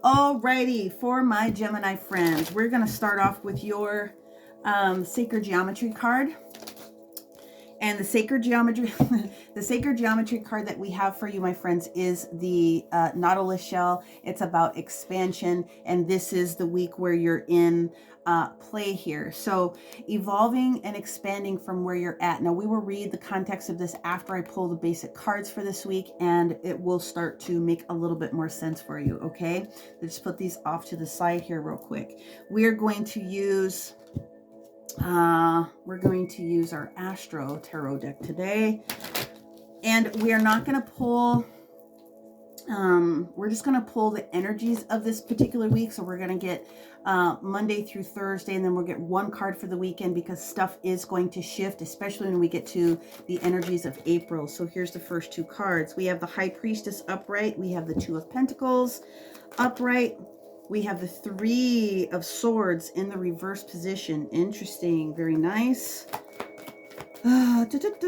Alrighty, for my Gemini friends, we're going to start off with your sacred geometry card. And the sacred geometry, the sacred geometry card that we have for you, my friends, is the Nautilus shell. It's about expansion, and this is the week where you're in play here. So evolving and expanding from where you're at. Now we will read the context of this after I pull the basic cards for this week, and it will start to make a little bit more sense for you. Okay, let's put these off to the side here real quick. We are going to use our Astro Tarot deck today, and we are not going to pull, we're just going to pull the energies of this particular week. So we're going to get Monday through Thursday, and then we'll get one card for the weekend because stuff is going to shift, especially when we get to the energies of April. So here's the first two cards. We have the High Priestess upright. We have the Two of Pentacles upright. We have the Three of Swords in the reverse position. Interesting. Very nice. Let's get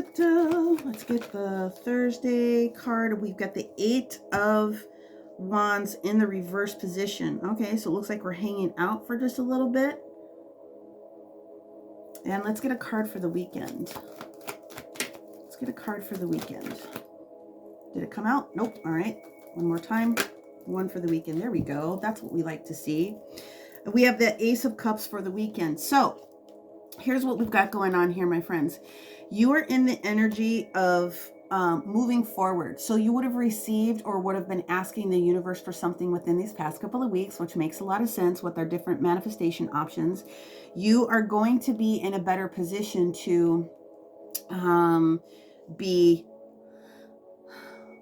the Thursday card. We've got the Eight of Wands in the reverse position. Okay, so it looks like we're hanging out for just a little bit. And let's get a card for the weekend. Let's get a card for the weekend. Did it come out? Nope. All right. One more time. One for the weekend. There we go. That's what we like to see. We have the Ace of Cups for the weekend. So here's what we've got going on here, my friends. You are in the energy of moving forward. So you would have received or would have been asking the universe for something within these past couple of weeks, which makes a lot of sense with our different manifestation options. You are going to be in a better position to be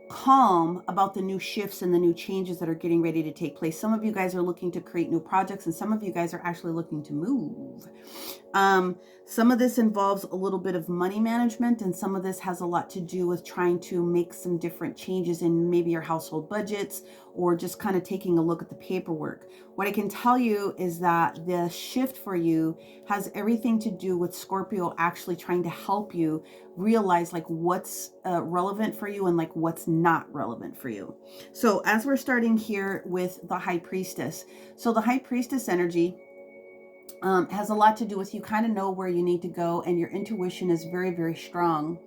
calm about the new shifts and the new changes that are getting ready to take place. Some of you guys are looking to create new projects, and some of you guys are actually looking to move. Some of this involves a little bit of money management, and some of this has a lot to do with trying to make some different changes in maybe your household budgets, or just kind of taking a look at the paperwork. What I can tell you is that the shift for you has everything to do with Scorpio actually trying to help you realize like what's relevant for you and like what's not relevant for you. So as we're starting here with the High Priestess, so the High Priestess energy has a lot to do with you kind of know where you need to go, and your intuition is very, very strong.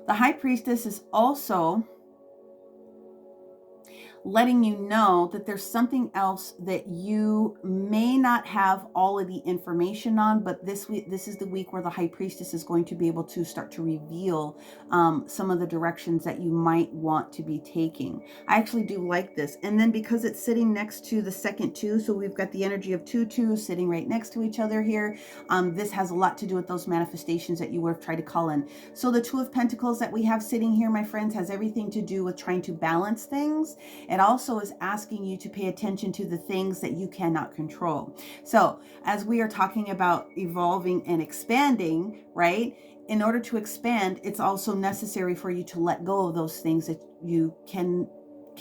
The High Priestess is also letting you know that there's something else that you may not have all of the information on, but this is the week where the High Priestess is going to be able to start to reveal some of the directions that you might want to be taking. I actually do like this. And then because it's sitting next to the second two, so we've got the energy of two twos sitting right next to each other here. This has a lot to do with those manifestations that you would have tried to call in. So the Two of Pentacles that we have sitting here, my friends, has everything to do with trying to balance things. It also is asking you to pay attention to the things that you cannot control. So as we are talking about evolving and expanding, right? In order to expand, it's also necessary for you to let go of those things that you can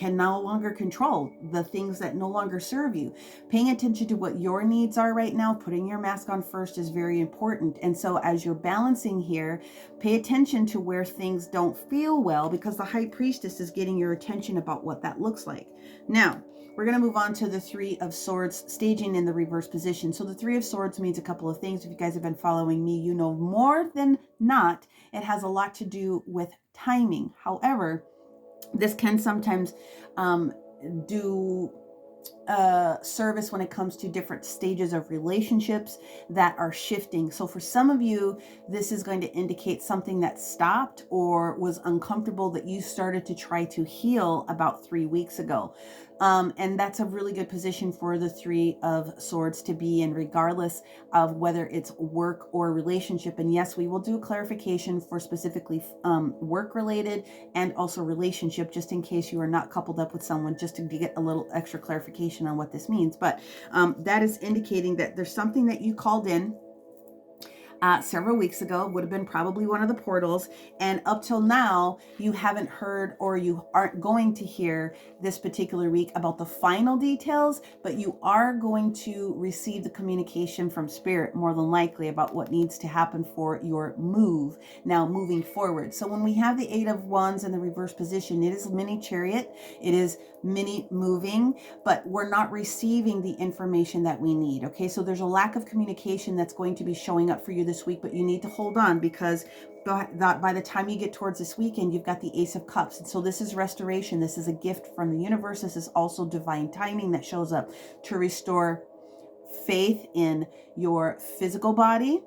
no longer control, the things that no longer serve you. Paying attention to what your needs are right now, putting your mask on first is very important. And so as you're balancing here, pay attention to where things don't feel well, because the High Priestess is getting your attention about what that looks like. Now, we're going to move on to the Three of Swords staging in the reverse position. So the Three of Swords means a couple of things. If you guys have been following me, you know more than not, it has a lot to do with timing. However, this can sometimes do service when it comes to different stages of relationships that are shifting. So for some of you, this is going to indicate something that stopped or was uncomfortable that you started to try to heal about 3 weeks ago. And that's a really good position for the Three of Swords to be in, regardless of whether it's work or relationship. And yes, we will do clarification for specifically work related and also relationship, just in case you are not coupled up with someone, just to get a little extra clarification on what this means. But that is indicating that there's something that you called in several weeks ago. Would have been probably one of the portals. And up till now, you haven't heard, or you aren't going to hear this particular week about the final details, but you are going to receive the communication from spirit more than likely about what needs to happen for your move now moving forward. So when we have the Eight of Wands in the reverse position, it is mini chariot, it is mini moving, but we're not receiving the information that we need. Okay, so there's a lack of communication that's going to be showing up for you this week, but you need to hold on, because by the time you get towards this weekend, you've got the Ace of Cups. And so this is restoration. This is a gift from the universe. This is also divine timing that shows up to restore faith in your physical body,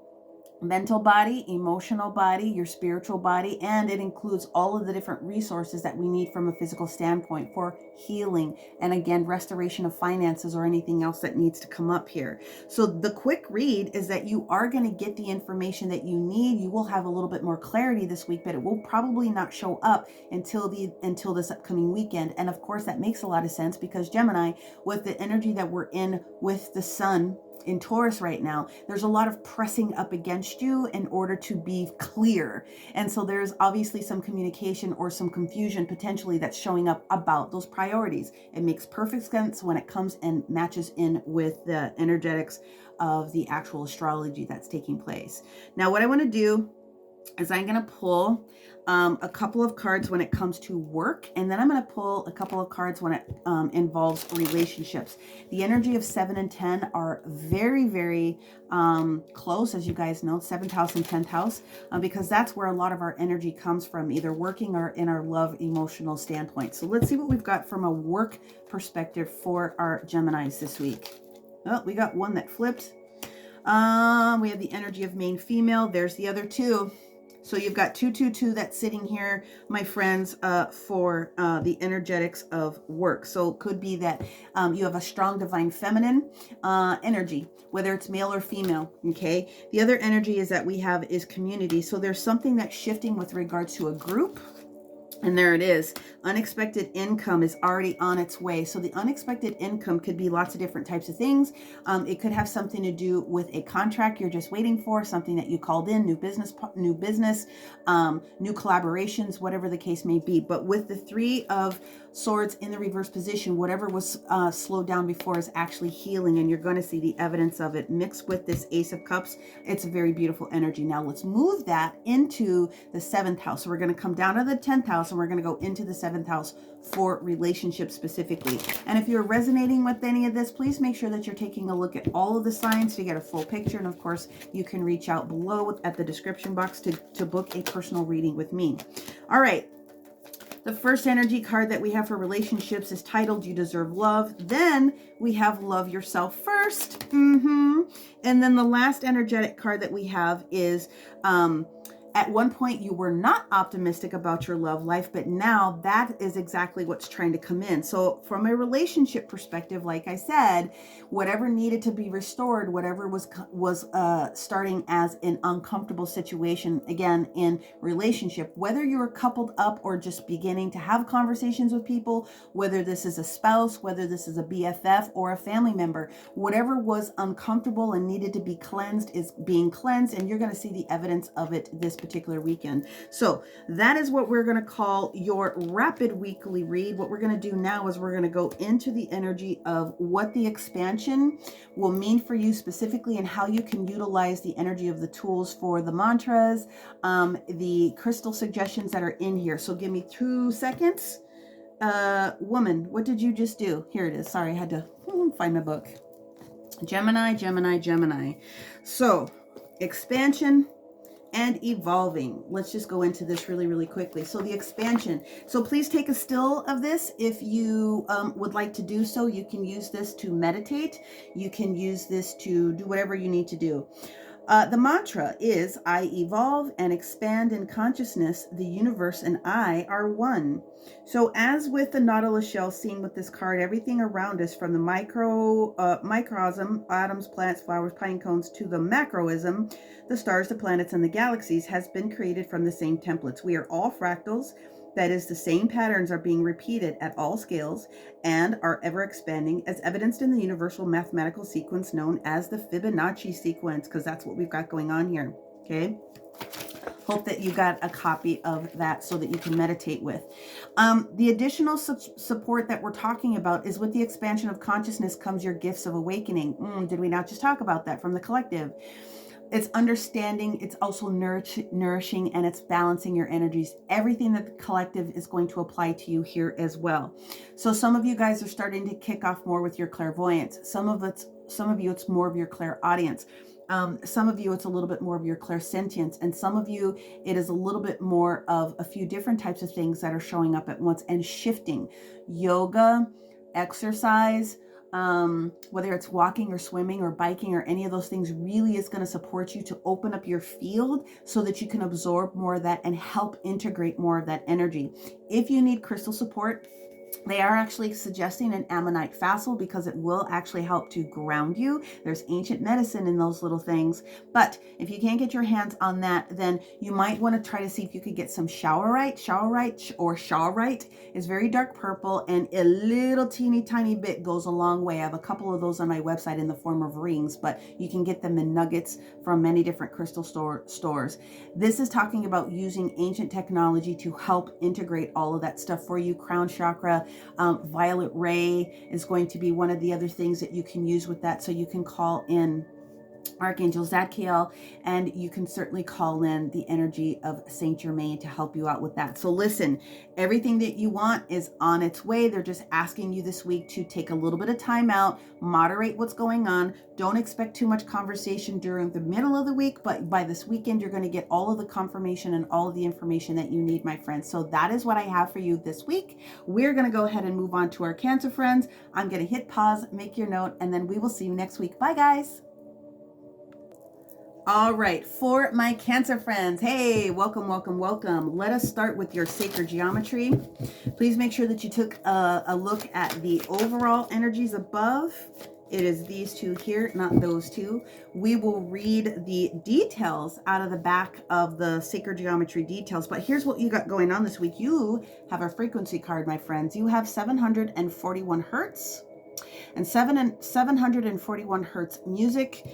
mental body, emotional body, your spiritual body, and it includes all of the different resources that we need from a physical standpoint for healing, and again, restoration of finances or anything else that needs to come up here. So the quick read is that you are going to get the information that you need. You will have a little bit more clarity this week, but it will probably not show up until this upcoming weekend. And of course, that makes a lot of sense, because Gemini, with the energy that we're in with the sun in Taurus right now, there's a lot of pressing up against you in order to be clear. And so there's obviously some communication or some confusion potentially that's showing up about those priorities. It makes perfect sense when it comes and matches in with the energetics of the actual astrology that's taking place. Now, what I want to do is I'm going to pull a couple of cards when it comes to work, and then I'm going to pull a couple of cards when it involves relationships. The energy of 7 and 10 are very, very close, as you guys know, 7th house and 10th house, because that's where a lot of our energy comes from, either working or in our love emotional standpoint. So let's see what we've got from a work perspective for our Geminis this week. Oh, we got one that flipped. We have the energy of main female. There's the other two. So you've got 222 that's sitting here, my friends, for the energetics of work. So it could be that you have a strong divine feminine energy, whether it's male or female, okay? The other energy is that we have is community. So there's something that's shifting with regards to a group. And there it is. Unexpected income is already on its way. So the unexpected income could be lots of different types of things. It could have something to do with a contract you're just waiting for, something that you called in, new business, new collaborations, whatever the case may be. But with the 3 of Swords in the reverse position, whatever was slowed down before is actually healing, and you're going to see the evidence of it mixed with this Ace of Cups. It's a very beautiful energy. Now let's move that into the 7th house. So we're going to come down to the 10th house, and we're going to go into the 7th house for relationships specifically. And if you're resonating with any of this, please make sure that you're taking a look at all of the signs to get a full picture. And of course, you can reach out below at the description box to book a personal reading with me. All right. The first energy card that we have for relationships is titled You Deserve Love. Then we have Love Yourself First. And then the last energetic card that we have is at one point you were not optimistic about your love life, but now that is exactly what's trying to come in. So from a relationship perspective, like I said, whatever needed to be restored, whatever was starting as an uncomfortable situation, again, in relationship, whether you're coupled up or just beginning to have conversations with people, whether this is a spouse, whether this is a BFF or a family member, whatever was uncomfortable and needed to be cleansed is being cleansed, and you're going to see the evidence of it this particular weekend. So that is what we're going to call your rapid weekly read. What we're going to do now is we're going to go into the energy of what the expansion will mean for you specifically, and how you can utilize the energy of the tools for the mantras, the crystal suggestions that are in here. So give me 2 seconds. Woman, what did you just do? Here it is. Sorry, I had to find my book. Gemini, Gemini, Gemini. So expansion and evolving. Let's just go into this really, really quickly. So the expansion. So please take a still of this if you would like to do so. You can use this to meditate. You can use this to do whatever you need to do. The mantra is, I evolve and expand in consciousness. The universe and I are one. So as with the Nautilus shell seen with this card, everything around us from the microcosm, atoms, plants, flowers, pine cones, to the macroism, the stars, the planets, and the galaxies, has been created from the same templates. We are all fractals That is, the same patterns are being repeated at all scales and are ever expanding, as evidenced in the universal mathematical sequence known as the Fibonacci sequence, because that's what we've got going on here. Okay. Hope that you got a copy of that so that you can meditate with. The additional support that we're talking about is with the expansion of consciousness comes your gifts of awakening. Did we not just talk about that from the collective? It's understanding, it's also nourishing, and it's balancing your energies. Everything that the collective is going to apply to you here as well. So some of you guys are starting to kick off more with your clairvoyance. Some of you, it's more of your clairaudience. Some of you, it's a little bit more of your clairsentience, and some of you, it is a little bit more of a few different types of things that are showing up at once and shifting. Yoga, exercise, whether it's walking or swimming or biking or any of those things, really is going to support you to open up your field so that you can absorb more of that and help integrate more of that energy. If you need crystal support, they are actually suggesting an ammonite facile because it will actually help to ground you. There's ancient medicine in those little things. But if you can't get your hands on that, then you might want to try to see if you could get some showerite. Showerite is very dark purple, and a little teeny tiny bit goes a long way. I have a couple of those on my website in the form of rings, but you can get them in nuggets from many different crystal stores. This is talking about using ancient technology to help integrate all of that stuff for you. Crown chakra, violet ray is going to be one of the other things that you can use with that. So you can call in Archangel Zadkiel, and you can certainly call in the energy of Saint Germain to help you out with that. So listen, everything that you want is on its way. They're just asking you this week to take a little bit of time out, moderate what's going on. Don't expect too much conversation during the middle of the week, but by this weekend, you're going to get all of the confirmation and all of the information that you need, my friends. So that is what I have for you this week. We're going to go ahead and move on to our Cancer friends. I'm going to hit pause, make your note, and then we will see you next week. Bye, guys. All right, for my Cancer friends, hey, welcome. Let us start with your sacred geometry. Please make sure that you took a look at the overall energies above. It is these two here, not those two. We will read the details out of the back of the sacred geometry details. But here's what you got going on this week. You have a frequency card, my friends. You have 741 hertz. And 741 hertz music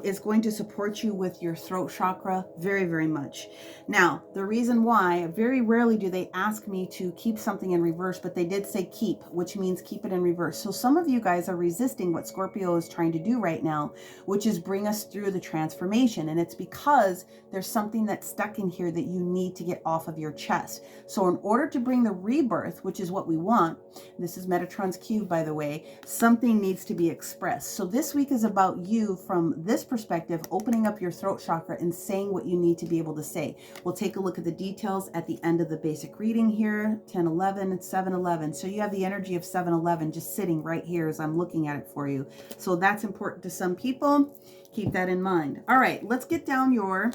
is going to support you with your throat chakra very, very much. Now, the reason why, very rarely do they ask me to keep something in reverse, but they did say keep, which means keep it in reverse. So some of you guys are resisting what Scorpio is trying to do right now, which is bring us through the transformation. And it's because there's something that's stuck in here that you need to get off of your chest. So in order to bring the rebirth, which is what we want, this is Metatron's cube, by the way, something needs to be expressed. So this week is about you from this perspective, opening up your throat chakra and saying what you need to be able to say. We'll take a look at the details at the end of the basic reading here, 1011 and 711. So you have the energy of 711 just sitting right here as I'm looking at it for you. So that's important to some people. Keep that in mind. All right, let's get down your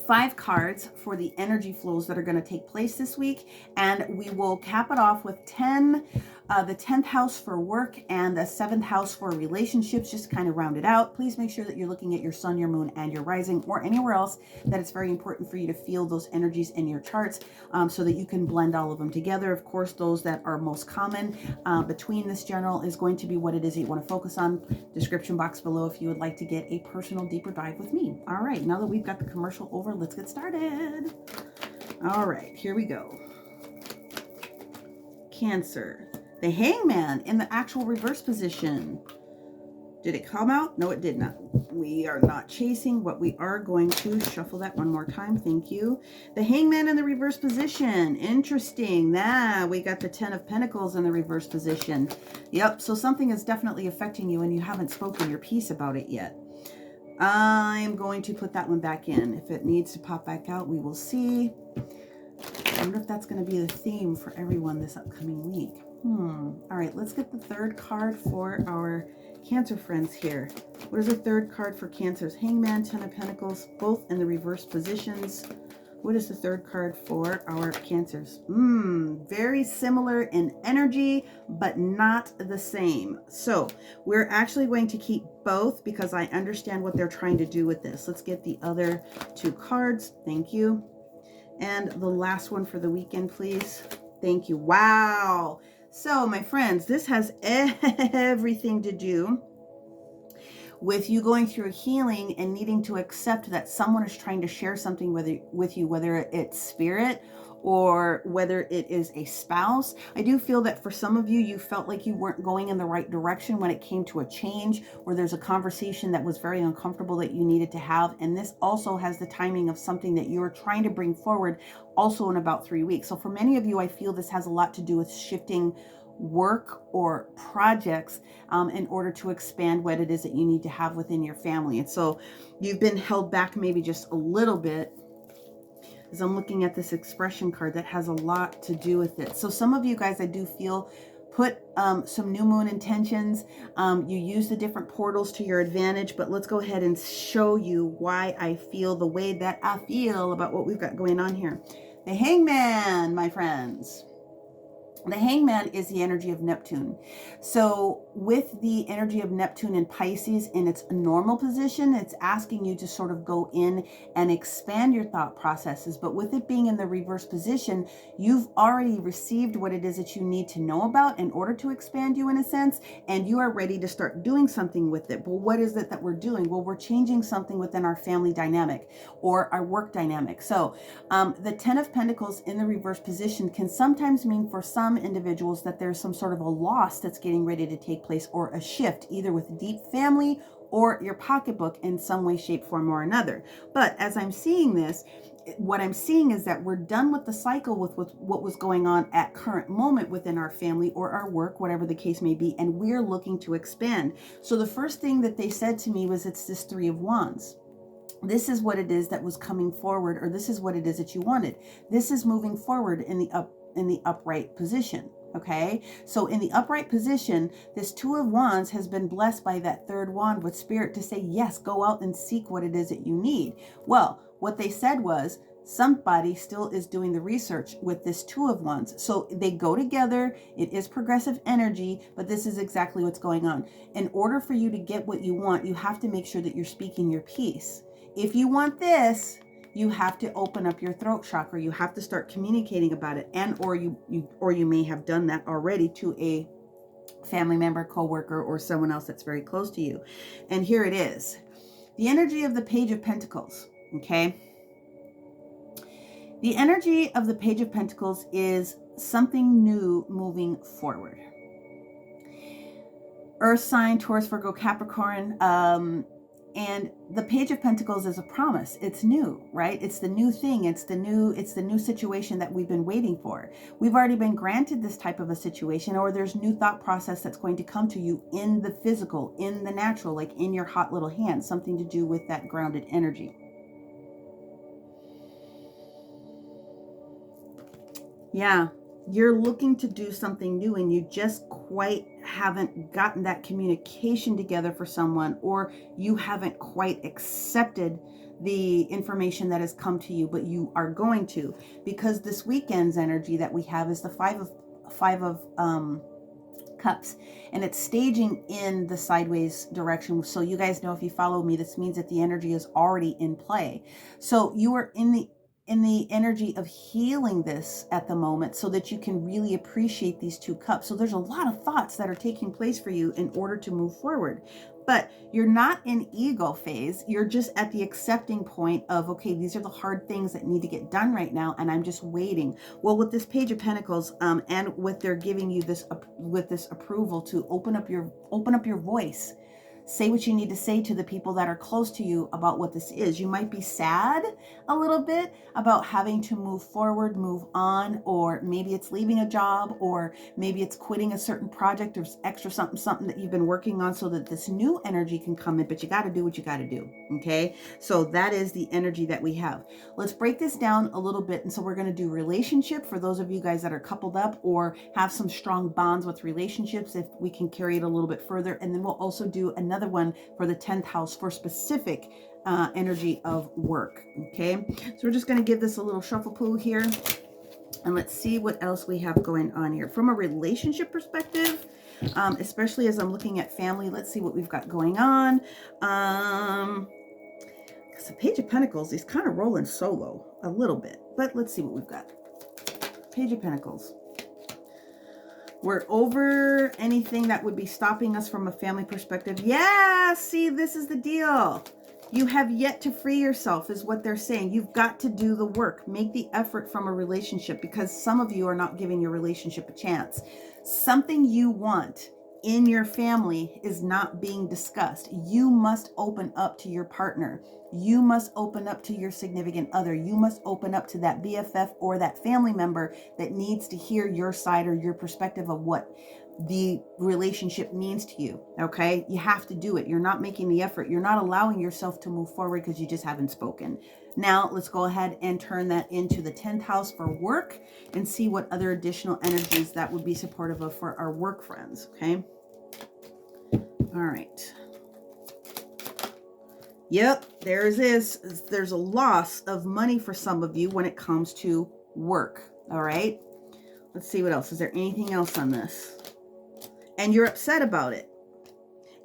5 cards for the energy flows that are going to take place this week, and we will cap it off with 10, the 10th house for work and the 7th house for relationships, just kind of round it out. Please make sure that you're looking at your sun, your moon, and your rising, or anywhere else that it's very important for you to feel those energies in your charts so that you can blend all of them together. Of course, those that are most common between this general is going to be what it is that you want to focus on. Description box below if you would like to get a personal deeper dive with me. All right, now that we've got the commercial over, let's get started. All right, here we go. Cancer. The Hangman in the actual reverse position. Did it come out? No, it did not. We are not chasing, but we are going to shuffle that one more time. Thank you. The Hangman in the reverse position. Interesting. We got the 10 of Pentacles in the reverse position. Yep, so something is definitely affecting you and you haven't spoken your piece about it yet. I'm going to put that one back in. If it needs to pop back out, we will see. I wonder if that's going to be the theme for everyone this upcoming week. All right, let's get the third card for our Cancer friends here. What is the third card for Cancers? Hangman, 10 of Pentacles, both in the reverse positions. What is the third card for our Cancers? Very similar in energy, but not the same. So we're actually going to keep both because I understand what they're trying to do with this. Let's get the other 2 cards. Thank you. And the last one for the weekend, please. Thank you. Wow. So, my friends, this has everything to do with you going through healing and needing to accept that someone is trying to share something with you, whether it's spirit or whether it is a spouse. I do feel that for some of you, you felt like you weren't going in the right direction when it came to a change, or there's a conversation that was very uncomfortable that you needed to have. And this also has the timing of something that you're trying to bring forward also in about 3 weeks. So for many of you, I feel this has a lot to do with shifting work or projects in order to expand what it is that you need to have within your family. And so you've been held back maybe just a little bit, as I'm looking at this expression card that has a lot to do with it. So some of you guys, I do feel, put some new moon intentions. You use the different portals to your advantage, but let's go ahead and show you why I feel the way that I feel about what we've got going on here. The Hangman, my friends. The Hangman is the energy of Neptune. So with the energy of Neptune in Pisces in its normal position, it's asking you to sort of go in and expand your thought processes. But with it being in the reverse position, you've already received what it is that you need to know about in order to expand you in a sense, and you are ready to start doing something with it. But what is it that we're doing? Well, we're changing something within our family dynamic or our work dynamic. So the Ten of Pentacles in the reverse position can sometimes mean for some individuals that there's some sort of a loss that's getting ready to take place, or a shift either with deep family or your pocketbook in some way, shape, form, or another. But as I'm seeing this, what I'm seeing is that we're done with the cycle with what was going on at current moment within our family or our work, whatever the case may be, and we're looking to expand. So the first thing that they said to me was, it's this Three of Wands. This is what it is that was coming forward, or this is what it is that you wanted. This is moving forward in the upright position. Okay, so in the upright position, this Two of Wands has been blessed by that third wand with spirit to say, yes, go out and seek what it is that you need. Well, what they said was, somebody still is doing the research with this Two of Wands. So they go together. It is progressive energy, but this is exactly what's going on. In order for you to get what you want, you have to make sure that you're speaking your piece. If you want this, you have to open up your throat chakra. You have to start communicating about it, and or you may have done that already to a family member, coworker, or someone else that's very close to you. And here it is. The energy of the Page of Pentacles, okay? The energy of the Page of Pentacles is something new moving forward. Earth sign, Taurus, Virgo, Capricorn, and the Page of Pentacles is a promise. It's new, right? It's the new thing. It's the new situation that we've been waiting for. We've already been granted this type of a situation, or there's new thought process that's going to come to you in the physical, in the natural, like in your hot little hand, something to do with that grounded energy. Yeah. You're looking to do something new, and you just quite haven't gotten that communication together for someone, or you haven't quite accepted the information that has come to you, but you are going to, because this weekend's energy that we have is the five of Cups, and it's staging in the sideways direction. So you guys know, if you follow me, this means that the energy is already in play. So you are in the energy of healing this at the moment, so that you can really appreciate these two cups. So there's a lot of thoughts that are taking place for you in order to move forward. But you're not in ego phase. You're just at the accepting point of, okay, these are the hard things that need to get done right now, and I'm just waiting. Well, with this Page of Pentacles, and with they're giving you this with this approval to open up your voice. Say what you need to say to the people that are close to you about what this is. You might be sad a little bit about having to move forward, move on, or maybe it's leaving a job, or maybe it's quitting a certain project, or extra something that you've been working on, so that this new energy can come in. But you got to do what you got to do. Okay. So that is the energy that we have. Let's break this down a little bit. And so we're going to do relationship for those of you guys that are coupled up or have some strong bonds with relationships, if we can carry it a little bit further. And then we'll also do another one for the 10th house for specific energy of work. Okay, so we're just going to give this a little shuffle poo here, and let's see what else we have going on here from a relationship perspective, especially as I'm looking at family. Let's see what we've got going on, because the Page of Pentacles is kind of rolling solo a little bit, but let's see what we've got. Page of Pentacles. We're over anything that would be stopping us from a family perspective. Yeah, see, this is the deal. You have yet to free yourself is what they're saying. You've got to do the work. Make the effort from a relationship, because some of you are not giving your relationship a chance. Something you want in your family is not being discussed. You must open up to your partner. You must open up to your significant other. You must open up to that BFF or that family member that needs to hear your side or your perspective of what the relationship means to you. Okay? You have to do it. You're not making the effort. You're not allowing yourself to move forward because you just haven't spoken. Now, let's go ahead and turn that into the 10th house for work and see what other additional energies that would be supportive of for our work friends. Okay? All right. Yep, there's a loss of money for some of you when it comes to work. All right. Let's see what else. Is there anything else on this? And you're upset about it.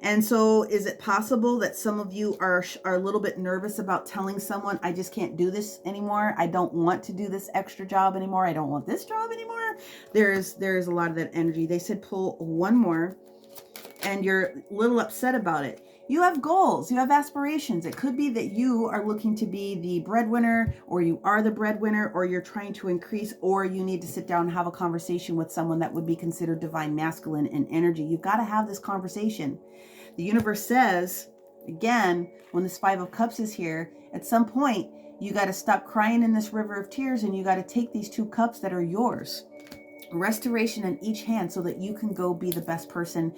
And so is it possible that some of you are a little bit nervous about telling someone, I just can't do this anymore. I don't want to do this extra job anymore. I don't want this job anymore. There's a lot of that energy. They said pull one more, and you're a little upset about it. You have goals, you have aspirations. It could be that you are looking to be the breadwinner, or you are the breadwinner, or you're trying to increase, or you need to sit down and have a conversation with someone that would be considered divine masculine in energy. You've got to have this conversation. The universe says, again, when this 5 of Cups is here, at some point, you got to stop crying in this river of tears, and you got to take these 2 cups that are yours. Restoration in each hand so that you can go be the best person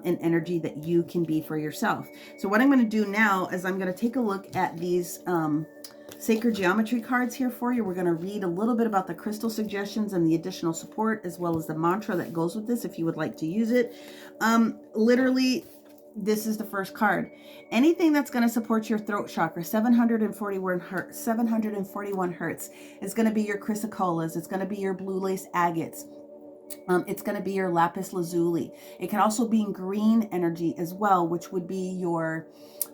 in energy that you can be for yourself. So what I'm going to do now is I'm going to take a look at these sacred geometry cards here for you. We're going to read a little bit about the crystal suggestions and the additional support, as well as the mantra that goes with this if you would like to use it. Literally, this is the first card. Anything that's going to support your throat chakra, 741 hertz, is going to be your chrysocolas. It's going to be your blue lace agates. It's going to be your lapis lazuli. It can also be in green energy as well, which would be your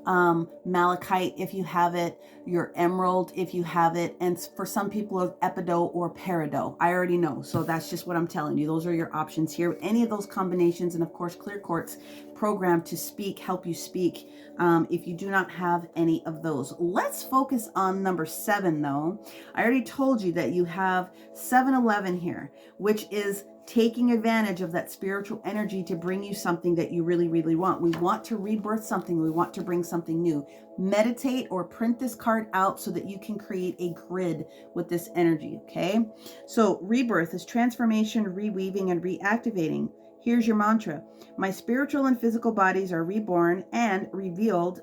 malachite if you have it, your emerald if you have it, and for some people, epido or peridot. I already know, so that's just what I'm telling you. Those are your options here. Any of those combinations, and of course, clear quartz programmed to speak, help you speak. If you do not have any of those, let's focus on number 7, though. I already told you that you have 711 here, which is taking advantage of that spiritual energy to bring you something that you really, really want. We want to rebirth something. We want to bring something new. Meditate or print this card out so that you can create a grid with this energy, okay? So rebirth is transformation, reweaving, and reactivating. Here's your mantra. My spiritual and physical bodies are reborn and reweaved,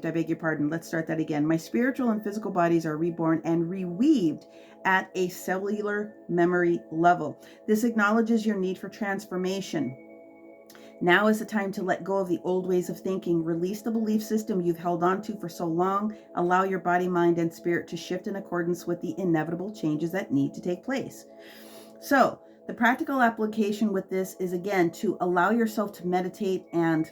I beg your pardon. Let's start that again. My spiritual and physical bodies are reborn and reweaved at a cellular memory level. This acknowledges your need for transformation. Now is the time to let go of the old ways of thinking. Release the belief system you've held on to for so long. Allow your body, mind, and spirit to shift in accordance with the inevitable changes that need to take place. So, the practical application with this is, again, to allow yourself to meditate and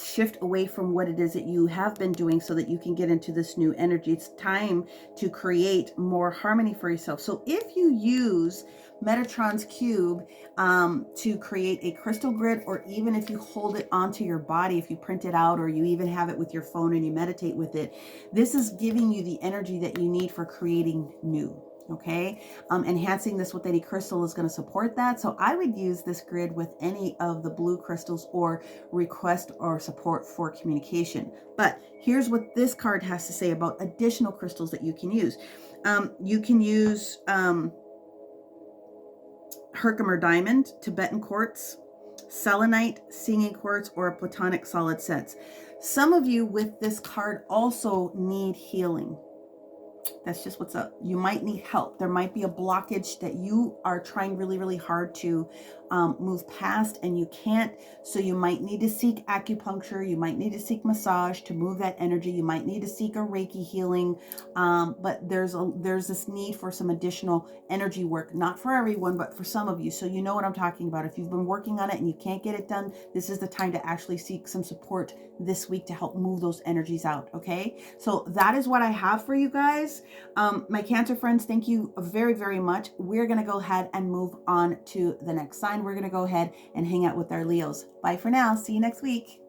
shift away from what it is that you have been doing so that you can get into this new energy. It's time to create more harmony for yourself. So if you use Metatron's cube to create a crystal grid, or even if you hold it onto your body, if you print it out, or you even have it with your phone and you meditate with it, this is giving you the energy that you need for creating new. Okay, enhancing this with any crystal is going to support that. So I would use this grid with any of the blue crystals, or request or support for communication. But here's what this card has to say about additional crystals that you can use. You can use Herkimer diamond, Tibetan quartz, selenite, singing quartz, or platonic solid sets. Some of you with this card also need healing. That's just what's up. You might need help. There might be a blockage that you are trying really, really hard to move past and you can't. So you might need to seek acupuncture. You might need to seek massage to move that energy. You might need to seek a Reiki healing. But there's this need for some additional energy work, not for everyone, but for some of you. So you know what I'm talking about. If you've been working on it and you can't get it done, this is the time to actually seek some support this week to help move those energies out. Okay. So that is what I have for you guys. My Cancer friends, thank you very, very much. We're going to go ahead and move on to the next sign. We're going to go ahead and hang out with our Leos. Bye for now. See you next week.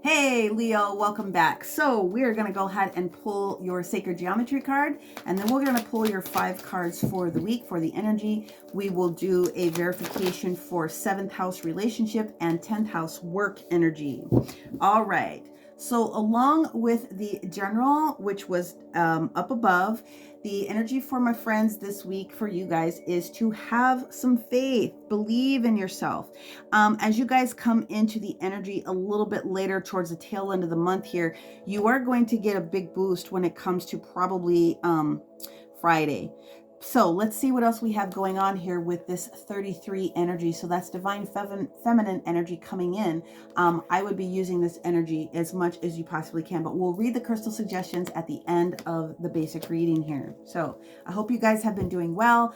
Hey Leo, welcome back. So we're going to go ahead and pull your sacred geometry card, and then we're going to pull your 5 cards for the week for the energy. We will do a verification for 7th house relationship and 10th house work energy. All right. So along with the general, which was up above, the energy for my friends this week for you guys is to have some faith, believe in yourself. As you guys come into the energy a little bit later towards the tail end of the month here, you are going to get a big boost when it comes to probably Friday. So let's see what else we have going on here with this 33 energy. So that's divine feminine energy coming in. I would be using this energy as much as you possibly can, but we'll read the crystal suggestions at the end of the basic reading here. So I hope you guys have been doing well.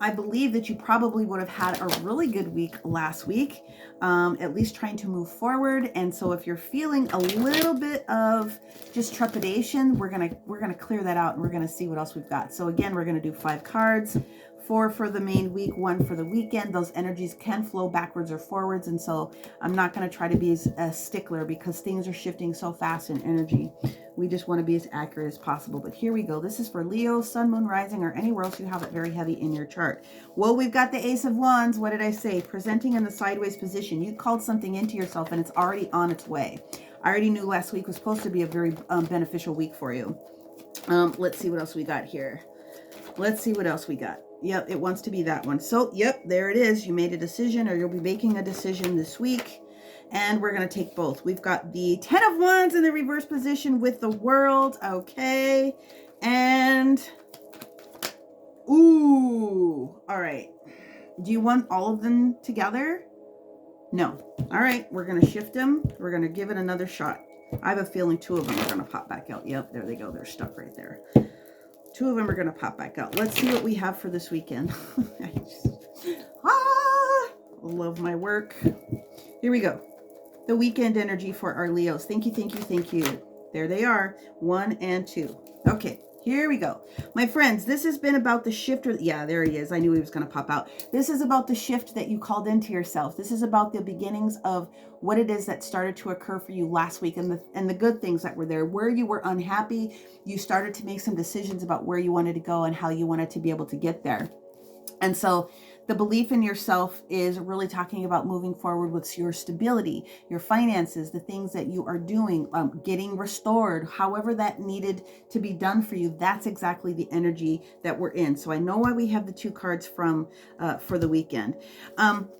I believe that you probably would have had a really good week last week, at least trying to move forward. And so if you're feeling a little bit of just trepidation, we're gonna clear that out and we're gonna see what else we've got. So again, we're gonna do 5 cards, 4 for the main week, 1 for the weekend. Those energies can flow backwards or forwards, and so I'm not going to try to be a stickler because things are shifting so fast in energy. We just want to be as accurate as possible. But here we go. This is for Leo, Sun, Moon, Rising, or anywhere else you have it very heavy in your chart. Well, we've got the Ace of Wands. What did I say? Presenting in the sideways position. You called something into yourself and it's already on its way. I already knew last week was supposed to be a very beneficial week for you. Let's see what else we got here. Let's see what else we got. Yep, it wants to be that one. So, yep, there it is. You made a decision, or you'll be making a decision this week. And we're going to take both. We've got the 10 of Wands in the reverse position with the World. Okay. And, ooh, all right. Do you want all of them together? No. All right, we're going to shift them. We're going to give it another shot. I have a feeling 2 of them are going to pop back out. Yep, there they go. They're stuck right there. 2 of them are going to pop back out. Let's see what we have for this weekend. Love my work. Here we go. The weekend energy for our Leos. Thank you, thank you, thank you. There they are. 1 and 2. Okay, here we go. My friends, this has been about the shift. Yeah, there he is. I knew he was going to pop out. This is about the shift that you called into yourself. This is about the beginnings of what it is that started to occur for you last week and the good things that were there. Where you were unhappy, you started to make some decisions about where you wanted to go and how you wanted to be able to get there. And so the belief in yourself is really talking about moving forward with your stability, your finances, the things that you are doing, getting restored, however that needed to be done for you. That's exactly the energy that we're in. So I know why we have the 2 cards from for the weekend.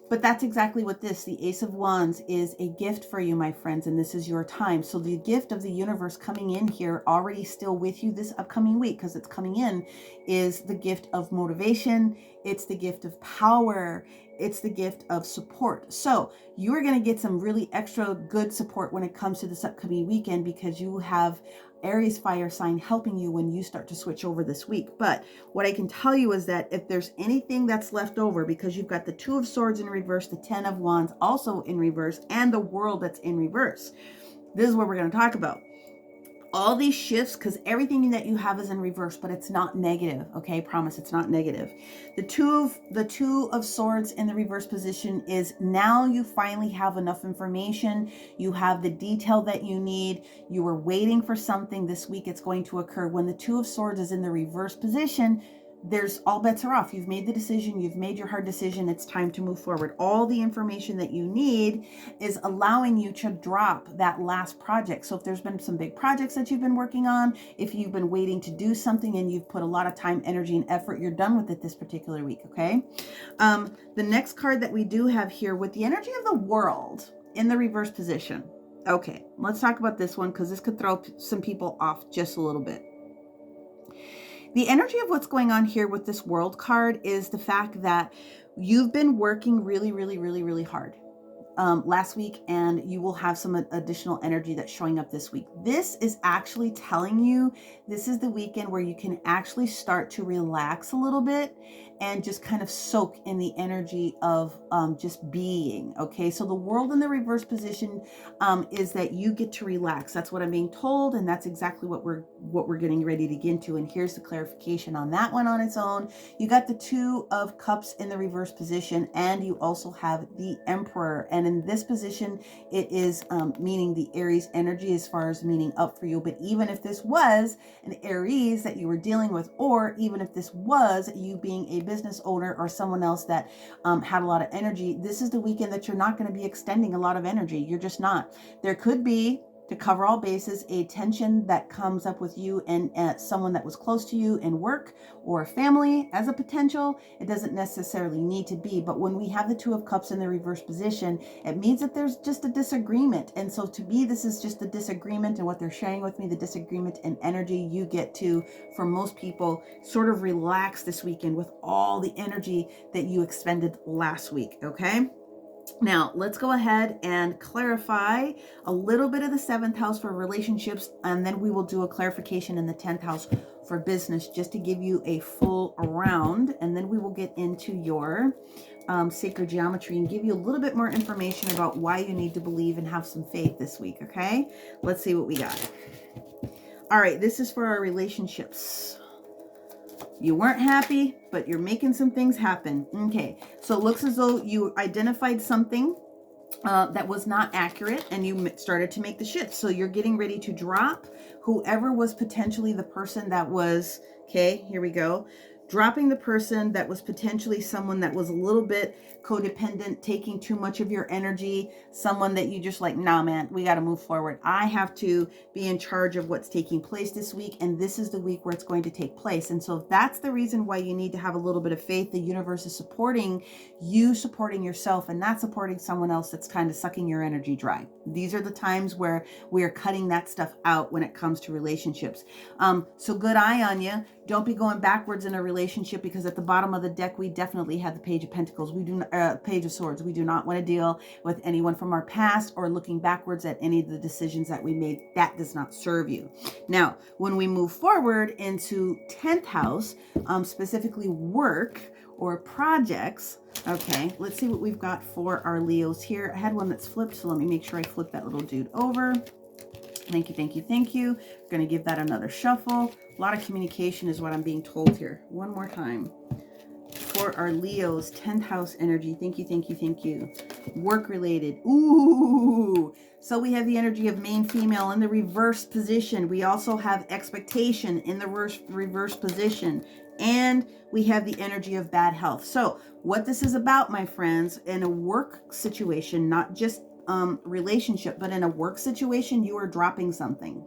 But that's exactly what the Ace of Wands is a gift for you, my friends, and this is your time. So the gift of the universe coming in here already still with you this upcoming week, because it's coming in, is the gift of motivation. It's the gift of power. It's the gift of support. So you are going to get some really extra good support when it comes to this upcoming weekend, because you have Aries fire sign helping you when you start to switch over this week. But what I can tell you is that if there's anything that's left over, because you've got the 2 of Swords in reverse, the 10 of Wands also in reverse, and the World that's in reverse, this is what we're going to talk about. All these shifts, because everything that you have is in reverse, but it's not negative. Okay, promise it's not negative. The two of Swords in the reverse position is now you finally have enough information. You have the detail that you need. You were waiting for something. This week it's going to occur. When the 2 of Swords is in the reverse position, there's all bets are off. You've made the decision. You've made your hard decision. It's time to move forward. All the information that you need is allowing you to drop that last project. So if there's been some big projects that you've been working on, if you've been waiting to do something and you've put a lot of time, energy, and effort, you're done with it this particular week. Okay. The next card that we do have here with the energy of the World in the reverse position. Okay, let's talk about this one because this could throw some people off just a little bit. The energy of what's going on here with this World card is the fact that you've been working really, really, really, really hard last week, and you will have some additional energy that's showing up this week. This is actually telling you this is the weekend where you can actually start to relax a little bit and just kind of soak in the energy of just being. Okay, so the world in the reverse position is that you get to relax. That's what I'm being told, and that's exactly what we're getting ready to get into. And here's the clarification on that one on its own. You got the Two of Cups in the reverse position, and you also have the Emperor. And in this position, it is meaning the Aries energy as far as meaning up for you. But even if this was an Aries that you were dealing with, or even if this was you being a business owner or someone else that had a lot of energy, this is the weekend that you're not going to be extending a lot of energy. You're just not. There could be, to cover all bases, a tension that comes up with you and someone that was close to you in work or family as a potential. It doesn't necessarily need to be, but when we have the Two of Cups in the reverse position, it means that there's just a disagreement. And so to me, this is just the disagreement, and what they're sharing with me, the disagreement and energy you get to, for most people, sort of relax this weekend with all the energy that you expended last week. Okay. Now, let's go ahead and clarify a little bit of the 7th house for relationships, and then we will do a clarification in the 10th house for business, just to give you a full round, and then we will get into your sacred geometry and give you a little bit more information about why you need to believe and have some faith this week, okay? Let's see what we got. All right, this is for our relationships. You weren't happy, but you're making some things happen. Okay, so it looks as though you identified something that was not accurate, and you started to make the shift. So you're getting ready to drop whoever was potentially the person that was, okay, here we go. Dropping the person that was potentially someone that was a little bit codependent, taking too much of your energy, someone that you just like, nah, man, we got to move forward. I have to be in charge of what's taking place this week, and this is the week where it's going to take place. And so that's the reason why you need to have a little bit of faith. The universe is supporting you, supporting yourself, and not supporting someone else that's kind of sucking your energy dry. These are the times where we are cutting that stuff out when it comes to relationships. So good eye on you. Don't be going backwards in a relationship, because at the bottom of the deck, we definitely have the Page of Pentacles. We do Page of Swords. We do not want to deal with anyone from our past or looking backwards at any of the decisions that we made. That does not serve you. Now, when we move forward into 10th house, specifically work or projects. Okay, let's see what we've got for our Leos here. I had one that's flipped, so let me make sure I flip that little dude over. Thank you, thank you, thank you. We're going to give that another shuffle. A lot of communication is what I'm being told here. One more time. For our Leos, 10th house energy. Thank you, thank you, thank you. Work related. Ooh. So we have the energy of main female in the reverse position. We also have expectation in the reverse position. And we have the energy of bad health. So what this is about, my friends, in a work situation, not just relationship, but in a work situation, you are dropping something.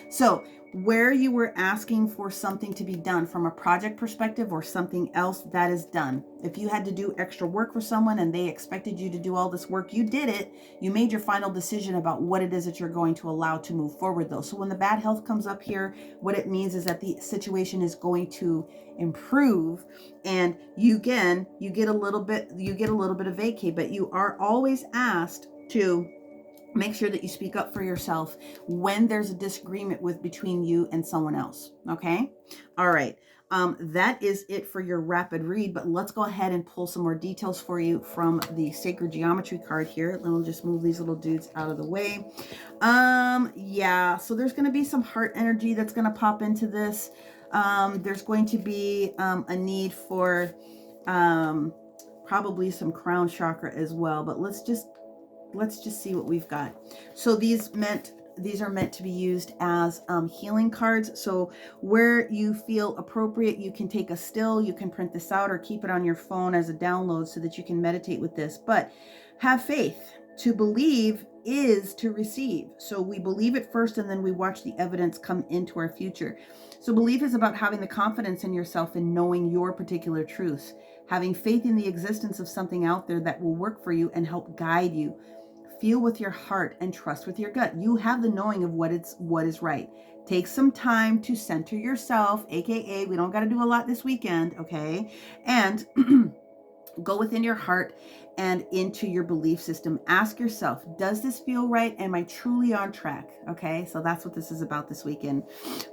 So where you were asking for something to be done from a project perspective or something else, that is done. If you had to do extra work for someone and they expected you to do all this work, you did it. You made your final decision about what it is that you're going to allow to move forward, though. So when the bad health comes up here, what it means is that the situation is going to improve, and you get a little bit of vacay, but you are always asked to make sure that you speak up for yourself when there's a disagreement between you and someone else. Okay. All right. That is it for your rapid read, but let's go ahead and pull some more details for you from the sacred geometry card here. Let me just move these little dudes out of the way. Yeah, so there's going to be some heart energy that's going to pop into this. There's going to be a need for probably some crown chakra as well, but let's just see what we've got. So these are meant to be used as healing cards. So where you feel appropriate, you can take a still, you can print this out or keep it on your phone as a download so that you can meditate with this. But have faith. To believe is to receive. So we believe it first, and then we watch the evidence come into our future. So belief is about having the confidence in yourself and knowing your particular truths, having faith in the existence of something out there that will work for you and help guide you. feel with your heart and trust with your gut. You have the knowing of what is right. Take some time to center yourself, aka we don't got to do a lot this weekend, okay? And go within your heart and into your belief system. Ask yourself, does this feel right? Am I truly on track? Okay, so that's what this is about this weekend.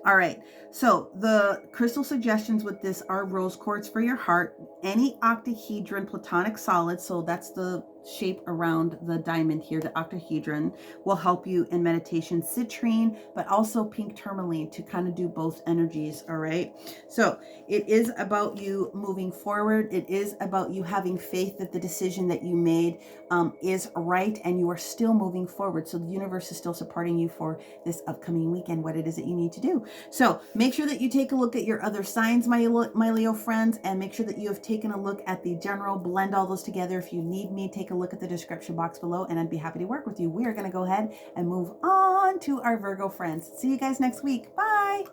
All right, so the crystal suggestions with this are rose quartz for your heart, any octahedron platonic solid, so that's the shape around the diamond here, the octahedron, will help you in meditation. Citrine, but also pink tourmaline to kind of do both energies. All right, so it is about you moving forward. It is about you having faith that the decision that you made is right, and you are still moving forward. So the universe is still supporting you for this upcoming weekend, what it is that you need to do. So make sure that you take a look at your other signs, my Leo friends, and make sure that you have taken a look at the general, blend all those together. If you need me, take a look at the description box below, and I'd be happy to work with you. We are going to go ahead and move on to our Virgo friends. See you guys next week. Bye.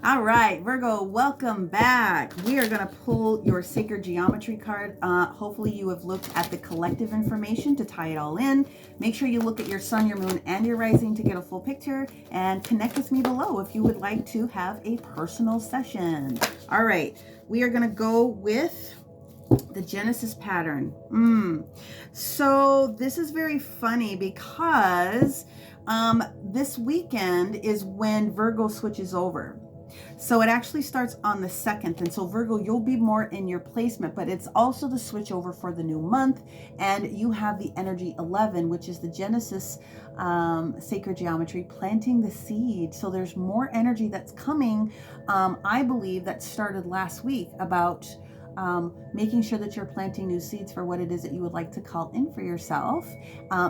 All right, Virgo, welcome back. We are going to pull your sacred geometry card. Hopefully you have looked at the collective information to tie it all in. Make sure you look at your sun, your moon, and your rising to get a full picture, and connect with me below if you would like to have a personal session. All right, we are going to go with the Genesis pattern. So this is very funny because this weekend is when Virgo switches over. So it actually starts on the 2nd. And so Virgo, you'll be more in your placement, but it's also the switch over for the new month. And you have the energy 11, which is the Genesis sacred geometry, planting the seed. So there's more energy that's coming. I believe that started last week about making sure that you're planting new seeds for what it is that you would like to call in for yourself.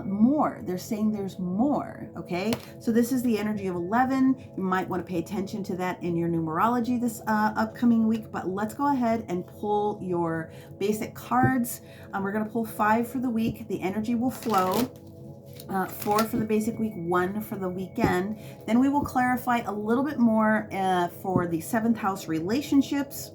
More. They're saying there's more. Okay. So this is the energy of 11. You might want to pay attention to that in your numerology this upcoming week, but let's go ahead and pull your basic cards. We're going to pull 5 for the week. The energy will flow. 4 for the basic week, 1 for the weekend. Then we will clarify a little bit more for the 7th house relationships.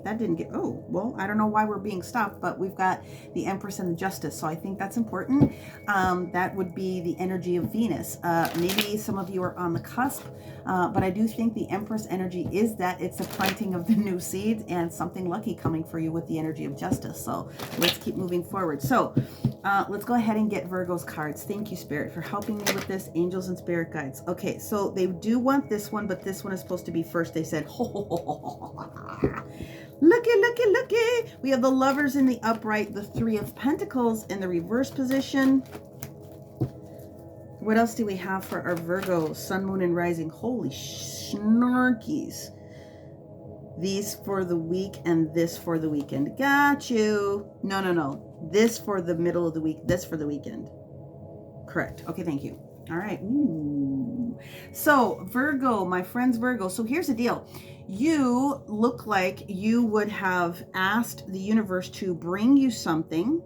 That didn't get, oh, well, I don't know why we're being stopped, but we've got the Empress and the Justice. So I think that's important. That would be the energy of Venus. Maybe some of you are on the cusp, but I do think the Empress energy is that it's the planting of the new seeds and something lucky coming for you with the energy of Justice. So let's keep moving forward. So let's go ahead and get Virgo's cards. Thank you, Spirit, for helping me with this. Angels and Spirit Guides. Okay, so they do want this one, but this one is supposed to be first. They said, looky, looky, looky. We have the Lovers in the upright, the 3 of Pentacles in the reverse position. What else do we have for our Virgo, Sun, Moon, and Rising? Holy snarkies. These for the week and this for the weekend. Got you. No, no, no. This for the middle of the week. This for the weekend. Correct. Okay, thank you. All right. Ooh. So Virgo, my friends Virgo. So here's the deal. You look like you would have asked the universe to bring you something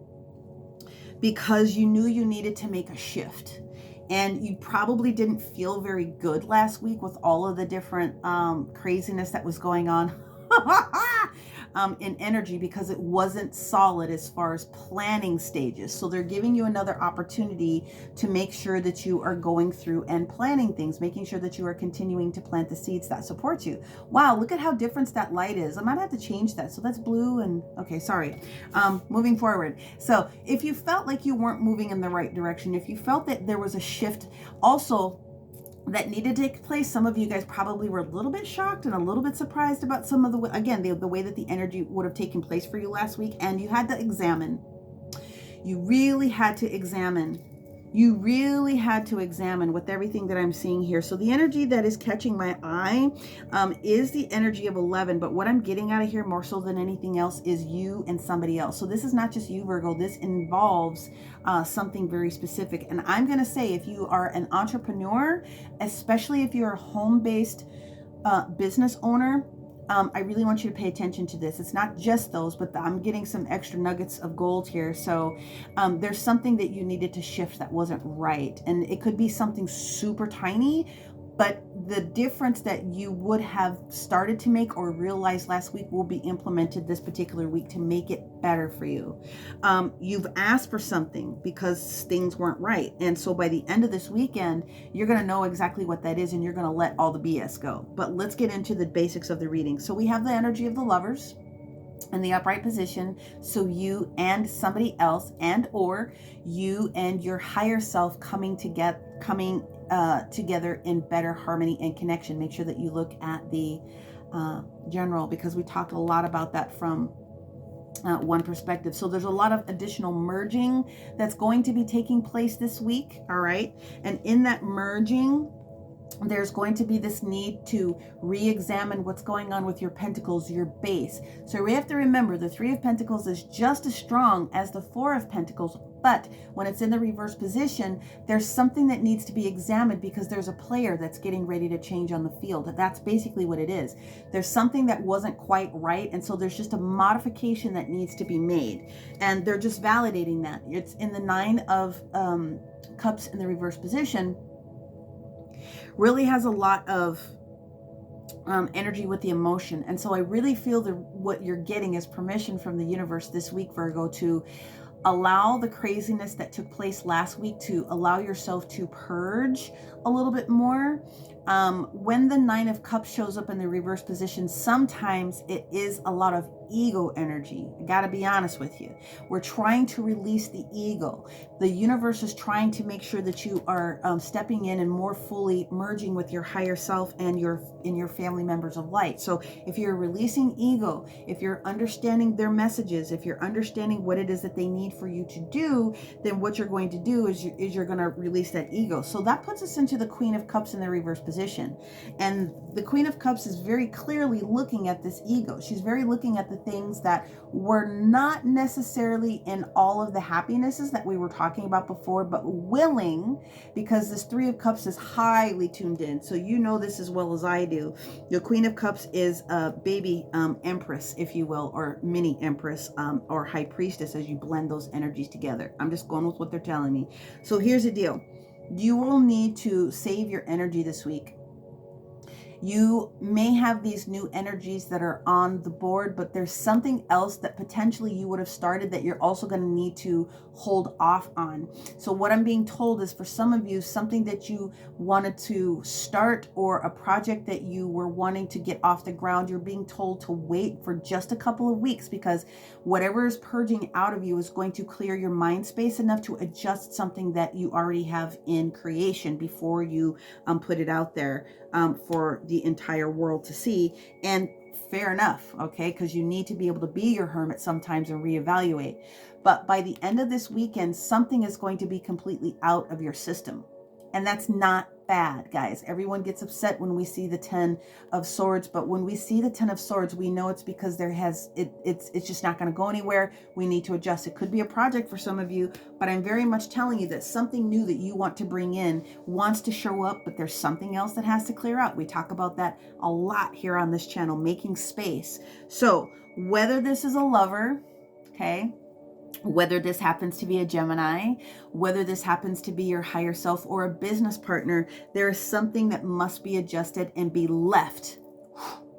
because you knew you needed to make a shift. And you probably didn't feel very good last week with all of the different craziness that was going on in energy, because it wasn't solid as far as planning stages. So they're giving you another opportunity to make sure that you are going through and planning things, making sure that you are continuing to plant the seeds that support you. Wow, look at how different that light is. I might have to change that. So that's blue and okay, sorry. Moving forward. So if you felt like you weren't moving in the right direction, if you felt that there was a shift also that needed to take place, some of you guys probably were a little bit shocked and a little bit surprised about some of the, again, the way that the energy would have taken place for you last week. And you had to examine. You really had to examine. You really had to examine with everything that I'm seeing here. So the energy that is catching my eye is the energy of 11. But what I'm getting out of here more so than anything else is you and somebody else. So this is not just you, Virgo. This involves something very specific. And I'm going to say, if you are an entrepreneur, especially if you're a home-based business owner, I really want you to pay attention to this. It's not just those, but I'm getting some extra nuggets of gold here. So there's something that you needed to shift that wasn't right. And it could be something super tiny, But the difference that you would have started to make or realized last week will be implemented this particular week to make it better for you. You've asked for something because things weren't right. And so by the end of this weekend, you're going to know exactly what that is and you're going to let all the BS go. But let's get into the basics of the reading. So we have the energy of the Lovers in the upright position. So you and somebody else, and or you and your higher self coming together in better harmony and connection. Make sure that you look at the general, because we talked a lot about that from one perspective. So there's a lot of additional merging that's going to be taking place this week. All right. And in that merging, there's going to be this need to re-examine what's going on with your pentacles, your base. So we have to remember the Three of Pentacles is just as strong as the Four of Pentacles, but when it's in the reverse position, there's something that needs to be examined because there's a player that's getting ready to change on the field. That's basically what it is. There's something that wasn't quite right, and so there's just a modification that needs to be made, and they're just validating that. It's in the Nine of Cups in the reverse position. Really has a lot of energy with the emotion. And so I really feel that what you're getting is permission from the universe this week, Virgo, to allow the craziness that took place last week, to allow yourself to purge a little bit more. When the Nine of Cups shows up in the reverse position, sometimes it is a lot of ego energy. I gotta be honest with you. We're trying to release the ego. The universe is trying to make sure that you are stepping in and more fully merging with your higher self and your family members of light. So if you're releasing ego, if you're understanding their messages, if you're understanding what it is that they need for you to do, then what you're going to do is you're going to release that ego. So that puts us into the Queen of Cups in the reverse position. And the Queen of Cups is very clearly looking at this ego. She's very looking at the things that were not necessarily in all of the happinesses that we were talking about before, but willing, because this Three of Cups is highly tuned in. So you know this as well as I do. The Queen of Cups is a baby empress, if you will, or mini empress, or high priestess, as you blend those energies together. I'm just going with what they're telling me. So here's the deal. You will need to save your energy this week. You may have these new energies that are on the board, but there's something else that potentially you would have started that you're also going to need to hold off on. So what I'm being told is, for some of you, something that you wanted to start or a project that you were wanting to get off the ground, you're being told to wait for just a couple of weeks, because whatever is purging out of you is going to clear your mind space enough to adjust something that you already have in creation before you put it out there for the entire world to see. And fair enough, okay, because you need to be able to be your hermit sometimes and reevaluate. But by the end of this weekend, something is going to be completely out of your system. And that's not bad, guys. Everyone gets upset when we see the 10 of Swords, but when we see the 10 of Swords, we know it's because it's just not going to go anywhere. We need to adjust. It could be a project for some of you, but I'm very much telling you that something new that you want to bring in wants to show up, but there's something else that has to clear out. We talk about that a lot here on this channel, making space. So whether this is a lover, okay, whether this happens to be a Gemini, whether this happens to be your higher self or a business partner, there is something that must be adjusted and be left.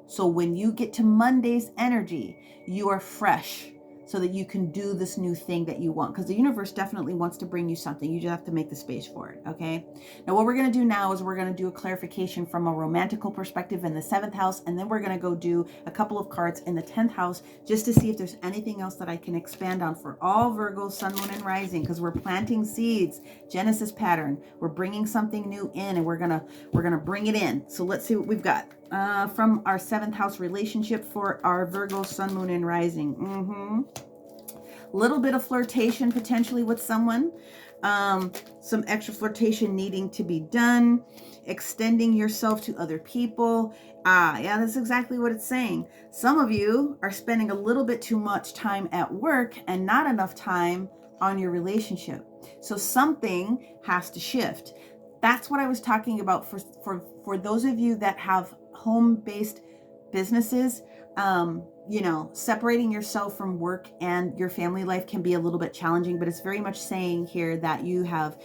So when you get to Monday's energy, you are fresh, so that you can do this new thing that you want, because the universe definitely wants to bring you something. You just have to make the space for it, okay? Now, what we're going to do now is we're going to do a clarification from a romantical perspective in the 7th house, and then we're going to go do a couple of cards in the 10th house just to see if there's anything else that I can expand on for all Virgo, Sun, Moon, and Rising, because we're planting seeds, Genesis pattern. We're bringing something new in, and we're gonna bring it in. So let's see what we've got. From our 7th house relationship for our Virgo, Sun, Moon, and Rising. Little bit of flirtation potentially with someone. Some extra flirtation needing to be done. Extending yourself to other people. Yeah, that's exactly what it's saying. Some of you are spending a little bit too much time at work and not enough time on your relationship. So something has to shift. That's what I was talking about for those of you that have home-based businesses. you know, separating yourself from work and your family life can be a little bit challenging, but it's very much saying here that you have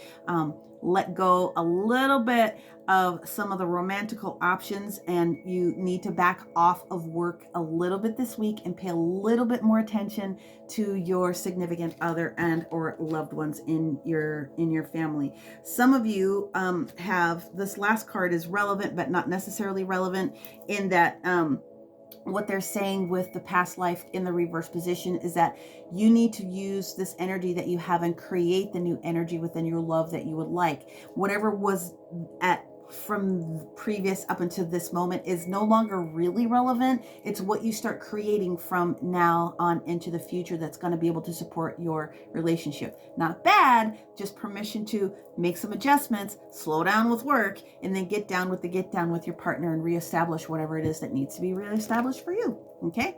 let go a little bit of some of the romantical options, and you need to back off of work a little bit this week and pay a little bit more attention to your significant other and or loved ones in your family. Some of you have, this last card is relevant but not necessarily relevant, in that what they're saying with the past life in the reverse position is that you need to use this energy that you have and create the new energy within your love that you would like. Whatever was at from previous up until this moment is no longer really relevant. It's what you start creating from now on into the future that's going to be able to support your relationship. Not bad, just permission to make some adjustments, slow down with work, and then get down with your partner and reestablish whatever it is that needs to be reestablished for you. Okay?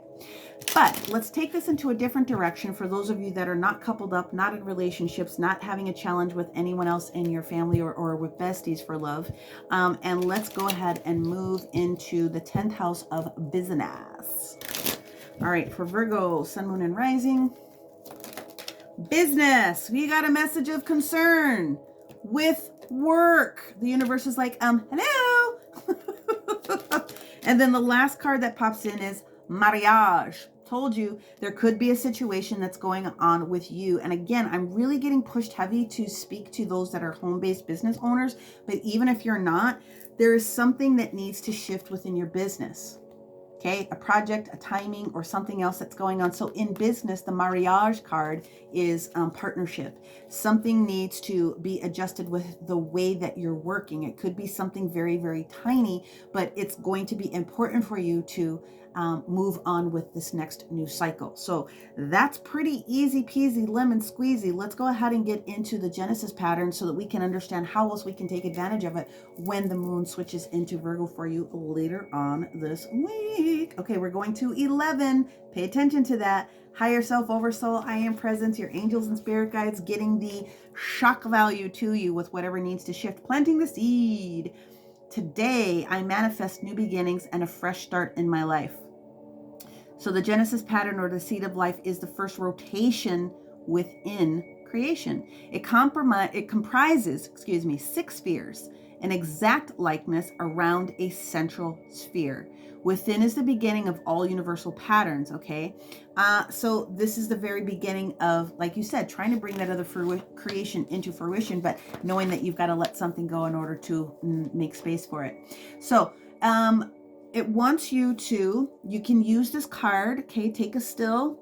But let's take this into a different direction for those of you that are not coupled up, not in relationships, not having a challenge with anyone else in your family or with besties for love. And let's go ahead and move into the 10th house of business. All right, for Virgo, Sun, Moon, and Rising. Business. We got a message of concern with work. The universe is like, hello. And then the last card that pops in is mariage. Told you there could be a situation that's going on with you. And again, I'm really getting pushed heavy to speak to those that are home-based business owners. But even if you're not, there is something that needs to shift within your business. Okay, a project, a timing, or something else that's going on. So in business, the mariage card is partnership. Something needs to be adjusted with the way that you're working. It could be something very, very tiny, but it's going to be important for you to move on with this next new cycle. So that's pretty easy peasy lemon squeezy. Let's go ahead and get into the Genesis pattern so that we can understand how else we can take advantage of it when the moon switches into Virgo for you later on this week. Okay, we're going to 11. Pay attention to that. Higher self, oversoul, I am presence, your angels and spirit guides getting the shock value to you with whatever needs to shift, planting the seed. Today, I manifest new beginnings and a fresh start in my life. So the Genesis pattern, or the seed of life, is the first rotation within creation. It comprises 6 spheres, an exact likeness around a central sphere. Within is the beginning of all universal patterns, okay? So this is the very beginning of, like you said, trying to bring that other creation into fruition, but knowing that you've got to let something go in order to make space for it. So it wants you can use this card, okay? Take a still,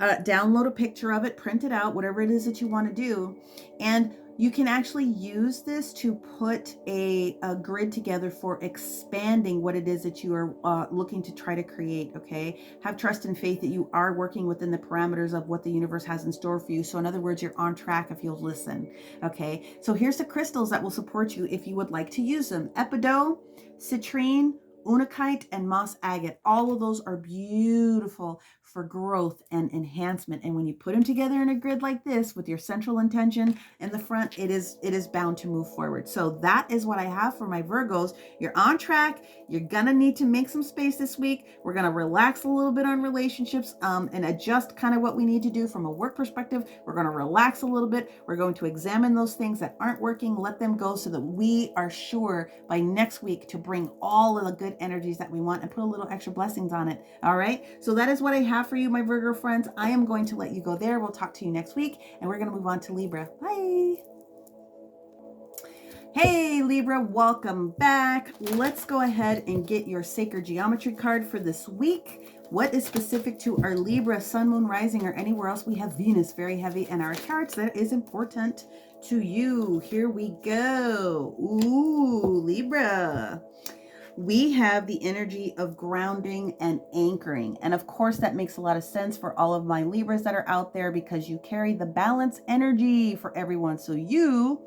download a picture of it, print it out, whatever it is that you want to do. And you can actually use this to put a grid together for expanding what it is that you are looking to try to create, okay? Have trust and faith that you are working within the parameters of what the universe has in store for you. So in other words, you're on track if you'll listen, okay? So here's the crystals that will support you if you would like to use them. Epidote, citrine, unakite, and moss agate. All of those are beautiful for growth and enhancement. And when you put them together in a grid like this with your central intention in the front, it is bound to move forward. So that is what I have for my Virgos. You're on track. You're gonna need to make some space this week. We're gonna relax a little bit on relationships and adjust kind of what we need to do from a work perspective. We're gonna relax a little bit. We're going to examine those things that aren't working, let them go, so that we are sure by next week to bring all of the good energies that we want and put a little extra blessings on it. All right, so that is what I have for you, my Virgo friends. I am going to let you go there. We'll talk to you next week, and we're going to move on to Libra. Bye. Hey Libra, welcome back. Let's go ahead and get your sacred geometry card for this week. What is specific to our Libra, Sun, Moon, Rising, or anywhere else we have Venus very heavy in our charts that is important to you? Here we go. Ooh, Libra. We have the energy of grounding and anchoring. And of course, that makes a lot of sense for all of my Libras that are out there, because you carry the balance energy for everyone. So you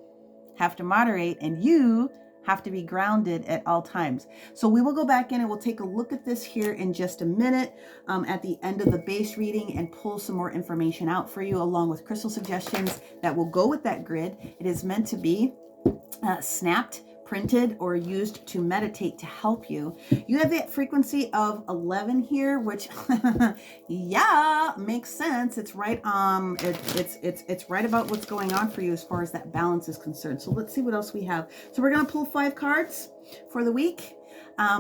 have to moderate and you have to be grounded at all times. So we will go back in and we'll take a look at this here in just a minute at the end of the base reading, and pull some more information out for you along with crystal suggestions that will go with that grid. It is meant to be snapped, printed or used to meditate to help you. You have that frequency of 11 here, which yeah, makes sense. It's right it's right about what's going on for you as far as that balance is concerned. So let's see what else we have. So we're going to pull 5 cards for the week.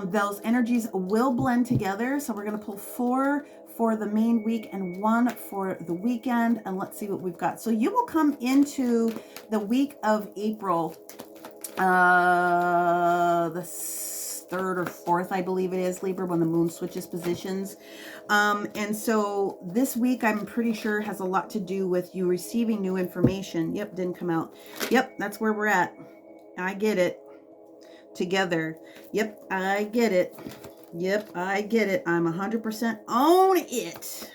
Those energies will blend together. So we're going to pull 4 for the main week and 1 for the weekend. And let's see what we've got. So you will come into the week of April, the 3rd or 4th, I believe it is, Libra, when the moon switches positions. And so this week, I'm pretty sure has a lot to do with you receiving new information. Yep, didn't come out. Yep, that's where we're at. I get it. Together. Yep, I get it. Yep, I get it. I'm 100% on it.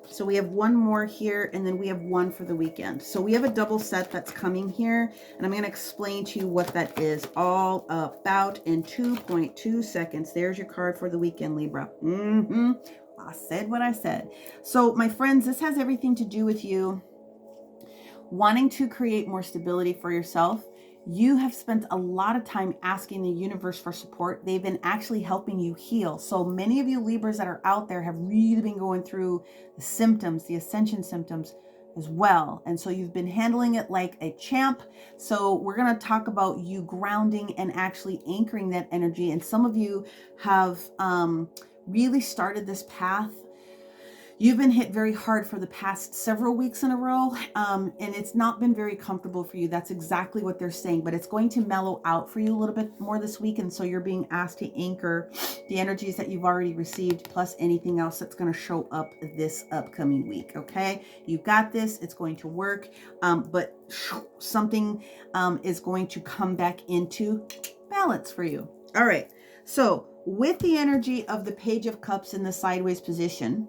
So we have 1 more here, and then we have 1 for the weekend. So we have a double set that's coming here, and I'm going to explain to you what that is all about in 2.2 seconds. There's your card for the weekend, Libra. I said what I said. So my friends, this has everything to do with you wanting to create more stability for yourself. You have spent a lot of time asking the universe for support. They've been actually helping you heal. So many of you Libras that are out there have really been going through the symptoms, the ascension symptoms as well. And so you've been handling it like a champ. So we're going to talk about you grounding and actually anchoring that energy. And some of you have really started this path. You've been hit very hard for the past several weeks in a row, and it's not been very comfortable for you. That's exactly what they're saying, but it's going to mellow out for you a little bit more this week, and so you're being asked to anchor the energies that you've already received, plus anything else that's going to show up this upcoming week, okay? You got this. It's going to work, but something is going to come back into balance for you. All right, so with the energy of the Page of Cups in the sideways position,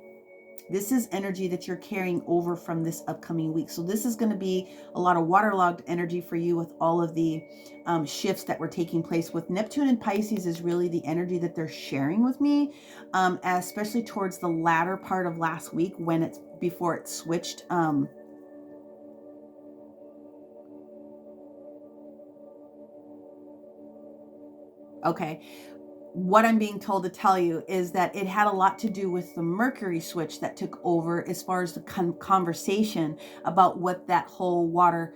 this is energy that you're carrying over from this upcoming week. So this is going to be a lot of waterlogged energy for you with all of the shifts that were taking place with Neptune and Pisces is really the energy that they're sharing with me, especially towards the latter part of last week when it's before it switched. Okay. What I'm being told to tell you is that it had a lot to do with the Mercury switch that took over as far as the conversation about what that whole water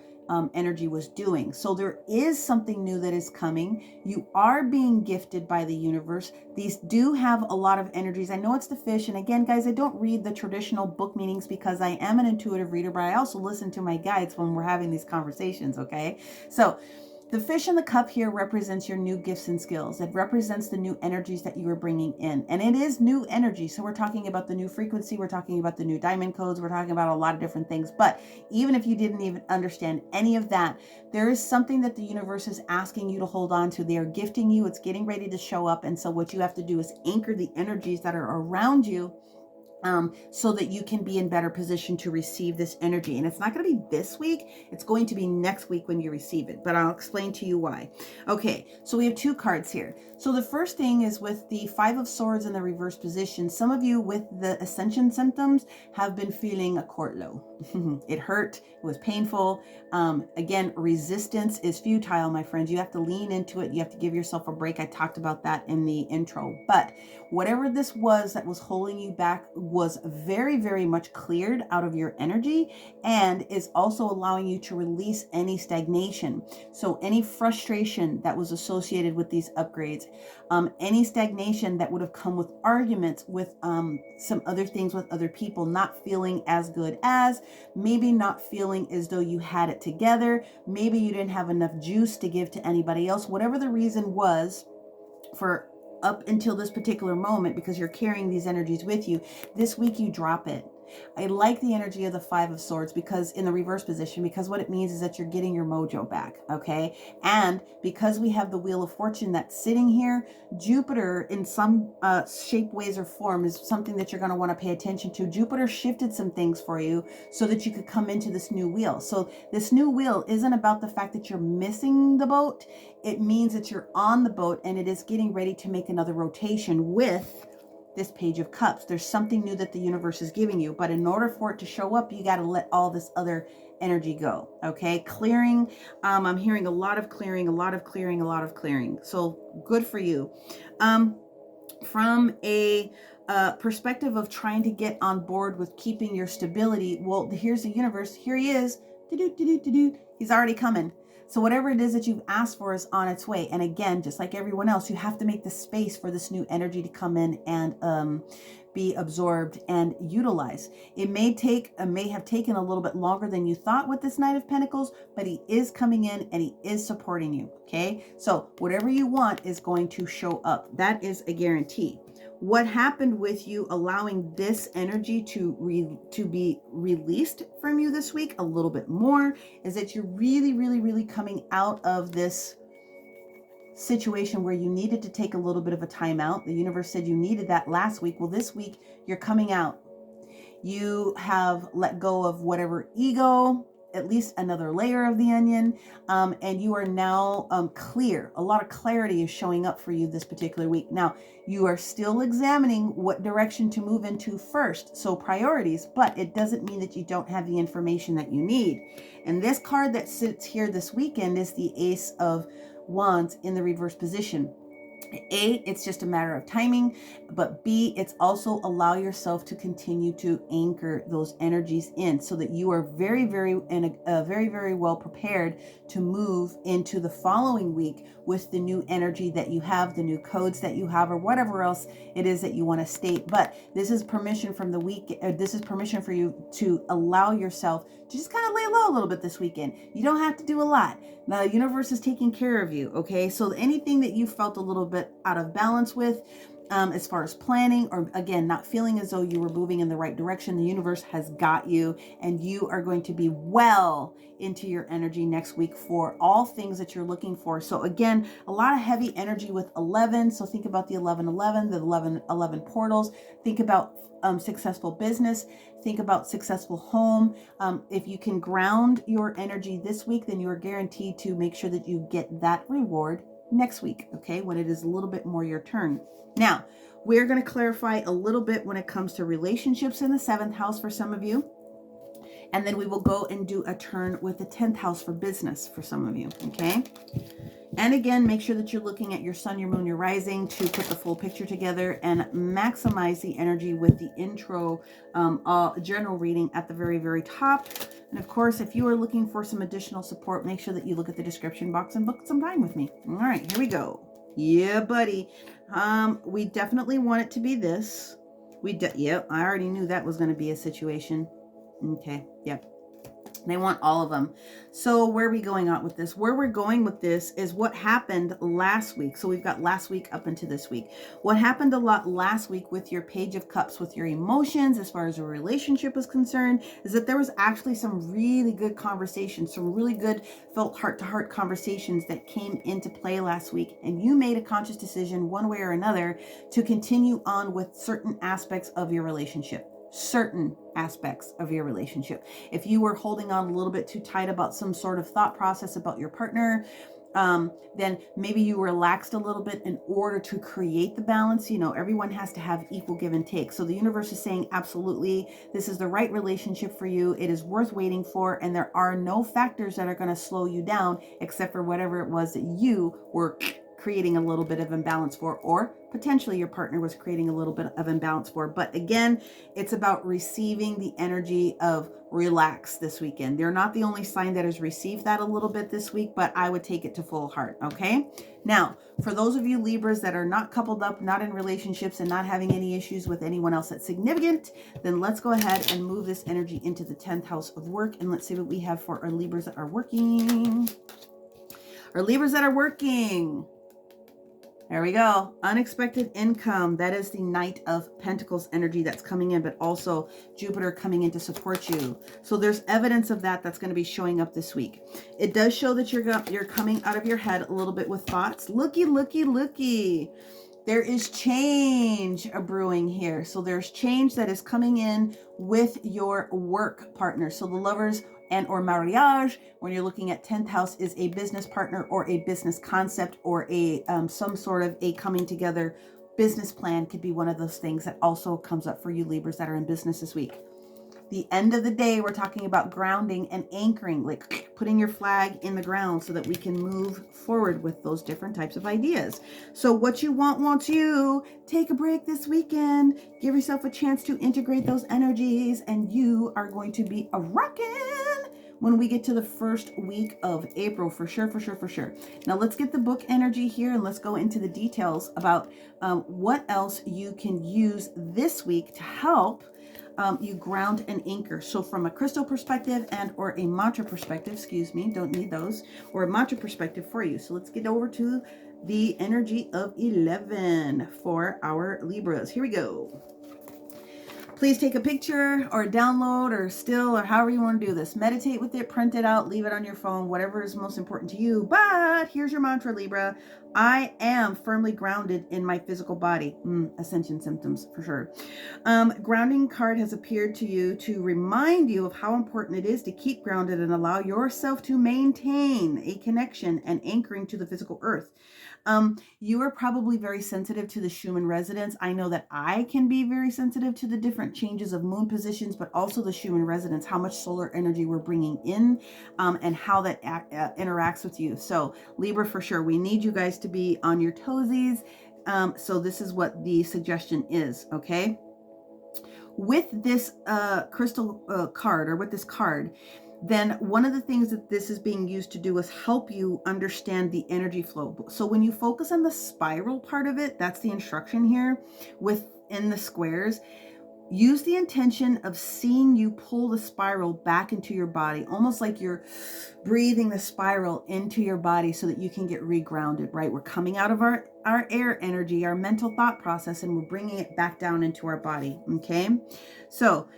energy was doing. So there is something new that is coming. You are being gifted by the universe. These do have a lot of energies. I know it's the fish. And again, guys, I don't read the traditional book meanings because I am an intuitive reader, but I also listen to my guides when we're having these conversations. Okay. So the fish in the cup here represents your new gifts and skills. It represents the new energies that you are bringing in. And it is new energy. So we're talking about the new frequency. We're talking about the new diamond codes. We're talking about a lot of different things. But even if you didn't even understand any of that, there is something that the universe is asking you to hold on to. They are gifting you. It's getting ready to show up. And so what you have to do is anchor the energies that are around you, so that you can be in better position to receive this energy. And it's not going to be this week. It's going to be next week when you receive it, but I'll explain to you why. Okay, so we have 2 cards here. So the first thing is with the 5 of Swords in the reverse position. Some of you with the ascension symptoms have been feeling a court low. It hurt. It was painful. Again, resistance is futile, my friends. You have to lean into it. You have to give yourself a break. I talked about that in the intro. But whatever this was that was holding you back was very, very much cleared out of your energy and is also allowing you to release any stagnation. So any frustration that was associated with these upgrades, any stagnation that would have come with arguments with some other things with other people, not feeling as good as, maybe not feeling as though you had it together, maybe you didn't have enough juice to give to anybody else, whatever the reason was for up until this particular moment, because you're carrying these energies with you, this week you drop it. I like the energy of the 5 of Swords because in the reverse position, because what it means is that you're getting your mojo back. Okay. And because we have the Wheel of Fortune that's sitting here, Jupiter in some shape, ways or form is something that you're going to want to pay attention to. Jupiter shifted some things for you so that you could come into this new wheel. So this new wheel isn't about the fact that you're missing the boat. It means that you're on the boat and it is getting ready to make another rotation with this Page of Cups. There's something new that the universe is giving you, but in order for it to show up, you got to let all this other energy go. Okay, clearing. I'm hearing a lot of clearing, a lot of clearing, a lot of clearing. So good for you. From a perspective of trying to get on board with keeping your stability, well, here's the universe. Here he is. He's already coming. So whatever it is that you've asked for is on its way. And again, just like everyone else, you have to make the space for this new energy to come in and be absorbed and utilized. It may have taken a little bit longer than you thought with this Knight of Pentacles, but he is coming in and he is supporting you. Okay, so whatever you want is going to show up. That is a guarantee. What happened with you allowing this energy to be released from you this week a little bit more is that you're really coming out of this situation where you needed to take a little bit of a time out. The universe said you needed that last week. Well, this week you're coming out. You have let go of whatever ego, at least another layer of the onion, and you are now clear. A lot of clarity is showing up for you this particular week. Now, you are still examining what direction to move into first, so priorities, but it doesn't mean that you don't have the information that you need. And this card that sits here this weekend is the Ace of Wands in the reverse position. A, it's just a matter of timing, but B, it's also allow yourself to continue to anchor those energies in so that you are very well prepared to move into the following week with the new energy that you have, the new codes that you have, or whatever else it is that you want to state. But this is permission from the week. This is permission for you to allow yourself to just kind of lay low a little bit this weekend. You don't have to do a lot. The universe is taking care of you, okay? So anything that you felt a little bit out of balance with, as far as planning, or again, not feeling as though you were moving in the right direction, the universe has got you, and you are going to be well into your energy next week for all things that you're looking for. So again, a lot of heavy energy with 11. So think about the 1111, the 1111 portals. Think about successful business. Think about successful home. If you can ground your energy this week, then you are guaranteed to make sure that you get that reward next week, okay, when it is a little bit more your turn. Now, we're going to clarify a little bit when it comes to relationships in the 7th house for some of you. And then we will go and do a turn with the 10th house for business for some of you, okay? And again, make sure that you're looking at your sun, your moon, your rising to put the full picture together and maximize the energy with the intro general reading at the very top. And of course, if you are looking for some additional support, make sure that you look at the description box and book some time with me. All right, here we go. Yeah, buddy. We definitely want it to be this. Yep, I already knew that was going to be a situation. Okay, yep. They want all of them. So where are we going on with this? Where we're going with this is what happened last week. So we've got last week up into this week. What happened a lot last week with your Page of Cups, with your emotions, as far as your relationship is concerned, is that there was actually some really good conversations, some really good felt heart-to-heart conversations that came into play last week. And you made a conscious decision one way or another to continue on with certain aspects of your relationship. Certain aspects of your relationship. If you were holding on a little bit too tight about some sort of thought process about your partner, then maybe you relaxed a little bit in order to create the balance. You know, everyone has to have equal give and take. So the universe is saying, absolutely, this is the right relationship for you. It is worth waiting for. And there are no factors that are going to slow you down except for whatever it was that you were creating a little bit of imbalance for, or potentially your partner was creating a little bit of imbalance for. But again, it's about receiving the energy of relax this weekend. They're not the only sign that has received that a little bit this week, but I would take it to full heart. Okay. Now, for those of you Libras that are not coupled up, not in relationships, and not having any issues with anyone else that's significant, then let's go ahead and move this energy into the 10th house of work. And let's see what we have for our Libras that are working. Our Libras that are working. There we go. Unexpected income. That is the Knight of Pentacles energy that's coming in, but also Jupiter coming in to support you. So there's evidence of that that's going to be showing up this week. It does show that you're coming out of your head a little bit with thoughts. Looky. There is change brewing here. So there's change that is coming in with your work partner. So the Lovers and or mariage, when you're looking at 10th house, is a business partner or a business concept or a some sort of a coming together Business plan could be one of those things that also comes up for you Libras that are in business this week. The end of the day, we're talking about grounding and anchoring, like putting your flag in the ground so that we can move forward with those different types of ideas. So what you want wants you. Take a break this weekend. Give yourself a chance to integrate those energies, and you are going to be a rockin' when we get to the first week of April, for sure, for sure, for sure. Now let's get the book energy here, and let's go into the details about what else you can use this week to help you ground and anchor. So from a crystal perspective and or a mantra perspective, excuse me, don't need those, or a mantra perspective for you. So let's get over to the energy of 11 for our Libras. Here we go. Please take a picture or download or still or however you want to do this. Meditate with it, print it out, leave it on your phone, whatever is most important to you. But here's your mantra, Libra. I am firmly grounded in my physical body. Ascension symptoms for sure. Grounding card has appeared to you to remind you of how important it is to keep grounded and allow yourself to maintain a connection and anchoring to the physical earth. You are probably very sensitive to the Schumann resonance. I know that I can be very sensitive to the different changes of moon positions, but also the Schumann resonance, how much solar energy we're bringing in, and how that interacts with you. So Libra, for sure, we need you guys to be on your toesies. So this is what the suggestion is, okay? With this crystal card, or with this card, then one of the things that this is being used to do is help you understand the energy flow. So when you focus on the spiral part of it, that's the instruction here within the squares. Use the intention of seeing you pull the spiral back into your body, almost like you're breathing the spiral into your body so that you can get regrounded, right? We're coming out of our air energy, our mental thought process, and we're bringing it back down into our body, okay? So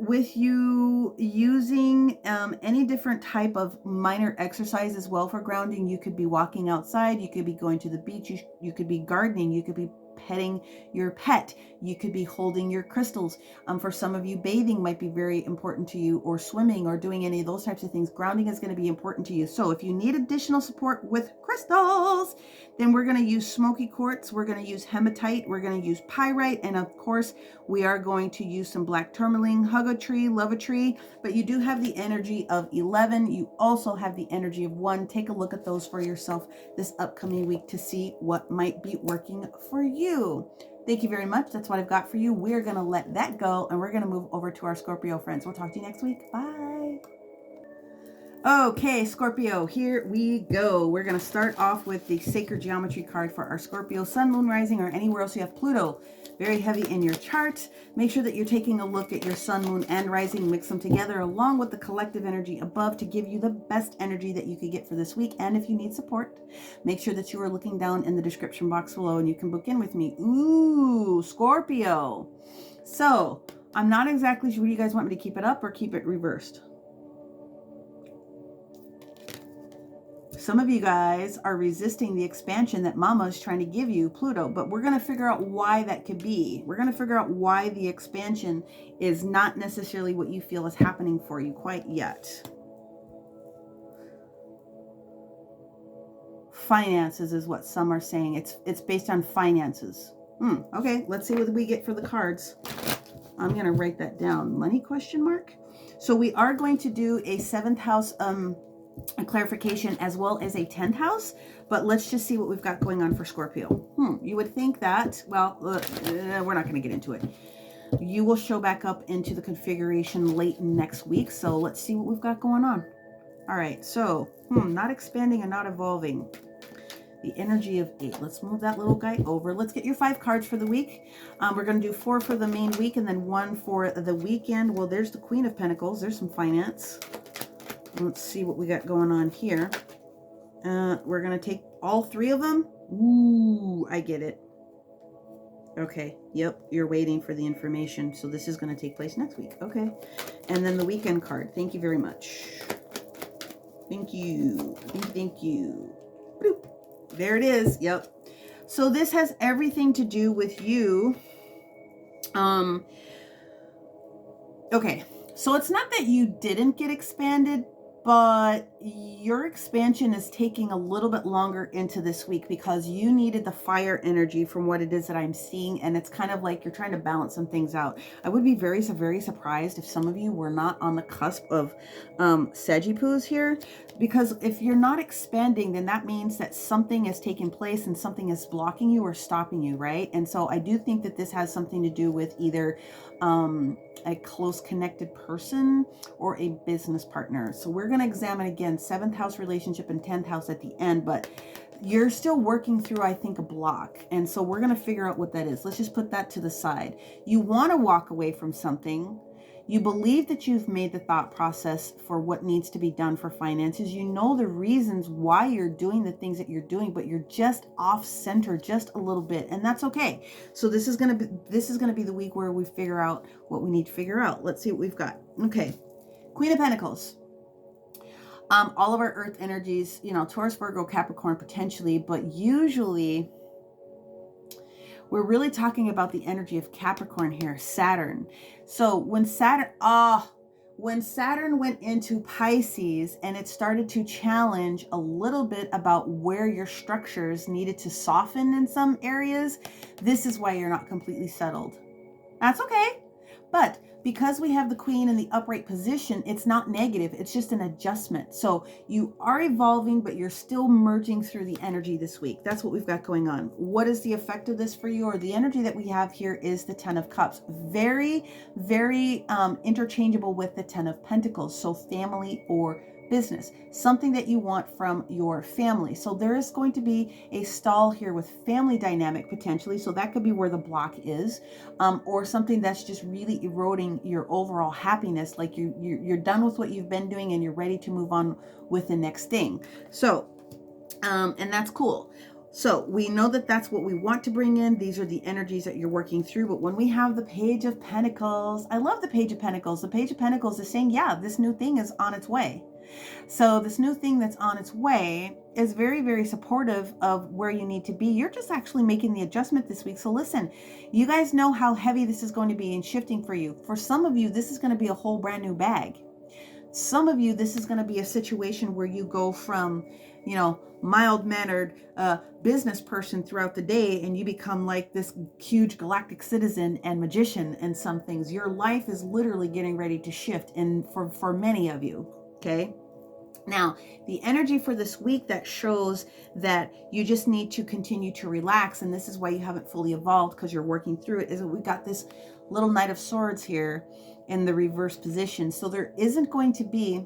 with you using any different type of minor exercise as well for grounding, you could be walking outside, you could be going to the beach, you could be gardening, you could be petting your pet, you could be holding your crystals. For some of you, bathing might be very important to you, or swimming, or doing any of those types of things. Grounding is going to be important to you. So if you need additional support with crystals, then we're going to use smoky quartz, we're going to use hematite, we're going to use pyrite, and of course we are going to use some black tourmaline, hug a tree, love a tree. But you do have the energy of 11. You also have the energy of 1. Take a look at those for yourself this upcoming week to see what might be working for you. Thank you very much. That's what I've got for you. We're going to let that go, and we're going to move over to our Scorpio friends. We'll talk to you next week. Bye. Okay, Scorpio, here we go. We're going to start off with the Sacred Geometry card for our Scorpio Sun, Moon, Rising, or anywhere else you have Pluto very heavy in your chart. Make sure that you're taking a look at your Sun, Moon, and Rising. Mix them together along with the collective energy above to give you the best energy that you could get for this week. And if you need support, make sure that you are looking down in the description box below and you can book in with me. Ooh, Scorpio. So, I'm not exactly sure. Do you guys want me to keep it up or keep it reversed? Some of you guys are resisting the expansion that Mama is trying to give you, Pluto, but we're going to figure out why that could be. We're going to figure out why the expansion is not necessarily what you feel is happening for you quite yet. Finances is what some are saying. It's based on finances. Okay, let's see what we get for the cards. I'm going to write that down. Money question mark. So we are going to do a 7th house a clarification as well as a 10th house, but let's just see what we've got going on for Scorpio. You would think that, well, we're not going to get into it. You will show back up into the configuration late next week, so let's see what we've got going on. All right, so not expanding and not evolving. The energy of 8. Let's move that little guy over. Let's get your 5 cards for the week. We're going to do 4 for the main week and then 1 for the weekend. Well, there's the Queen of Pentacles. There's some finance. Let's see what we got going on here. We're going to take all 3 of them. Ooh, I get it. Okay. Yep. You're waiting for the information. So this is going to take place next week. Okay. And then the weekend card. Thank you very much. Thank you. Thank you. Bloop. There it is. Yep. So this has everything to do with you. Okay. So it's not that you didn't get expanded. but your expansion is taking a little bit longer into this week because you needed the fire energy from what it is that I'm seeing. And it's kind of like you're trying to balance some things out. I would be very, very surprised if some of you were not on the cusp of Sagittarius here, because if you're not expanding, then that means that something is taking place and something is blocking you or stopping you, right? And so I do think that this has something to do with either a close connected person or a business partner. So we're going to examine again 7th house relationship and 10th house at the end, but you're still working through, I think, a block. And so we're going to figure out what that is. Let's just put that to the side. You want to walk away from something. You believe that you've made the thought process for what needs to be done for finances. You know the reasons why you're doing the things that you're doing, but you're just off center just a little bit, and that's okay. So this is going to be the week where we figure out what we need to figure out. Let's see what we've got. Okay. Queen of Pentacles. All of our earth energies, you know, Taurus, Virgo, Capricorn potentially, but usually we're really talking about the energy of Capricorn here, Saturn. So when Saturn went into Pisces and it started to challenge a little bit about where your structures needed to soften in some areas, this is why you're not completely settled. That's okay. But because we have the Queen in the upright position, it's not negative. It's just an adjustment. So you are evolving, but you're still merging through the energy this week. That's what we've got going on. What is the effect of this for you? Or the energy that we have here is the 10 of Cups. Very, very interchangeable with the 10 of Pentacles. So family or business, something that you want from your family. So there is going to be a stall here with family dynamic potentially. So that could be where the block is, or something that's just really eroding your overall happiness. Like you're done with what you've been doing and you're ready to move on with the next thing. So, and that's cool. So we know that that's what we want to bring in. These are the energies that you're working through. But when we have the Page of Pentacles, I love the Page of Pentacles. The Page of Pentacles is saying, yeah, this new thing is on its way. So this new thing that's on its way is very, very supportive of where you need to be. You're just actually making the adjustment this week. So listen, you guys know how heavy this is going to be in shifting for you. For some of you, this is going to be a whole brand new bag. Some of you, this is going to be a situation where you go from, you know, mild-mannered business person throughout the day, and you become like this huge galactic citizen and magician and some things. Your life is literally getting ready to shift, and for many of you, okay? Now, the energy for this week that shows that you just need to continue to relax, and this is why you haven't fully evolved because you're working through it, is that we've got this little Knight of Swords here in the reverse position. So there isn't going to be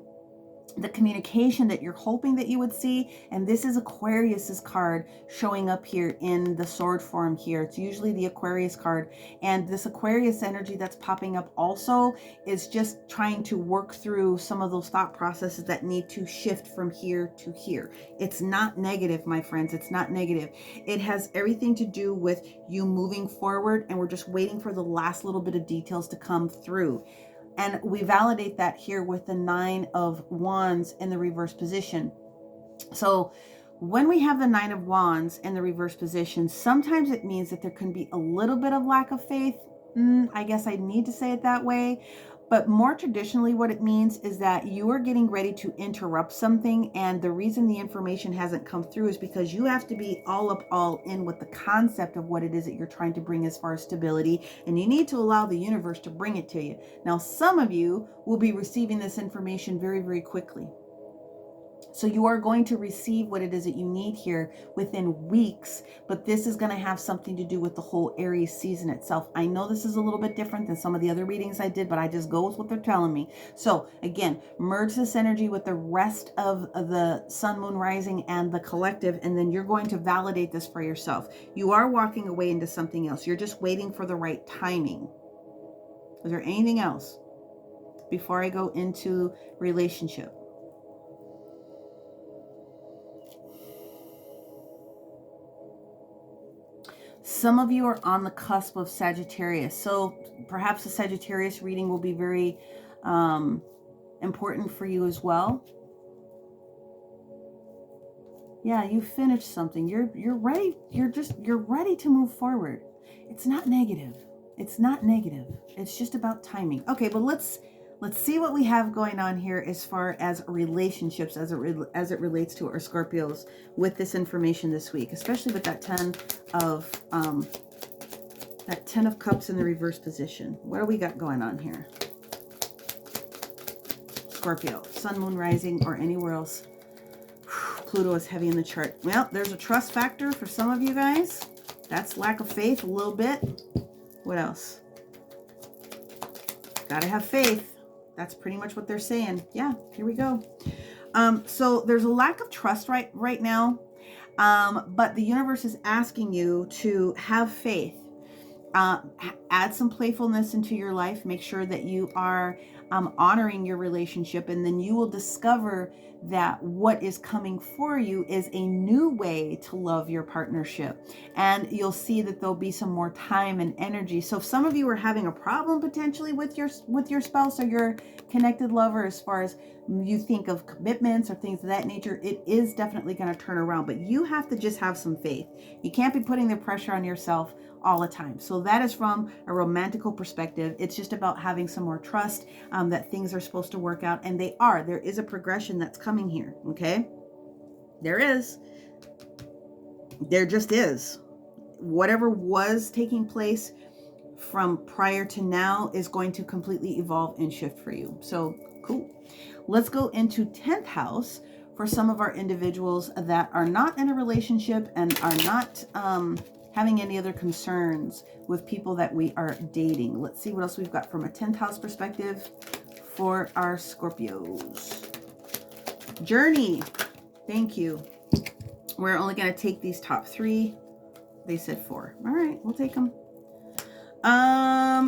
the communication that you're hoping that you would see. And this is Aquarius's card showing up here in the sword form here. It's usually the Aquarius card. And this Aquarius energy that's popping up also is just trying to work through some of those thought processes that need to shift from here to here. It's not negative, my friends. It's not negative. It has everything to do with you moving forward, and we're just waiting for the last little bit of details to come through. And we validate that here with the 9 of Wands in the reverse position. So when we have the 9 of Wands in the reverse position, sometimes it means that there can be a little bit of lack of faith. I guess I need to say it that way. But more traditionally, what it means is that you are getting ready to interrupt something. And the reason the information hasn't come through is because you have to be all in with the concept of what it is that you're trying to bring as far as stability. And you need to allow the universe to bring it to you. Now, some of you will be receiving this information very, very quickly. So you are going to receive what it is that you need here within weeks, but this is going to have something to do with the whole Aries season itself. I know this is a little bit different than some of the other readings I did, but I just go with what they're telling me. So again, merge this energy with the rest of the sun, moon, rising, and the collective, and then you're going to validate this for yourself. You are walking away into something else. You're just waiting for the right timing. Is there anything else before I go into relationship? Some of you are on the cusp of Sagittarius. So perhaps the Sagittarius reading will be very important for you as well. Yeah, you finished something. You're ready. You're ready to move forward. It's not negative. It's not negative. It's just about timing. Okay, but let's Let's see what we have going on here as far as relationships, as it relates to our Scorpios with this information this week, especially with that 10 of Cups in the reverse position. What do we got going on here? Scorpio, Sun, Moon, Rising, or anywhere else. Pluto is heavy in the chart. Well, there's a trust factor for some of you guys. That's lack of faith a little bit. What else? Gotta have faith. That's pretty much what they're saying. Yeah, here we go. So there's a lack of trust right now. But the universe is asking you to have faith. Add some playfulness into your life. Make sure that you are honoring your relationship, and then you will discover that what is coming for you is a new way to love your partnership, and you'll see that there'll be some more time and energy. So if some of you are having a problem potentially with your spouse or your connected lover, as far as you think of commitments or things of that nature, it is definitely going to turn around, but you have to just have some faith. You can't be putting the pressure on yourself all the time. So that is from a romantical perspective. It's just about having some more trust that things are supposed to work out, and they are. There is a progression that's coming here, okay? There is. There just is. Whatever was taking place from prior to now is going to completely evolve and shift for you. So, cool. Let's go into 10th house for some of our individuals that are not in a relationship and are not having any other concerns with people that we are dating. Let's see what else we've got from a 10th house perspective for our Scorpios. Journey. Thank you. We're only going to take these top 3. They said 4. All right, we'll take them.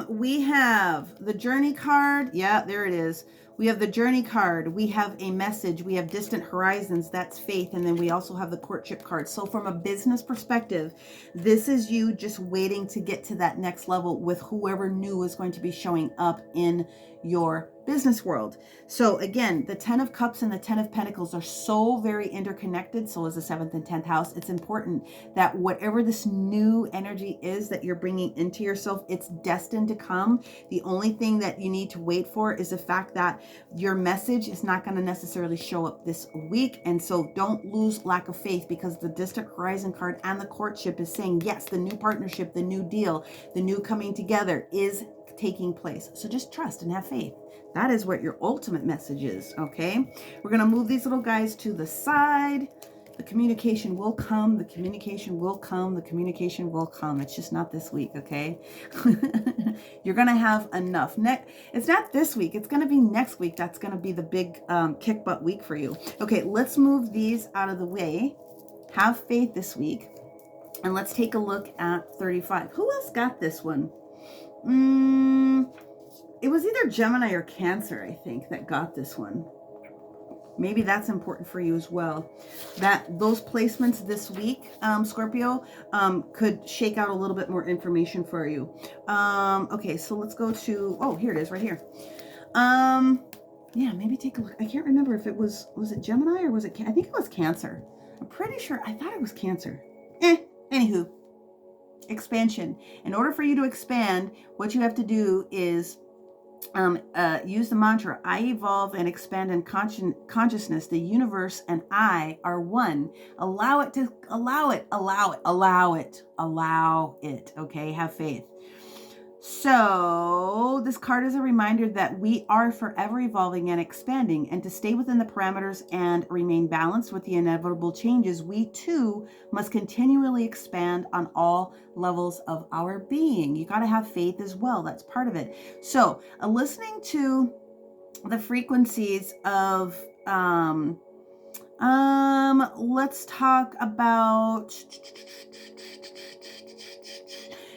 We have the Journey card. Yeah, there it is. We have the Journey card. We have a message. We have distant horizons. That's faith. And then we also have the courtship card. So from a business perspective, this is you just waiting to get to that next level with whoever new is going to be showing up in your business world. So again, the 10 of Cups and the 10 of Pentacles are so very interconnected. So is the 7th and 10th house. It's important that whatever this new energy is that you're bringing into yourself, it's destined to come. The only thing that you need to wait for is the fact that your message is not going to necessarily show up this week. And so don't lose lack of faith, because the distant horizon card and the courtship is saying, yes, the new partnership, the new deal, the new coming together is taking place. So just trust and have faith. That is what your ultimate message is, okay? We're going to move these little guys to the side. The communication will come. The communication will come. The communication will come. It's just not this week, okay? You're going to have enough. It's not this week. It's going to be next week. That's going to be the big kick butt week for you. Okay, let's move these out of the way. Have faith this week. And let's take a look at 35. Who else got this one? It was either Gemini or Cancer, I think, that got this one. Maybe that's important for you as well. That those placements this week, Scorpio, could shake out a little bit more information for you. Okay, so let's go to, oh, here it is right here. Yeah, maybe take a look. I can't remember if it was it Gemini or was it, I think it was Cancer. I'm pretty sure, I thought it was Cancer. Anywho, expansion. In order for you to expand, what you have to do is use the mantra, I evolve and expand in consciousness. The universe and I are one. Allow it. Okay, have faith. So this card is a reminder that we are forever evolving and expanding, and to stay within the parameters and remain balanced with the inevitable changes, we too must continually expand on all levels of our being. You got to have faith as well. That's part of it. So listening to the frequencies of, let's talk about,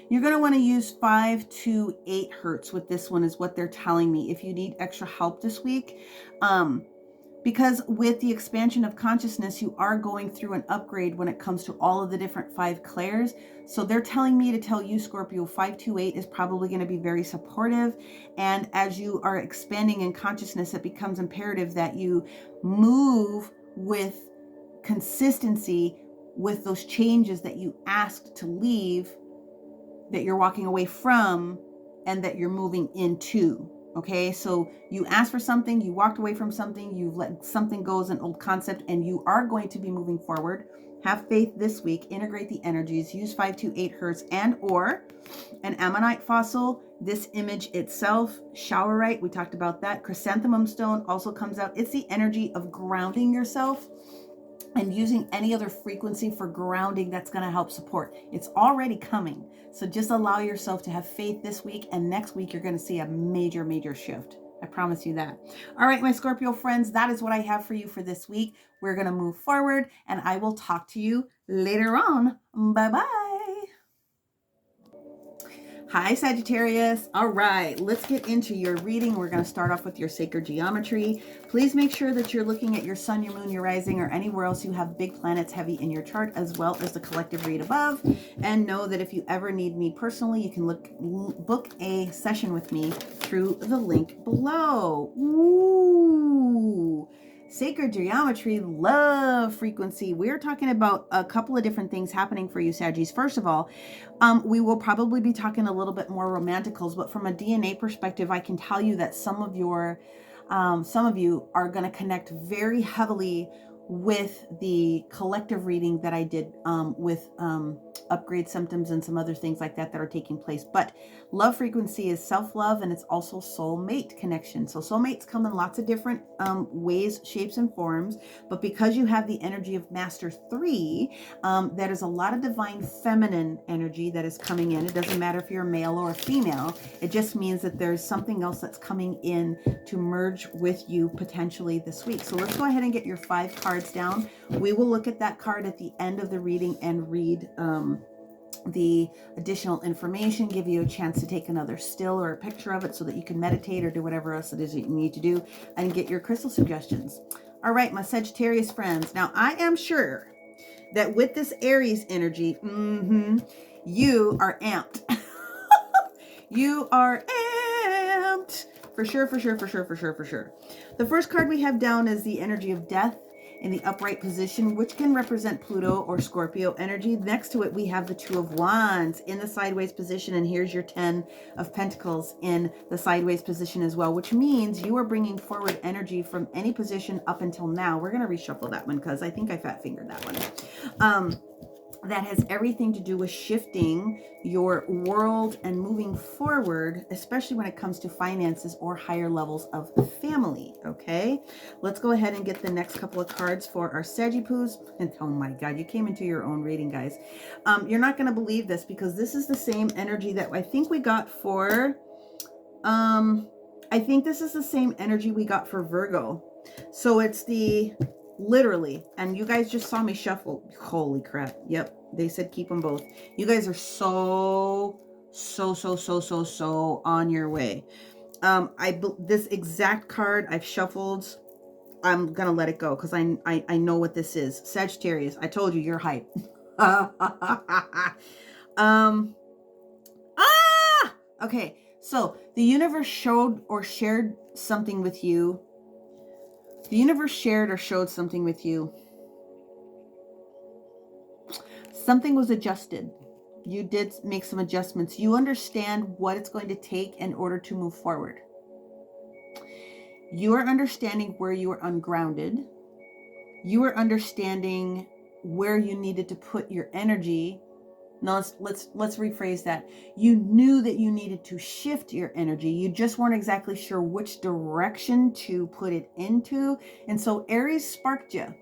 you're going to want to use 5 to 8 hertz with this one is what they're telling me if you need extra help this week. Because with the expansion of consciousness, you are going through an upgrade when it comes to all of the different 5 clairs. So they're telling me to tell you, Scorpio, 528 is probably going to be very supportive. And as you are expanding in consciousness, it becomes imperative that you move with consistency with those changes that you asked to leave, that you're walking away from, and that you're moving into. Okay, so you asked for something, you walked away from something, you've let something go as an old concept, and you are going to be moving forward. Have faith this week, integrate the energies, use 528 hertz and or an ammonite fossil. This image itself, showerite, we talked about that. Chrysanthemum stone also comes out. It's the energy of grounding yourself and using any other frequency for grounding that's going to help support. It's already coming. So just allow yourself to have faith this week, and next week you're going to see a major, major shift. I promise you that. All right, my Scorpio friends, that is what I have for you for this week. We're going to move forward, and I will talk to you later on. Bye-bye. Hi, Sagittarius. All right, let's get into your reading. We're going to start off with your sacred geometry. Please make sure that you're looking at your sun, your moon, your rising, or anywhere else you have big planets heavy in your chart, as well as the collective read above. And know that if you ever need me personally, you can book a session with me through the link below. Ooh. Sacred geometry, love frequency. We're talking about a couple of different things happening for you, Saggies. First of all, we will probably be talking a little bit more romanticals, but from a DNA perspective, I can tell you that some of you are going to connect very heavily with the collective reading that I did with upgrade symptoms and some other things like that are taking place. But love frequency is self-love, and it's also soulmate connection. So soulmates come in lots of different ways, shapes, and forms. But because you have the energy of Master 3, that is a lot of divine feminine energy that is coming in. It doesn't matter if you're a male or a female. It just means that there's something else that's coming in to merge with you potentially this week. So let's go ahead and get your 5 cards down. We will look at that card at the end of the reading and read the additional information, give you a chance to take another still or a picture of it so that you can meditate or do whatever else it is that you need to do, and get your crystal suggestions. All right, my Sagittarius friends. Now, I am sure that with this Aries energy, you are amped. You are amped. For sure, for sure, for sure, for sure, for sure. The first card we have down is the energy of death in the upright position, which can represent Pluto or Scorpio energy. Next to it, we have the 2 of Wands in the sideways position, and here's your 10 of Pentacles in the sideways position as well, which means you are bringing forward energy from any position up until now. We're going to reshuffle that one because I think I fat fingered that one. That has everything to do with shifting your world and moving forward, especially when it comes to finances or higher levels of family. Okay, let's go ahead and get the next couple of cards for our Saggipoos. And oh my God, you came into your own reading, guys. You're not going to believe this because this is the same energy that I think we got for, I think this is the same energy we got for Virgo. So it's the literally, and you guys just saw me shuffle. Holy crap. Yep, they said keep them both. You guys are so on your way. This exact card I've shuffled, I'm gonna let it go because I know what this is. Sagittarius, I told you, you're hype. Okay, so the universe showed or shared something with you. The universe shared or showed something with you. Something was adjusted. You did make some adjustments. You understand what it's going to take in order to move forward. You are understanding where you are ungrounded. You are understanding where you needed to put your energy. Now let's rephrase that. You knew that you needed to shift your energy. You just weren't exactly sure which direction to put it into. And so Aries sparked you.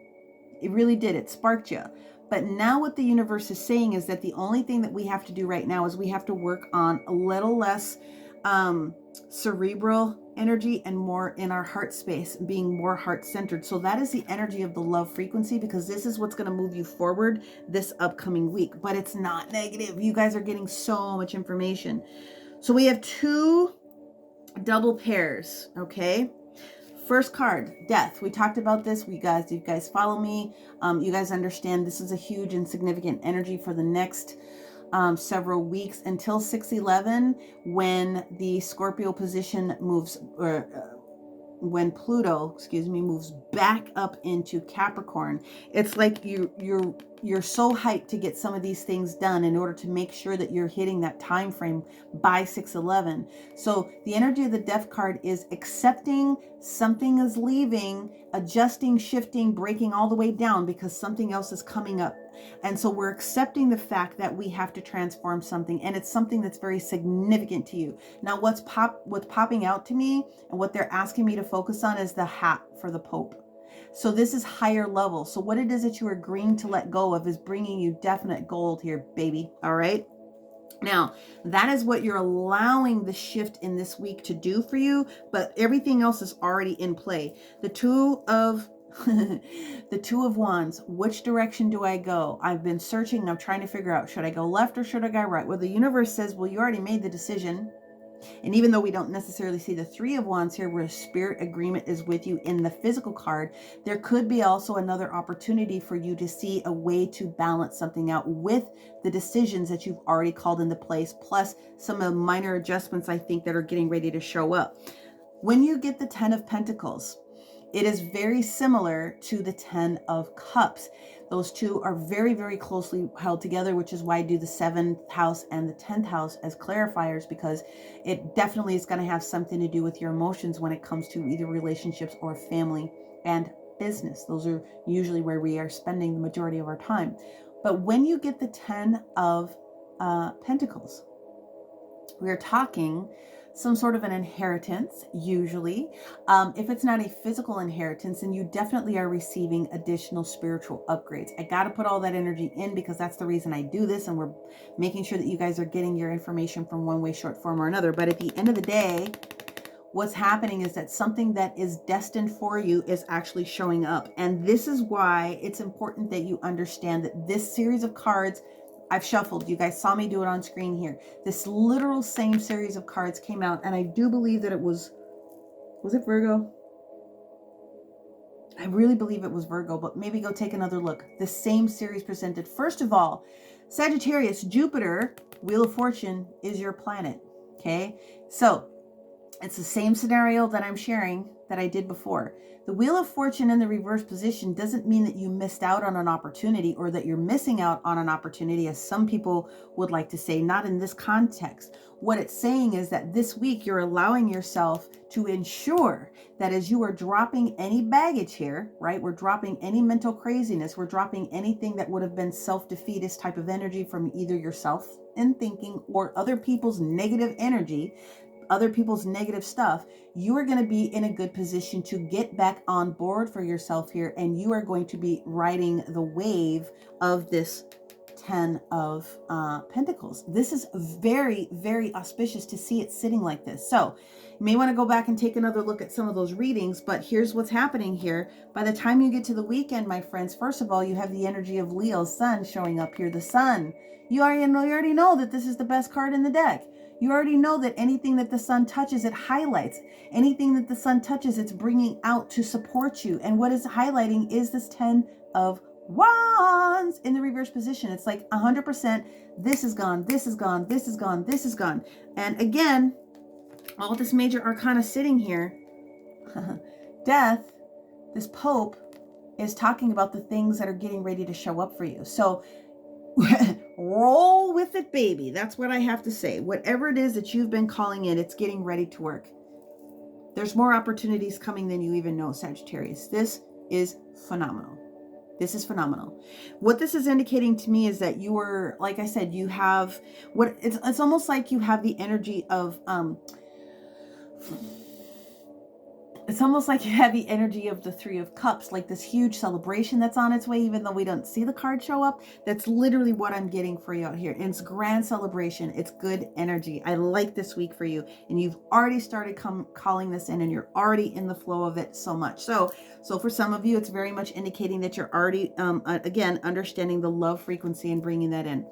It really did. It sparked you. But now what the universe is saying is that the only thing that we have to do right now is we have to work on a little less cerebral energy and more in our heart space, being more heart-centered. So that is the energy of the love frequency, because this is what's going to move you forward this upcoming week. But it's not negative. You guys are getting so much information. So we have 2 double pairs, okay? First card, death. We talked about this. You guys follow me. You guys understand this is a huge and significant energy for the next several weeks until 6/11, when the Scorpio position moves, or Pluto, excuse me, moves back up into Capricorn, it's like you're so hyped to get some of these things done in order to make sure that you're hitting that time frame by 6/11. So the energy of the Death card is accepting something is leaving, adjusting, shifting, breaking all the way down because something else is coming up. And so we're accepting the fact that we have to transform something, and it's something that's very significant to you. Now, what's popping out to me and what they're asking me to focus on is the hat for the Pope. So this is higher level. So what it is that you're agreeing to let go of is bringing you definite gold here, baby. All right. Now, that is what you're allowing the shift in this week to do for you, but everything else is already in play. The Two of the Two of Wands. Which direction do I go? I've been searching. I'm trying to figure out, should I go left or should I go right? Well, the universe says, well, you already made the decision. And even though we don't necessarily see the Three of Wands here, where spirit agreement is with you in the physical card, there could be also another opportunity for you to see a way to balance something out with the decisions that you've already called into place, plus some of the minor adjustments I think that are getting ready to show up. When you get the Ten of Pentacles, it is very similar to the Ten of Cups. Those two are very, very closely held together, which is why I do the 7th house and the 10th house as clarifiers, because it definitely is going to have something to do with your emotions when it comes to either relationships or family and business. Those are usually where we are spending the majority of our time. But when you get the 10 of Pentacles, we are talking some sort of an inheritance, usually. If it's not a physical inheritance, then you definitely are receiving additional spiritual upgrades. I got to put all that energy in because that's the reason I do this, and we're making sure that you guys are getting your information from one way, short form, or another. But at the end of the day, what's happening is that something that is destined for you is actually showing up. And this is why it's important that you understand that this series of cards I've shuffled. You guys saw me do it on screen here. This literal same series of cards came out, and I do believe that it was it Virgo? I really believe it was Virgo, but maybe go take another look. The same series presented. First of all, Sagittarius, Jupiter, Wheel of Fortune is your planet. Okay. So it's the same scenario that I'm sharing that I did before. The Wheel of Fortune in the reverse position doesn't mean that you missed out on an opportunity or that you're missing out on an opportunity, as some people would like to say, not in this context. What it's saying is that this week you're allowing yourself to ensure that as you are dropping any baggage here, right? We're dropping any mental craziness. We're dropping anything that would have been self-defeatist type of energy from either yourself in thinking or other people's negative energy, other people's negative stuff. You are going to be in a good position to get back on board for yourself here, and you are going to be riding the wave of this 10 of Pentacles. This is very, very auspicious to see it sitting like this. So you may want to go back and take another look at some of those readings, but here's what's happening here. By the time you get to the weekend, my friends, first of all, you have the energy of Leo's sun showing up here. The sun. You already know that this is the best card in the deck. You already know that anything that the sun touches, it highlights. Anything that the sun touches, it's bringing out to support you. And what is highlighting is this 10 of Wands in the reverse position. It's like 100%. This is gone. This is gone. This is gone. This is gone. And again, all this major arcana sitting here, death, this Pope is talking about the things that are getting ready to show up for you. So roll with it, baby. That's what I have to say. Whatever it is that you've been calling in, it's getting ready to work. There's more opportunities coming than you even know, Sagittarius. This is phenomenal. This is phenomenal. What this is indicating to me is that you are, like I said, you have what it's almost like you have the energy of it's almost like you have the energy of the Three of Cups, like this huge celebration that's on its way, even though we don't see the card show up. That's literally what I'm getting for you out here. And it's grand celebration. It's good energy. I like this week for you. And you've already started calling this in, and you're already in the flow of it so much. So for some of you, it's very much indicating that you're already, again, understanding the love frequency and bringing that in.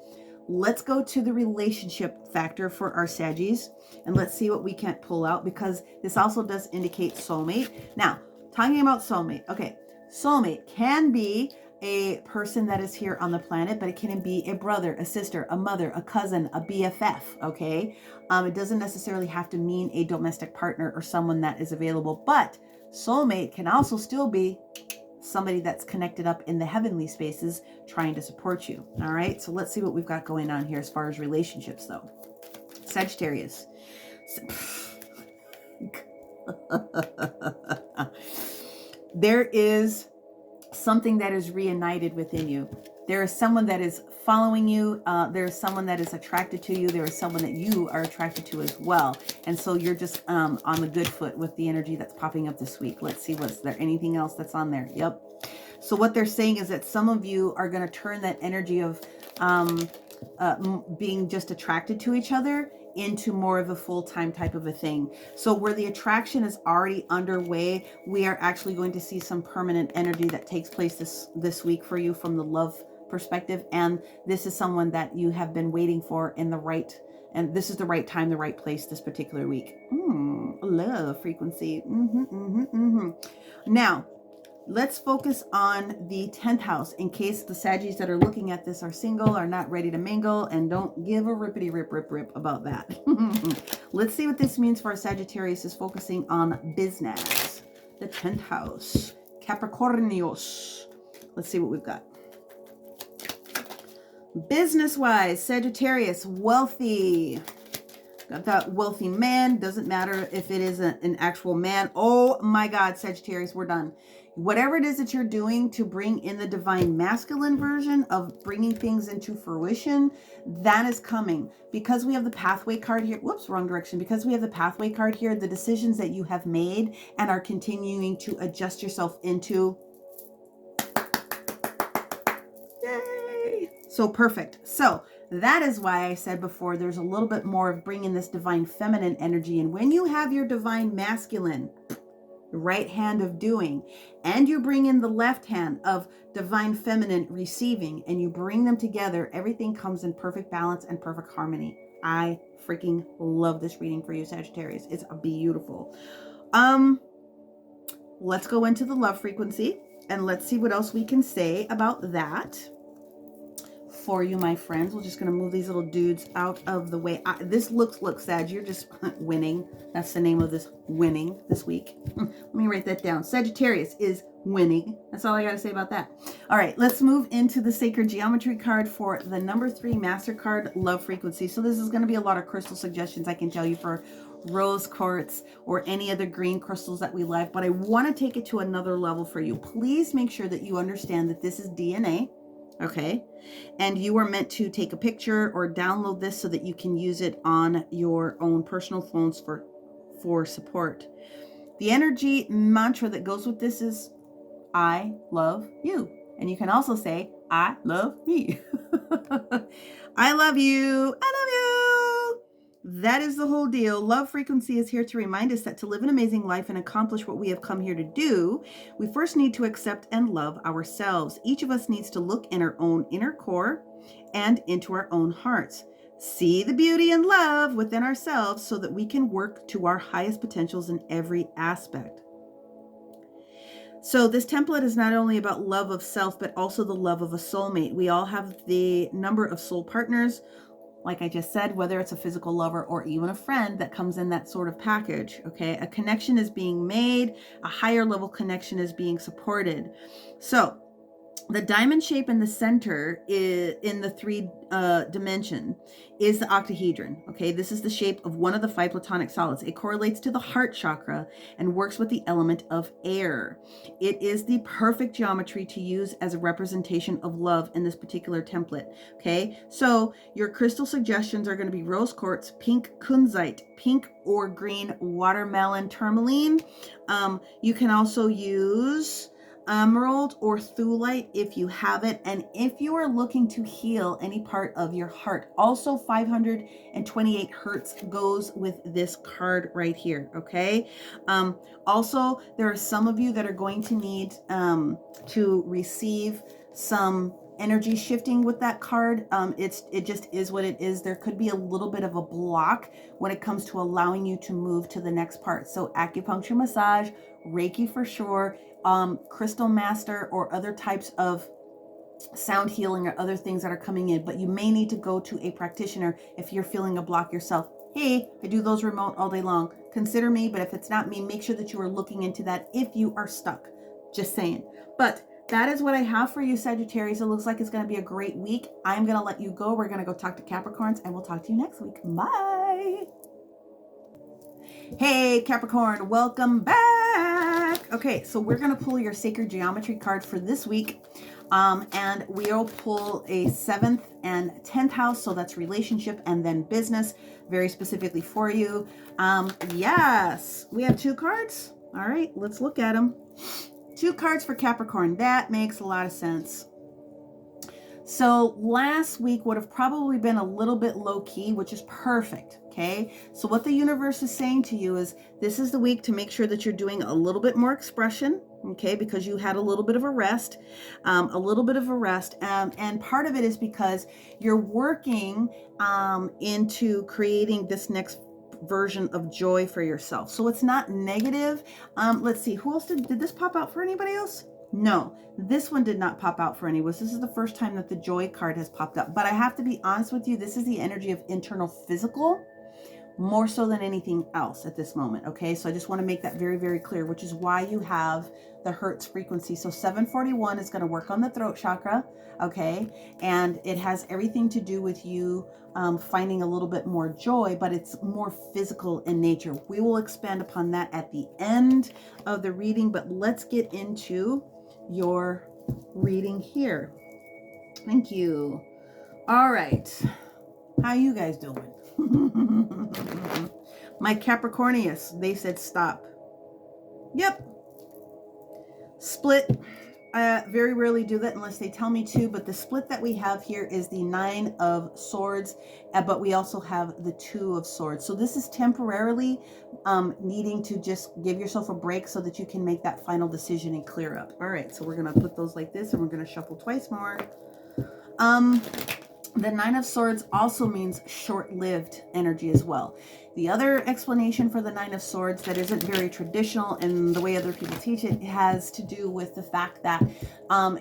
Let's go to the relationship factor for our Saggies, and let's see what we can pull out, because this also does indicate soulmate. Now, talking about soulmate. Okay, soulmate can be a person that is here on the planet, but it can be a brother, a sister, a mother, a cousin, a BFF, okay? It doesn't necessarily have to mean a domestic partner or someone that is available, but Soulmate can also still be somebody that's connected up in the heavenly spaces trying to support you. All right, so let's see what we've got going on here as far as relationships though. Sagittarius. There is something that is reunited within you. There is someone that is following you. There is someone that is attracted to you. There is someone that you are attracted to as well. And so you're just on the good foot with the energy that's popping up this week. Let's see, what's there anything else that's on there? Yep. So what they're saying is that some of you are going to turn that energy of being just attracted to each other into more of a full-time type of a thing. So where the attraction is already underway, we are actually going to see some permanent energy that takes place this week for you from the love perspective. And this is someone that you have been waiting for in the right, and this is the right time, the right place this particular week. Love frequency. Now, let's focus on the 10th house in case the Saggies that are looking at this are single, are not ready to mingle, and don't give a rippity rip about that. Let's see what this means for our Sagittarius is focusing on business. The 10th house. Capricornios. Let's see what we've got. Business-wise, Sagittarius, wealthy. Got that wealthy man. Doesn't matter if it is an actual man. Oh my God, Sagittarius, we're done. Whatever it is that you're doing to bring in the divine masculine version of bringing things into fruition, that is coming. Because we have the pathway card here. Whoops, wrong direction. Because we have the pathway card here, the decisions that you have made and are continuing to adjust yourself into. Yay! So perfect. So that is why I said before, there's a little bit more of bringing this divine feminine energy. And when you have your divine masculine, the right hand of doing, and you bring in the left hand of divine feminine receiving, and you bring them together, everything comes in perfect balance and perfect harmony. I freaking love this reading for you, Sagittarius. It's beautiful. Let's go into the love frequency and let's see what else we can say about that for you, my friends. We're just going to move these little dudes out of the way. This look, Sag, you're just winning. That's the name of this, winning this week. Let me write that down. Sagittarius is winning. That's all I got to say about that. All right, let's move into the sacred geometry card for the number 3 master card, love frequency. So this is going to be a lot of crystal suggestions, I can tell you, for rose quartz or any other green crystals that we like, but I want to take it to another level for you. Please make sure that you understand that this is DNA. Okay, and you are meant to take a picture or download this so that you can use it on your own personal phones for support. The energy mantra that goes with this is I love you. And you can also say I love me. I love you. I love you. That is the whole deal. Love frequency is here to remind us that to live an amazing life and accomplish what we have come here to do, we first need to accept and love ourselves. Each of us needs to look in our own inner core and into our own hearts. See the beauty and love within ourselves so that we can work to our highest potentials in every aspect. So this template is not only about love of self, but also the love of a soulmate. We all have the number of soul partners. Like I just said, whether it's a physical lover or even a friend that comes in that sort of package, okay? A connection is being made, a higher level connection is being supported. So the diamond shape in the center is in the 3 dimension is the octahedron. Okay, this is the shape of one of the 5 platonic solids. It correlates to the heart chakra and works with the element of air. It is the perfect geometry to use as a representation of love in this particular template. Okay, so your crystal suggestions are going to be rose quartz, pink kunzite, pink or green watermelon tourmaline. You can also use emerald or thulite if you have it, and if you are looking to heal any part of your heart. Also 528 hertz goes with this card right here. Okay, also there are some of you that are going to need to receive some energy shifting with that card. It just is what it is. There could be a little bit of a block when it comes to allowing you to move to the next part. So acupuncture, massage, Reiki for sure, crystal master, or other types of sound healing or other things that are coming in. But you may need to go to a practitioner if you're feeling a block yourself. Hey, I do those remote all day long. consider me. But if it's not me, make sure that you are looking into that if you are stuck. Just saying. But that is what I have for you, Sagittarius. It looks like it's going to be a great week. I'm going to let you go. We're going to go talk to Capricorns, and we'll talk to you next week. Bye. Hey, Capricorn, welcome back. Okay, so we're going to pull your Sacred Geometry card for this week. And we'll pull a 7th and 10th house. So that's relationship and then business, very specifically for you. Yes, we have 2 cards. All right, let's look at them. 2 cards for Capricorn. That makes a lot of sense. So last week would have probably been a little bit low key, which is perfect. Okay. So what the universe is saying to you is this is the week to make sure that you're doing a little bit more expression. Okay. Because you had a little bit of a rest, and part of it is because you're working, into creating this next version of joy for yourself. So it's not negative. Let's see, who else did this pop out for anybody else? No, this one did not pop out for anyone. This is the first time that the joy card has popped up. But I have to be honest with you, this is the energy of internal physical, more so than anything else at this moment. Okay, so I just want to make that very, very clear, which is why you have the Hertz frequency. So 741 is going to work on the throat chakra. Okay, and it has everything to do with you finding a little bit more joy, but it's more physical in nature. We will expand upon that at the end of the reading, but let's get into your reading here. Thank you. All right, how you guys doing? My Capricornius, they said stop. Yep. Split. I very rarely do that unless they tell me to, but the split that we have here is the 9 of Swords, but we also have the 2 of Swords. So this is temporarily needing to just give yourself a break so that you can make that final decision and clear up. All right, so we're going to put those like this, and we're going to shuffle twice more. The 9 of Swords also means short-lived energy as well. The other explanation for the 9 of Swords that isn't very traditional and the way other people teach it has to do with the fact that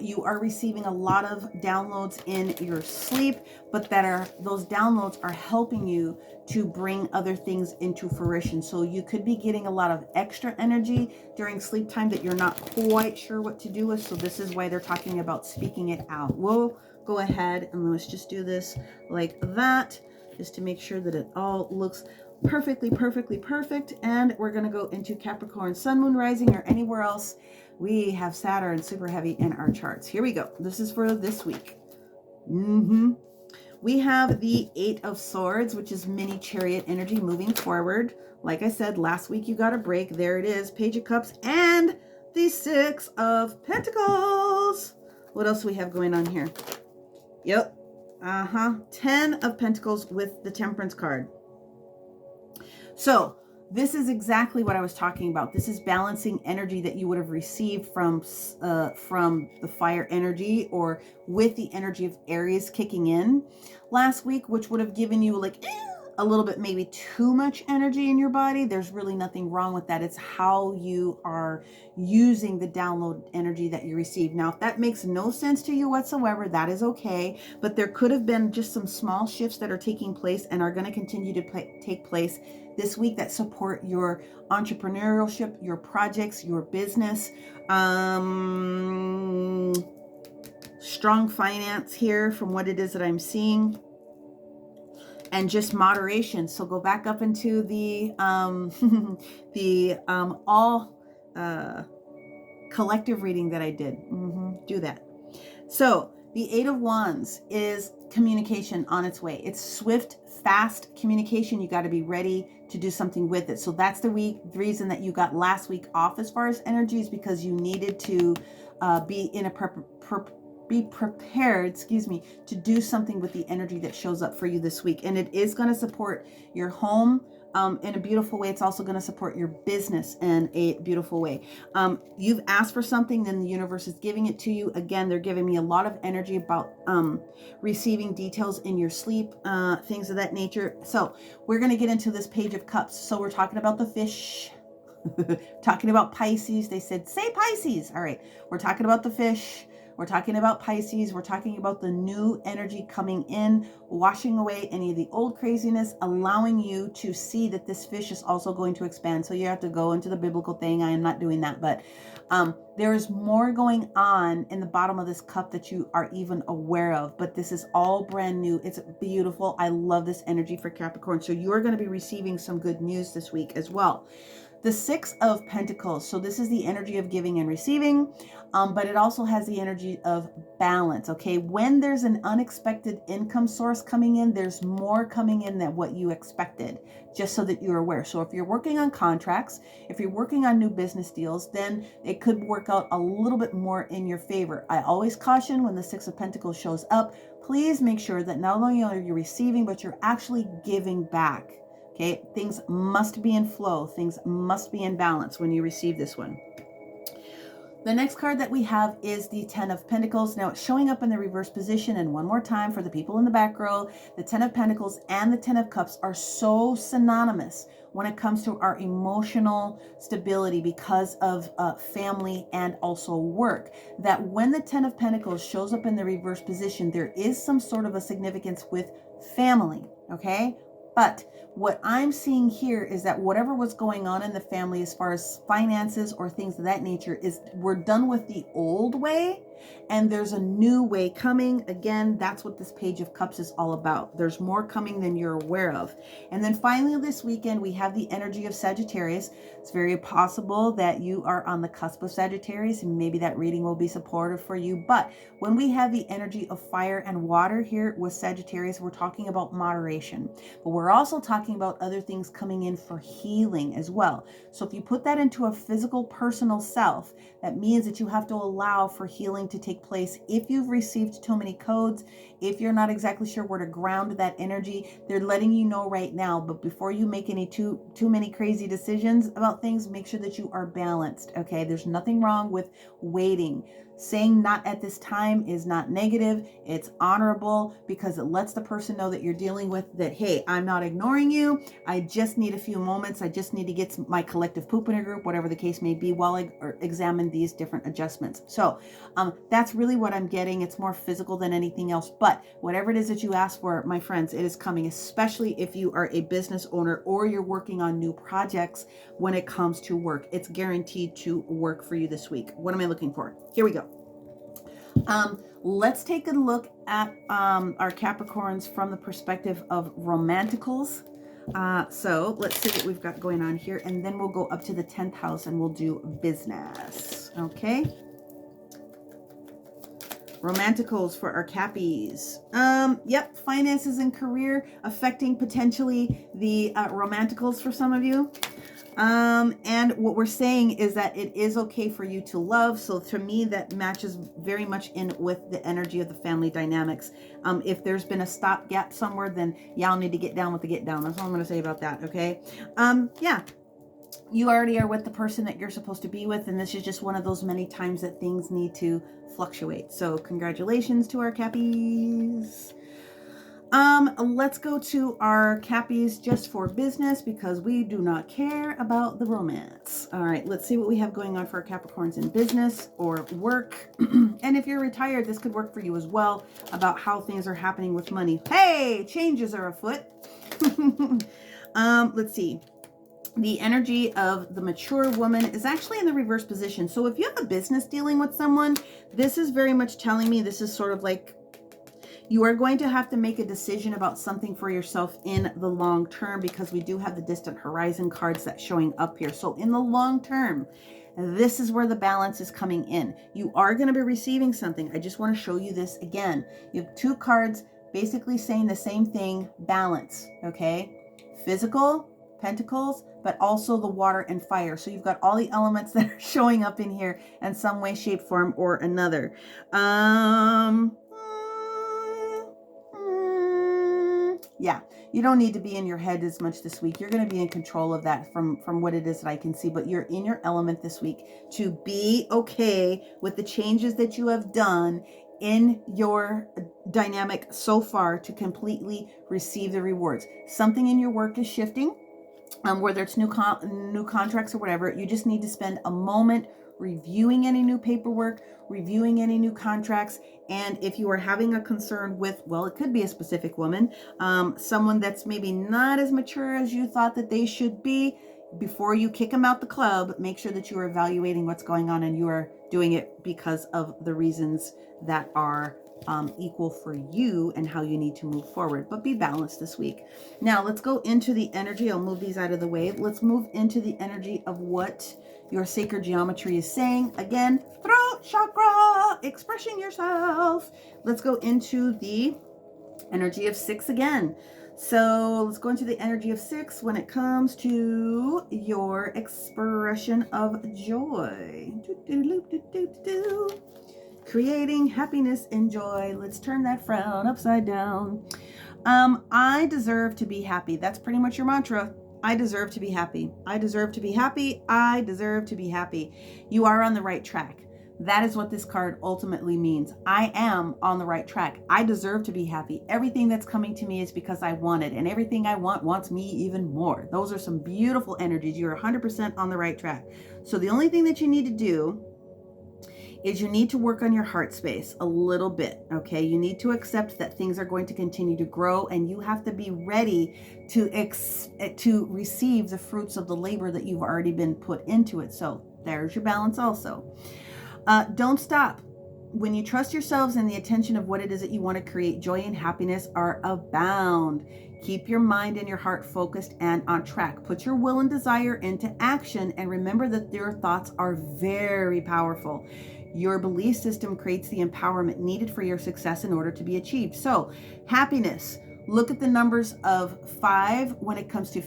you are receiving a lot of downloads in your sleep, but those downloads are helping you to bring other things into fruition. So you could be getting a lot of extra energy during sleep time that you're not quite sure what to do with. So this is why they're talking about speaking it out. We'll go ahead and let's just do this like that, just to make sure that it all looks perfect. And we're going to go into Capricorn, Sun, Moon, Rising, or anywhere else. We have Saturn super heavy in our charts. Here we go. This is for this week. We have the 8 of Swords, which is mini chariot energy moving forward. Like I said, last week you got a break. There it is. Page of Cups and the 6 of Pentacles. What else do we have going on here? Yep. 10 of Pentacles with the Temperance card. So this is exactly what I was talking about. This is balancing energy that you would have received from the fire energy, or with the energy of Aries kicking in last week, which would have given you like a little bit, maybe too much energy in your body. There's really nothing wrong with that. It's how you are using the download energy that you receive. Now, if that makes no sense to you whatsoever, that is okay. But there could have been just some small shifts that are taking place and are going to continue to take place this week that support your entrepreneurship, your projects, your business. Strong finance here from what it is that I'm seeing. And just moderation. So go back up into the collective reading that I did. Do that. So the 8 of Wands is communication on its way. It's swift, fast communication. You got to be ready to do something with it. So that's the reason that you got last week off as far as energy, is because you needed to be in a be prepared, to do something with the energy that shows up for you this week. And it is going to support your home in a beautiful way. It's also going to support your business in a beautiful way. You've asked for something, then the universe is giving it to you. Again, they're giving me a lot of energy about receiving details in your sleep, things of that nature. So we're going to get into this Page of Cups. So we're talking about the fish, talking about Pisces. They said, say Pisces. All right. We're talking about the fish. We're talking about Pisces. We're talking about the new energy coming in, washing away any of the old craziness, allowing you to see that this fish is also going to expand. So you have to go into the biblical thing. I am not doing that, but there is more going on in the bottom of this cup that you are even aware of, but this is all brand new. It's beautiful. I love this energy for Capricorn. So you're going to be receiving some good news this week as well. The Six of Pentacles. So this is the energy of giving and receiving, but it also has the energy of balance. Okay. When there's an unexpected income source coming in, there's more coming in than what you expected, just so that you're aware. So if you're working on contracts, if you're working on new business deals, then it could work out a little bit more in your favor. I always caution when the Six of Pentacles shows up, please make sure that not only are you receiving, but you're actually giving back. Okay, things must be in flow. Things must be in balance when you receive this one. The next card that we have is the Ten of Pentacles. Now it's showing up in the reverse position. And one more time for the people in the back row, the Ten of Pentacles and the Ten of Cups are so synonymous when it comes to our emotional stability because of family and also work, that when the Ten of Pentacles shows up in the reverse position, there is some sort of a significance with family. Okay. But what I'm seeing here is that whatever was going on in the family as far as finances or things of that nature is we're done with the old way and there's a new way coming. Again, that's what this Page of Cups is all about. There's more coming than you're aware of. And then finally this weekend, we have the energy of Sagittarius. It's very possible that you are on the cusp of Sagittarius and maybe that reading will be supportive for you. But when we have the energy of fire and water here with Sagittarius, we're talking about moderation. But we're also talking about other things coming in for healing as well. So if you put that into a physical, personal self, that means that you have to allow for healing to take place. If you've received too many codes, if you're not exactly sure where to ground that energy, they're letting you know right now. But before you make any too many crazy decisions about things, make sure that you are balanced. Okay, there's nothing wrong with waiting. Saying not at this time is not negative. It's honorable because it lets the person know that you're dealing with that, hey, I'm not ignoring you. I just need a few moments. I just need to get my collective poop in a group, whatever the case may be, while I examine these different adjustments. So that's really what I'm getting. It's more physical than anything else. But whatever it is that you ask for, my friends, it is coming, especially if you are a business owner or you're working on new projects when it comes to work. It's guaranteed to work for you this week. What am I looking for? Here we go. Let's take a look at our Capricorns from the perspective of romanticals. So let's see what we've got going on here, and then we'll go up to the 10th house and we'll do business. Okay. Romanticals for our Cappies. Yep, finances and career affecting potentially the romanticals for some of you. And what we're saying is that it is okay for you to love. So to me, that matches very much in with the energy of the family dynamics. If there's been a stopgap somewhere, then y'all need to get down with the get down. That's all I'm going to say about that. Okay. Yeah. You already are with the person that you're supposed to be with. And this is just one of those many times that things need to fluctuate. So congratulations to our Cappies. Let's go to our Cappies just for business because we do not care about the romance. All right, let's see what we have going on for our Capricorns in business or work. And if you're retired, this could work for you as well about how things are happening with money. Hey, changes are afoot. Let's see. The energy of the mature woman is actually in the reverse position. So if you have a business dealing with someone, this is very much telling me this is sort of like you are going to have to make a decision about something for yourself in the long term because we do have the distant horizon cards that's showing up here. So in the long term, this is where the balance is coming in. You are going to be receiving something. I just want to show you this again. You have two cards basically saying the same thing, balance, okay? Physical, pentacles, but also the water and fire. So you've got all the elements that are showing up in here in some way, shape, form, or another. Yeah, you don't need to be in your head as much this week. You're going to be in control of that from what it is that I can see, but you're in your element this week to be okay with the changes that you have done in your dynamic so far to completely receive the rewards. Something in your work is shifting, whether it's new contracts or whatever. You just need to spend a moment reviewing any new paperwork, reviewing any new contracts. And if you are having a concern with, well, it could be a specific woman, someone that's maybe not as mature as you thought that they should be, before you kick them out the club, make sure that you are evaluating what's going on and you are doing it because of the reasons that are equal for you and how you need to move forward. But be balanced this week. Now let's go into the energy. I'll move these out of the way. Let's move into the energy of what your sacred geometry is saying. Again, throat chakra, expressing yourself. Let's go into the energy of 6 again. So let's go into the energy of 6 when it comes to your expression of joy. Creating happiness and joy. Let's turn that frown upside down. I deserve to be happy. That's pretty much your mantra. I deserve to be happy. I deserve to be happy. I deserve to be happy. You are on the right track. That is what this card ultimately means. I am on the right track. I deserve to be happy. Everything that's coming to me is because I want it, and everything I want wants me even more. Those are some beautiful energies. You're 100% on the right track. So the only thing that you need to do is you need to work on your heart space a little bit, okay? You need to accept that things are going to continue to grow, and you have to be ready to receive the fruits of the labor that you've already been put into it. So there's your balance also. Don't stop. When you trust yourselves and the attention of what it is that you want to create, joy and happiness are abound. Keep your mind and your heart focused and on track. Put your will and desire into action, and remember that your thoughts are very powerful. Your belief system creates the empowerment needed for your success in order to be achieved. So, happiness. Look at the numbers of 5 when it comes to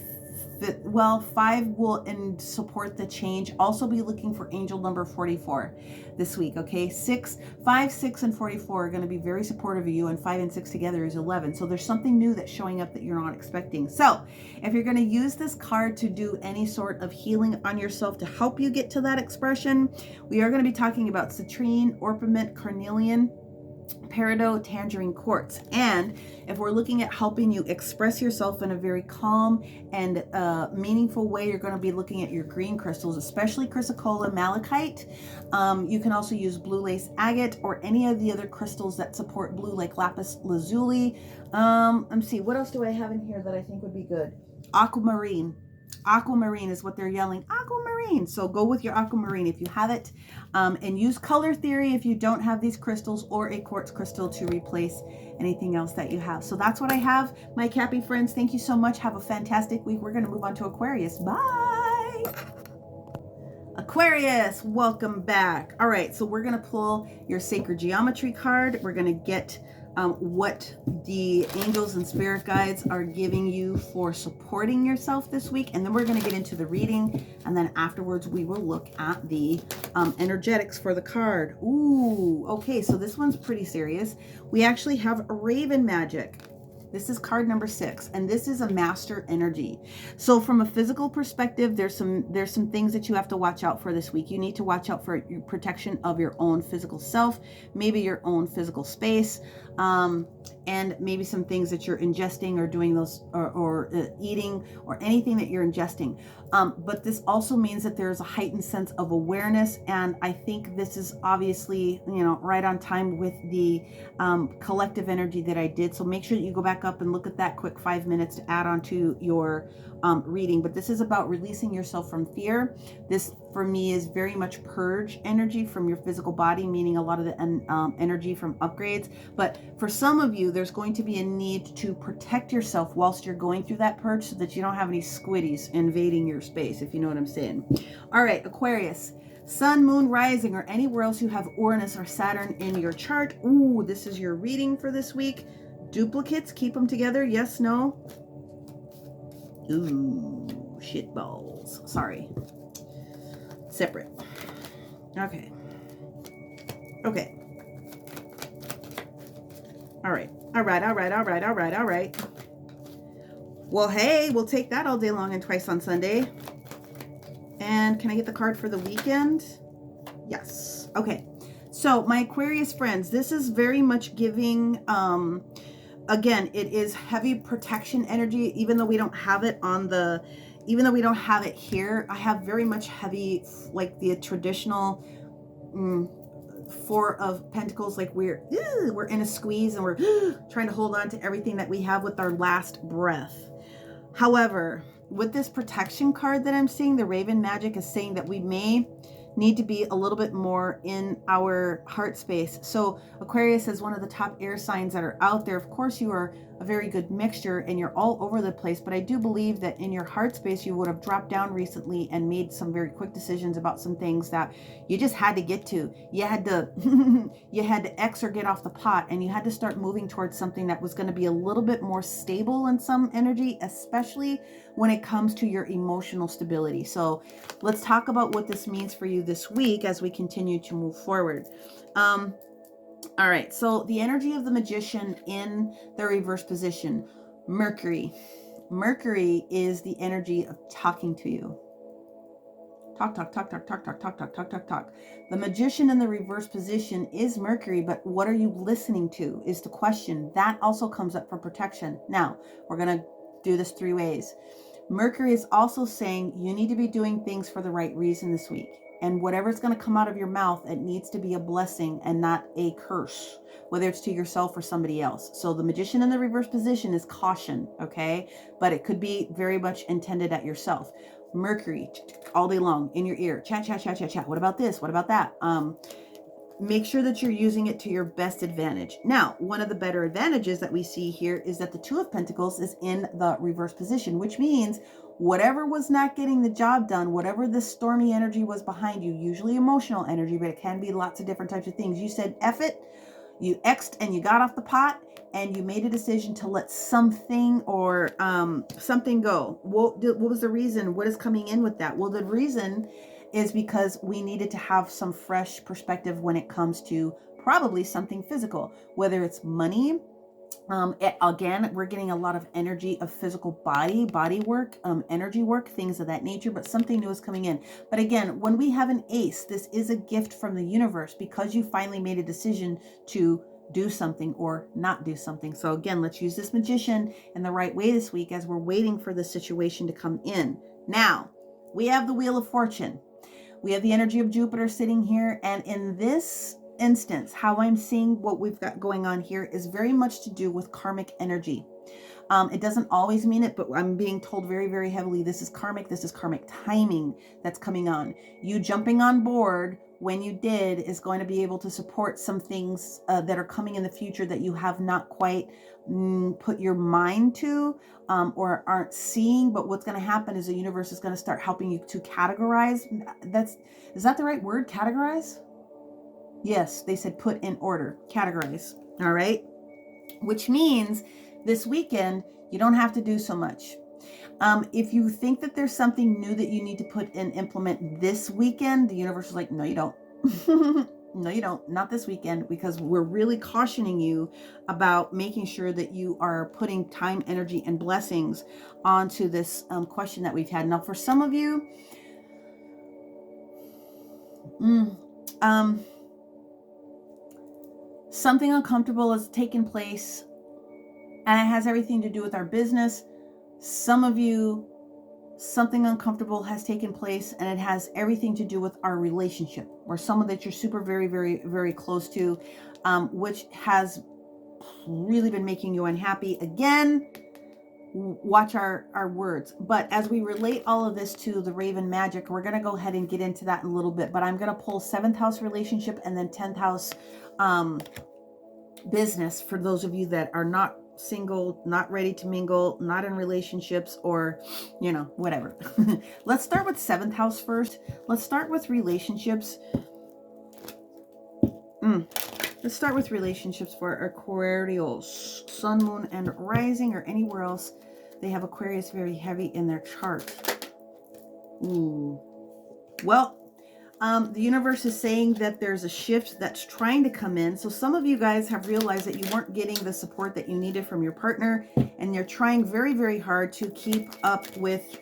5 will support the change. Also be looking for angel number 44 this week, okay? 5, 6, and 44 are going to be very supportive of you, and 5 and 6 together is 11. So there's something new that's showing up that you're not expecting. So if you're going to use this card to do any sort of healing on yourself to help you get to that expression, we are going to be talking about citrine, orpiment, carnelian, peridot, tangerine quartz. And if we're looking at helping you express yourself in a very calm and meaningful way, you're going to be looking at your green crystals, especially chrysocolla, malachite. You can also use blue lace agate or any of the other crystals that support blue, like lapis lazuli. Let me see, what else do I have in here that I think would be good? Aquamarine. Aquamarine is what they're yelling. Aquamarine. So go with your aquamarine if you have it. And use color theory if you don't have these crystals, or a quartz crystal to replace anything else that you have. So that's what I have, my Cappy friends. Thank you so much. Have a fantastic week. We're going to move on to Aquarius. Bye. Aquarius, welcome back. All right, so we're going to pull your sacred geometry card. We're going to get what the angels and spirit guides are giving you for supporting yourself this week, and then we're going to get into the reading, and then afterwards we will look at the energetics for the card. Ooh, okay, so this one's pretty serious. We actually have Raven Magic. This is card number 6, and this is a master energy. So from a physical perspective, there's some things that you have to watch out for this week. You need to watch out for your protection of your own physical self, maybe your own physical space, and maybe some things that you're ingesting or doing those or eating, or anything that you're ingesting. But this also means that there's a heightened sense of awareness, and I think this is obviously, right on time with the collective energy that I did. So make sure that you go back up and look at that quick 5 minutes to add on to your reading. But this is about releasing yourself from fear. This, for me, is very much purge energy from your physical body, meaning a lot of the energy from upgrades. But for some of you, there's going to be a need to protect yourself whilst you're going through that purge, so that you don't have any squiddies invading your space, if you know what I'm saying. All right, Aquarius. Sun, moon, rising, or anywhere else you have Uranus or Saturn in your chart. Ooh, this is your reading for this week. Duplicates, keep them together. Yes, no. Ooh, shit balls. Sorry. Separate. Okay. Okay. All right. All right. All right. All right. All right. All right. Well, hey, we'll take that all day long and twice on Sunday. And can I get the card for the weekend? Yes. Okay. So my Aquarius friends, this is very much giving, again, it is heavy protection energy, even though we don't have it on the, even though we don't have it here, I have very much heavy, like the traditional Four of Pentacles, like we're in a squeeze and we're trying to hold on to everything that we have with our last breath. However, with this protection card that I'm seeing, the Raven Magic is saying that we may need to be a little bit more in our heart space. So Aquarius is one of the top air signs that are out there. Of course, you are a very good mixture and you're all over the place, but I do believe that in your heart space, you would have dropped down recently and made some very quick decisions about some things that you just had to get to. You had to, you had to X or get off the pot, and you had to start moving towards something that was going to be a little bit more stable in some energy, especially when it comes to your emotional stability. So let's talk about what this means for you this week as we continue to move forward. All right, so the energy of the Magician in the reverse position, Mercury. Mercury is the energy of talking to you. Talk, talk, talk, talk, talk, talk, talk, talk, talk, talk, talk. The Magician in the reverse position is Mercury, but what are you listening to is the question. That also comes up for protection. Now, we're going to do this 3 ways. Mercury is also saying you need to be doing things for the right reason this week. And whatever's going to come out of your mouth, it needs to be a blessing and not a curse, whether it's to yourself or somebody else. So the Magician in the reverse position is caution, okay? But it could be very much intended at yourself. Mercury, all day long in your ear. Chat, chat, chat, chat, chat. What about this? What about that? Make sure that you're using it to your best advantage. Now, one of the better advantages that we see here is that the Two of Pentacles is in the reverse position, which means whatever was not getting the job done, whatever the stormy energy was behind you, usually emotional energy, but it can be lots of different types of things. You said, F it, you X'd and you got off the pot and you made a decision to let something or something go. What was the reason? What is coming in with that? Well, the reason is because we needed to have some fresh perspective when it comes to probably something physical, whether it's money. Again, we're getting a lot of energy of physical body work, energy work, things of that nature, but something new is coming in. But again, when we have an ace, this is a gift from the universe because you finally made a decision to do something or not do something. So again, let's use this Magician in the right way this week as we're waiting for the situation to come in. Now, we have the Wheel of Fortune. We have the energy of Jupiter sitting here. And in this instance, how I'm seeing what we've got going on here is very much to do with karmic energy. It doesn't always mean it, but I'm being told very, very heavily, this is karmic timing that's coming on. You jumping on board when you did is going to be able to support some things that are coming in the future that you have not quite put your mind to or aren't seeing. But what's going to happen is the universe is going to start helping you to categorize. Is that the right word? Categorize? Yes, they said put in order, categorize. All right. Which means this weekend, you don't have to do so much. If you think that there's something new that you need to put and implement this weekend, the universe is like, no, you don't. No, you don't. Not this weekend, because we're really cautioning you about making sure that you are putting time, energy, and blessings onto this question that we've had. Now, for some of you, something uncomfortable has taken place and it has everything to do with our business. Some of you, something uncomfortable has taken place and it has everything to do with our relationship or someone that you're super, very, very, very close to, which has really been making you unhappy. Again, watch our words. But as we relate all of this to the Raven Magic, we're going to go ahead and get into that in a little bit. But I'm going to pull 7th house relationship and then 10th house business for those of you that are not single, not ready to mingle, not in relationships, or, you know, whatever. Let's start with 7th house first. Let's start with relationships. Let's start with relationships for Aquarius, Sun, Moon, and Rising, or anywhere else they have Aquarius very heavy in their chart. Ooh. Well, the universe is saying that there's a shift that's trying to come in. So some of you guys have realized that you weren't getting the support that you needed from your partner, and you're trying very, very hard to keep up with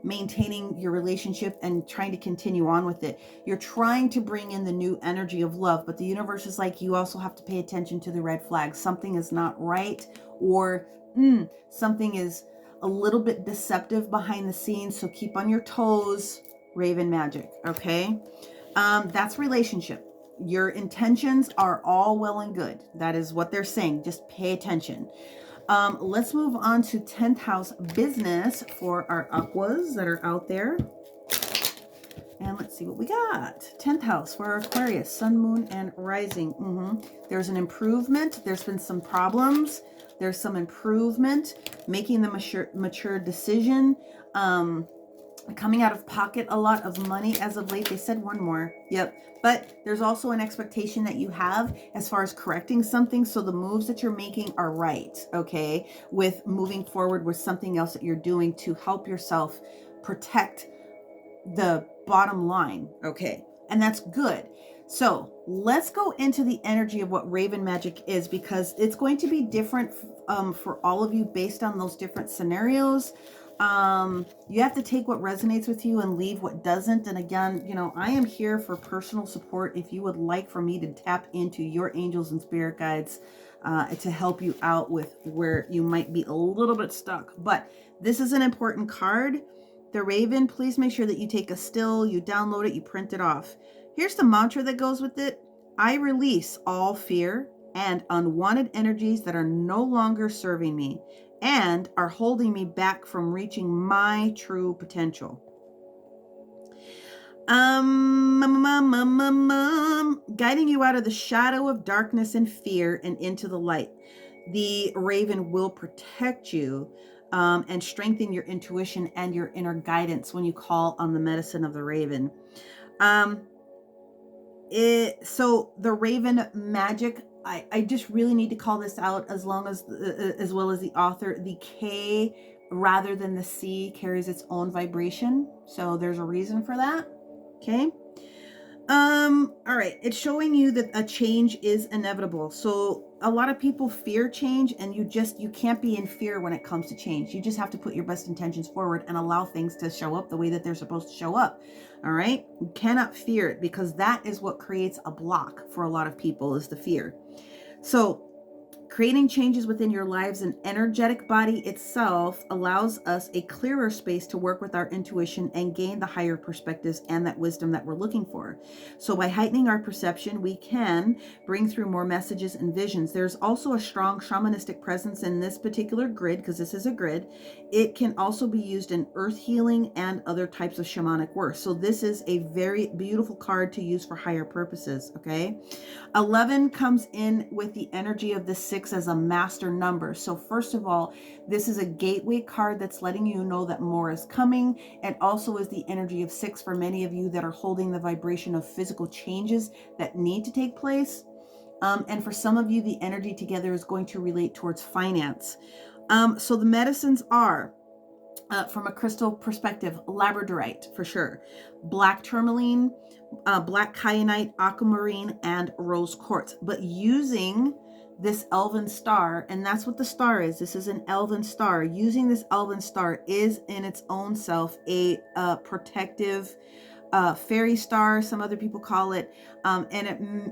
maintaining your relationship and trying to continue on with it. You're trying to bring in the new energy of love, but the universe is like, you also have to pay attention to the red flags. Something is not right, or something is a little bit deceptive behind the scenes. So keep on your toes, Raven Magic. Okay. That's relationship. Your intentions are all well and good. That is what they're saying. Just pay attention. Let's move on to 10th house business for our aquas that are out there. And let's see what we got. 10th house for our Aquarius, sun, moon, and rising. There's an improvement. There's been some problems. There's some improvement, making the mature decision, coming out of pocket a lot of money as of late. They said one more. Yep. But there's also an expectation that you have as far as correcting something. So the moves that you're making are right. Okay. With moving forward with something else that you're doing to help yourself protect the bottom line. Okay. And that's good. So let's go into the energy of what Raven Magic is, because it's going to be different for all of you based on those different scenarios. You have to take what resonates with you and leave what doesn't. And again, you know, I am here for personal support. If you would like for me to tap into your angels and spirit guides to help you out with where you might be a little bit stuck. But this is an important card. The Raven, please make sure that you take a still, you download it, you print it off. Here's the mantra that goes with it. I release all fear and unwanted energies that are no longer serving me and are holding me back from reaching my true potential. Guiding you out of the shadow of darkness and fear and into the light. The Raven will protect you and strengthen your intuition and your inner guidance when you call on the medicine of the Raven. So the Raven Magic, I just really need to call this out as well as the author. The K rather than the C carries its own vibration. So there's a reason for that. Okay. All right. It's showing you that a change is inevitable. So a lot of people fear change, and you can't be in fear when it comes to change. You just have to put your best intentions forward and allow things to show up the way that they're supposed to show up. All right. You cannot fear it, because that is what creates a block for a lot of people, is the fear. So creating changes within your lives and energetic body itself allows us a clearer space to work with our intuition and gain the higher perspectives and that wisdom that we're looking for. So by heightening our perception, we can bring through more messages and visions. There's also a strong shamanistic presence in this particular grid, because this is a grid. It can also be used in earth healing and other types of shamanic work. So this is a very beautiful card to use for higher purposes. Okay. 11 comes in with the energy of the 6 as a master number. So first of all, this is a gateway card that's letting you know that more is coming. It also is the energy of 6 for many of you that are holding the vibration of physical changes that need to take place. And for some of you, the energy together is going to relate towards finance. So the medicines are, from a crystal perspective, labradorite for sure, black tourmaline, black kyanite, aquamarine, and rose quartz. But using this elven star, and that's what the star is. This is an elven star. Using this elven star is in its own self a protective fairy star, some other people call it, and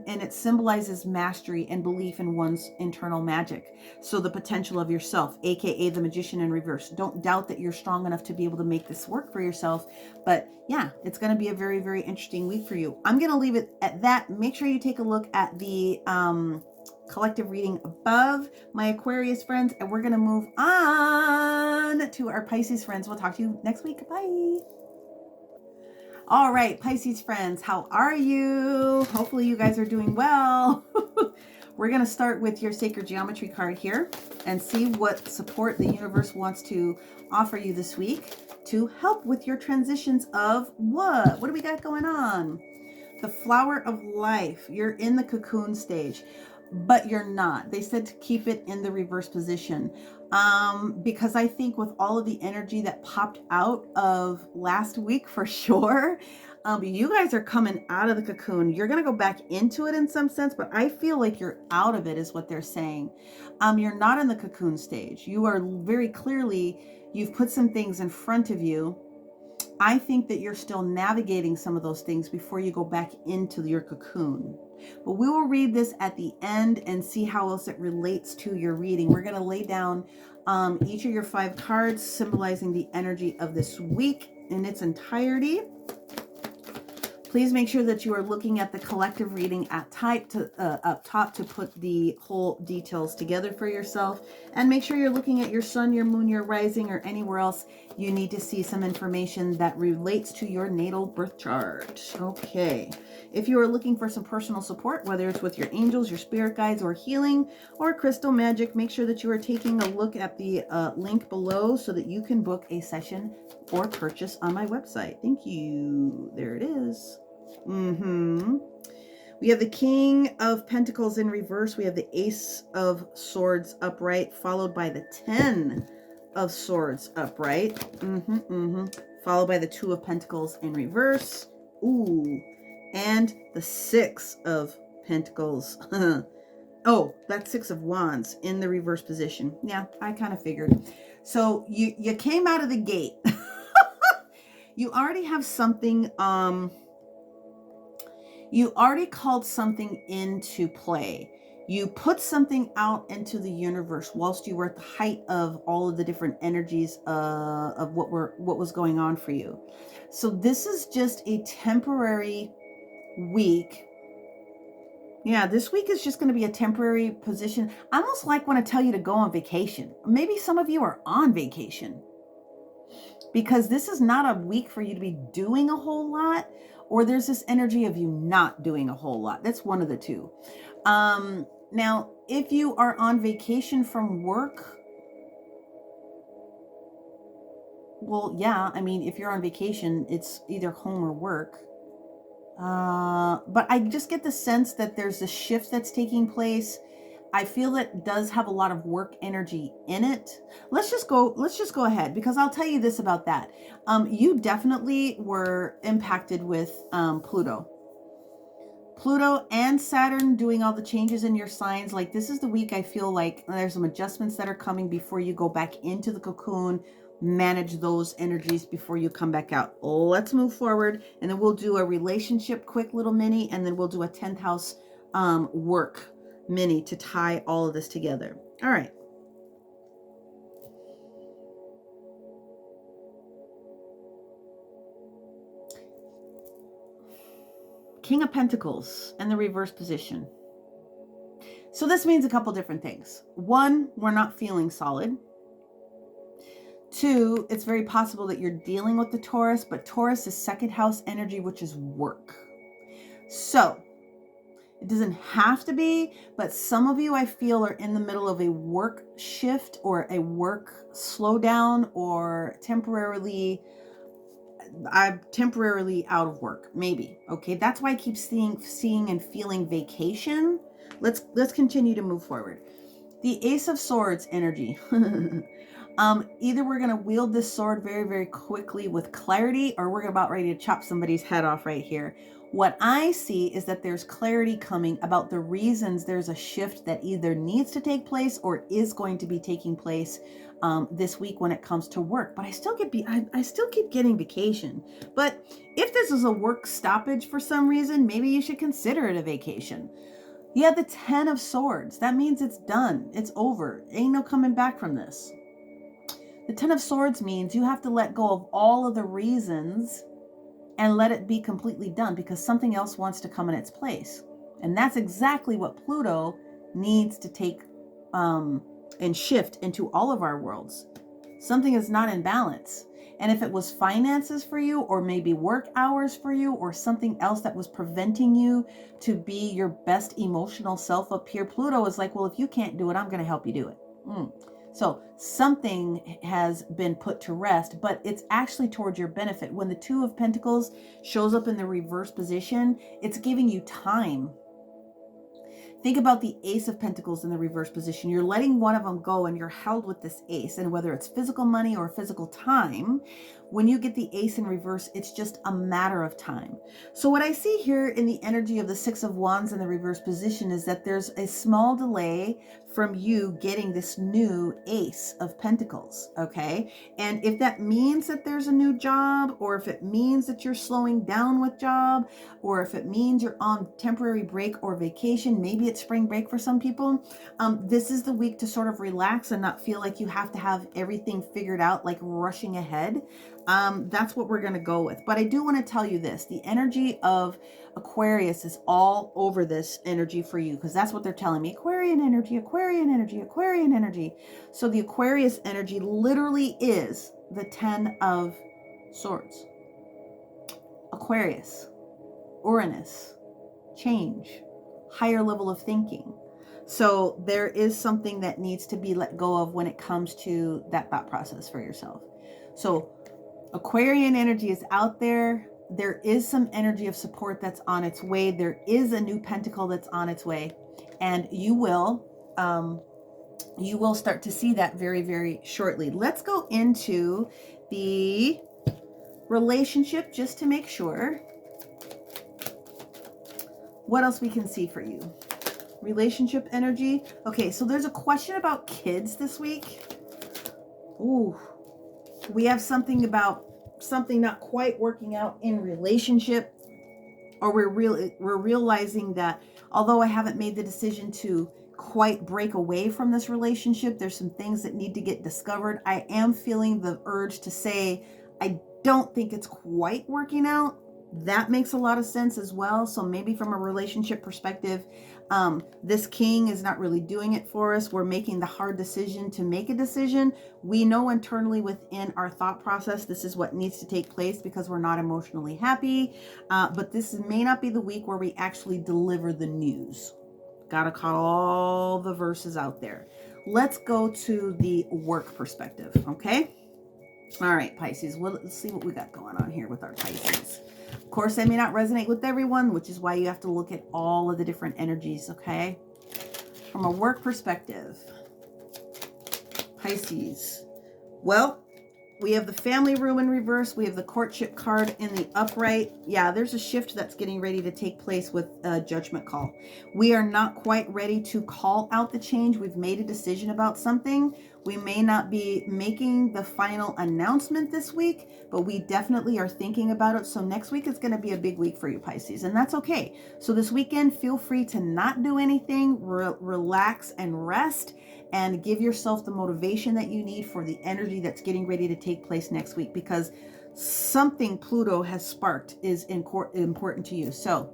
it symbolizes mastery and belief in one's internal magic. So the potential of yourself, aka the magician in reverse. Don't doubt that you're strong enough to be able to make this work for yourself. But yeah, it's going to be a very, very interesting week for you. I'm going to leave it at that. Make sure you take a look at the collective reading above, my Aquarius friends, and we're going to move on to our Pisces friends. We'll talk to you next week. Bye. All right, Pisces friends, how are you? Hopefully you guys are doing well. We're going to start with your sacred geometry card here and see what support the universe wants to offer you this week to help with your transitions of what? What do we got going on? The flower of life. You're in the cocoon stage, but you're not. They said to keep it in the reverse position. Because I think with all of the energy that popped out of last week, for sure, you guys are coming out of the cocoon. You're going to go back into it in some sense, but I feel like you're out of it is what they're saying. You're not in the cocoon stage. You are very clearly, you've put some things in front of you I think that you're still navigating some of those things before you go back into your cocoon. But we will read this at the end and see how else it relates to your reading. We're going to lay down each of your 5 cards symbolizing the energy of this week in its entirety. Please make sure that you are looking at the collective reading up top to put the whole details together for yourself. And make sure you're looking at your sun, your moon, your rising, or anywhere else you need to see some information that relates to your natal birth chart. Okay. If you are looking for some personal support, whether it's with your angels, your spirit guides, or healing, or crystal magic, make sure that you are taking a look at the link below so that you can book a session for purchase on my website. Thank you. There it is. We have the King of Pentacles in reverse. We have the Ace of Swords upright, followed by the 10 of Swords upright. Followed by the 2 of Pentacles in reverse. Ooh. And the 6 of Pentacles. Oh, that's 6 of Wands in the reverse position. Yeah, I kind of figured. So you came out of the gate. You already have something, you already called something into play. You put something out into the universe whilst you were at the height of all of the different energies of what was going on for you. So this is just a temporary week. Yeah, this week is just going to be a temporary position. I almost like when I tell you to go on vacation. Maybe some of you are on vacation, because this is not a week for you to be doing a whole lot, or there's this energy of you not doing a whole lot. That's one of the two. Now, if you are on vacation from work, well, yeah, I mean, if you're on vacation, it's either home or work. But I just get the sense that there's a shift that's taking place. I feel that does have a lot of work energy in it. Let's just go ahead, because I'll tell you this about that. You definitely were impacted with Pluto and Saturn doing all the changes in your signs. Like, this is the week I feel like there's some adjustments that are coming before you go back into the cocoon. Manage those energies before you come back out. Let's move forward, and then we'll do a relationship quick little mini, and then we'll do a 10th house work mini to tie all of this together. All right. King of Pentacles in the reverse position. So this means a couple different things. 1, we're not feeling solid. 2, it's very possible that you're dealing with the Taurus, but Taurus is 2nd house energy, which is work. So it doesn't have to be, but some of you, I feel, are in the middle of a work shift or a work slowdown, or temporarily out of work, maybe. Okay, that's why I keep seeing and feeling vacation. Let's continue to move forward. The Ace of Swords energy. Either we're going to wield this sword very, very quickly with clarity, or we're about ready to chop somebody's head off right here. What I see is that there's clarity coming about the reasons there's a shift that either needs to take place or is going to be taking place this week when it comes to work. But I still keep getting vacation. But if this is a work stoppage for some reason, maybe you should consider it a vacation. You have the 10 of Swords. That means it's done. It's over. Ain't no coming back from this. The 10 of Swords means you have to let go of all of the reasons and let it be completely done, because something else wants to come in its place. And that's exactly what Pluto needs to take and shift into all of our worlds. Something is not in balance. And if it was finances for you, or maybe work hours for you, or something else that was preventing you to be your best emotional self up here, Pluto is like, well, if you can't do it, I'm going to help you do it. So something has been put to rest, but it's actually towards your benefit. When the 2 of Pentacles shows up in the reverse position, it's giving you time. Think about the Ace of Pentacles in the reverse position. You're letting one of them go and you're held with this ace. And whether it's physical money or physical time, when you get the Ace in reverse, it's just a matter of time. So what I see here in the energy of the Six of Wands in the reverse position is that there's a small delay from you getting this new Ace of Pentacles, okay? And if that means that there's a new job, or if it means that you're slowing down with job, or if it means you're on temporary break or vacation, maybe it's spring break for some people, this is the week to sort of relax and not feel like you have to have everything figured out, like rushing ahead. That's what we're going to go with. But I do want to tell you this, the energy of Aquarius is all over this energy for you, because that's what they're telling me. Aquarian energy, Aquarian energy, Aquarian energy. So the Aquarius energy literally is the 10 of Swords. Aquarius, Uranus, change, higher level of thinking. So there is something that needs to be let go of when it comes to that thought process for yourself. So Aquarian energy is out there. There is some energy of support that's on its way. There is a new pentacle that's on its way, and you will start to see that very, very shortly. Let's go into the relationship just to make sure what else we can see for you. Relationship energy. Okay, so there's a question about kids this week. Ooh, we have something about something not quite working out in relationship, or we're realizing that although I haven't made the decision to quite break away from this relationship, there's some things that need to get discovered. I am feeling the urge to say, I don't think it's quite working out. That makes a lot of sense as well. So maybe from a relationship perspective, this king is not really doing it for us. We're making the hard decision to make a decision. We know internally within our thought process, this is what needs to take place because we're not emotionally happy. But this may not be the week where we actually deliver the news. Gotta call all the verses out there. Let's go to the work perspective, okay? All right, Pisces, well, let's see what we got going on here with our Pisces. Of course, they may not resonate with everyone, which is why you have to look at all of the different energies, okay? From a work perspective, Pisces. Well, we have the family room in reverse. We have the courtship card in the upright. Yeah, there's a shift that's getting ready to take place with a judgment call. We are not quite ready to call out the change. We've made a decision about something. We may not be making the final announcement this week, but we definitely are thinking about it. So next week is going to be a big week for you, Pisces, and that's okay. So this weekend, feel free to not do anything, relax and rest, and give yourself the motivation that you need for the energy that's getting ready to take place next week, because something Pluto has sparked is important to you. So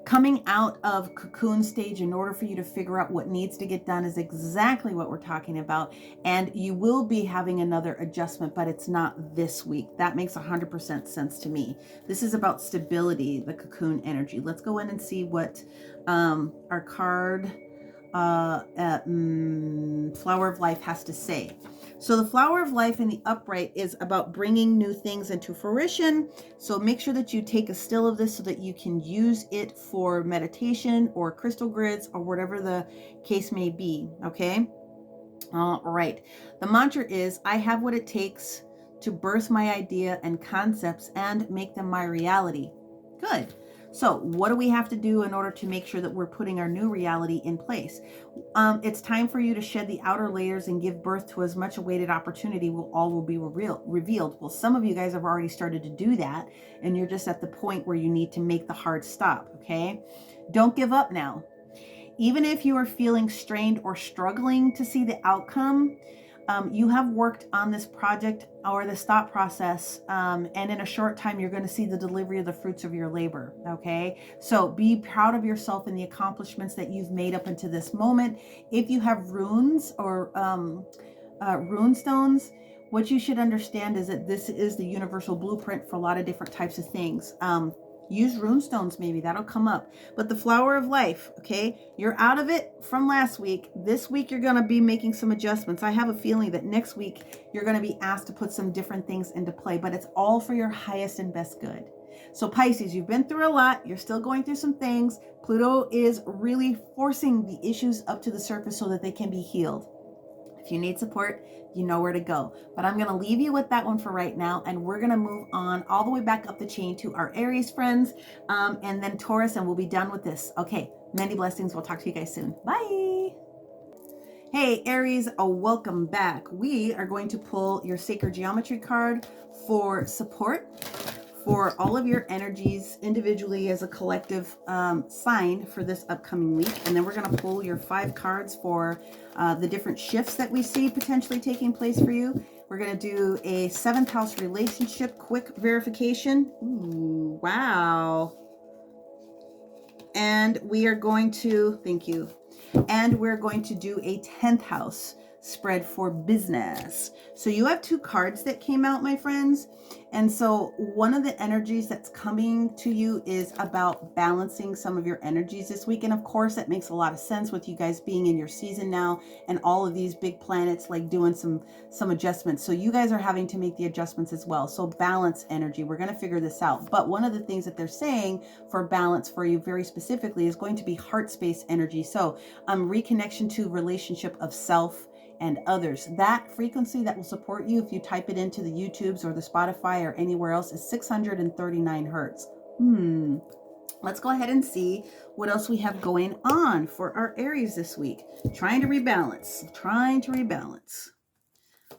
coming out of cocoon stage in order for you to figure out what needs to get done is exactly what we're talking about. And you will be having another adjustment, but it's not this week. That makes 100% sense to me. This is about stability, the cocoon energy. Let's go in and see what our card Flower of Life has to say. So the Flower of Life in the upright is about bringing new things into fruition. So make sure that you take a still of this so that you can use it for meditation or crystal grids or whatever the case may be. Okay. All right. The mantra is, I have what it takes to birth my idea and concepts and make them my reality. Good. So what do we have to do in order to make sure that we're putting our new reality in place? It's time for you to shed the outer layers and give birth to as much awaited opportunity. All will be revealed. Well, some of you guys have already started to do that, and you're just at the point where you need to make the hard stop, okay? Don't give up now. Even if you are feeling strained or struggling to see the outcome, you have worked on this project or this thought process, and in a short time, you're going to see the delivery of the fruits of your labor, okay? So be proud of yourself and the accomplishments that you've made up until this moment. If you have runes or rune stones, what you should understand is that this is the universal blueprint for a lot of different types of things. Use rune stones, maybe that'll come up. But the Flower of Life, okay, you're out of it from last week. This week, you're going to be making some adjustments. I have a feeling that next week, you're going to be asked to put some different things into play, but it's all for your highest and best good. So Pisces, you've been through a lot. You're still going through some things. Pluto is really forcing the issues up to the surface so that they can be healed. If If you need support, you know where to go. But I'm going to leave you with that one for right now. And we're going to move on all the way back up the chain to our Aries friends, and then Taurus, and we'll be done with this. Okay, many blessings. We'll talk to you guys soon. Bye. Hey, Aries, welcome back. We are going to pull your Sacred Geometry card for support for all of your energies individually as a collective sign for this upcoming week. And then we're going to pull your 5 cards for the different shifts that we see potentially taking place for you. We're going to do a 7th house relationship quick verification. Ooh, wow. And we are going to, thank you. And we're going to do a 10th house spread for business. So you have 2 cards that came out, my friends. And so one of the energies that's coming to you is about balancing some of your energies this week. And of course, that makes a lot of sense with you guys being in your season now and all of these big planets like doing some adjustments. So you guys are having to make the adjustments as well. So balance energy, we're going to figure this out. But one of the things that they're saying for balance for you very specifically is going to be heart space energy. So reconnection to relationship of self and others. That frequency that will support you if you type it into the YouTubes or the Spotify or anywhere else is 639 hertz. Let's go ahead and see what else we have going on for our Aries this week. Trying to rebalance.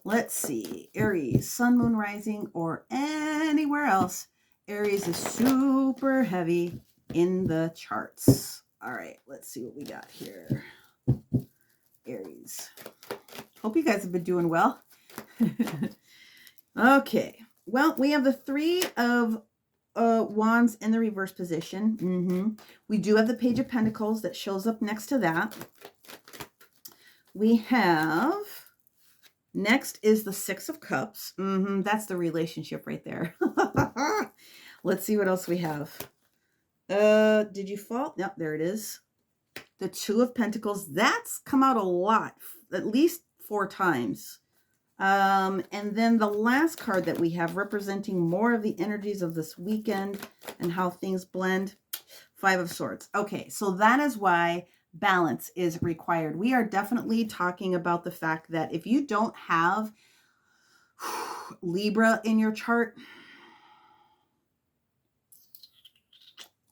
Let's see. Aries, sun, moon, rising, or anywhere else. Aries is super heavy in the charts. All right, let's see what we got here. Aries. Hope you guys have been doing well. Okay. Well, we have the 3 of wands in the reverse position. We do have the Page of Pentacles that shows up next to that. We have, next is the 6 of Cups. That's the relationship right there. Let's see what else we have. Did you fall? Yep, there it is. The 2 of Pentacles. That's come out a lot, at least 4 times. And then the last card that we have representing more of the energies of this weekend and how things blend, 5 of Swords. Okay, so that is why balance is required. We are definitely talking about the fact that if you don't have Libra in your chart,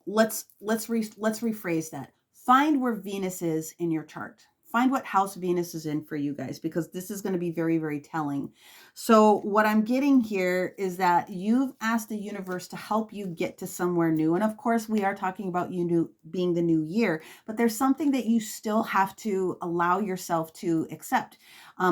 let's rephrase that. Find where Venus is in your chart. Find what house Venus is in for you guys, because this is going to be very, very telling. So what I'm getting here is that you've asked the universe to help you get to somewhere new. And of course, we are talking about being the new year, but there's something that you still have to allow yourself to accept.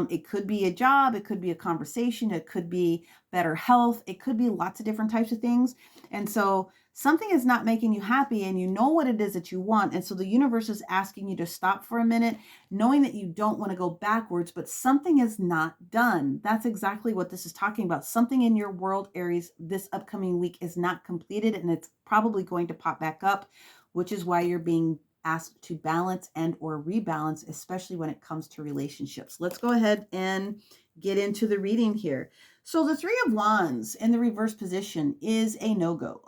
It could be a job. It could be a conversation. It could be better health. It could be lots of different types of things. And so something is not making you happy and you know what it is that you want. And so the universe is asking you to stop for a minute, knowing that you don't want to go backwards, but something is not done. That's exactly what this is talking about. Something in your world, Aries, this upcoming week is not completed, and it's probably going to pop back up, which is why you're being asked to balance and or rebalance, especially when it comes to relationships. Let's go ahead and get into the reading here. So the 3 of Wands in the reverse position is a no-go.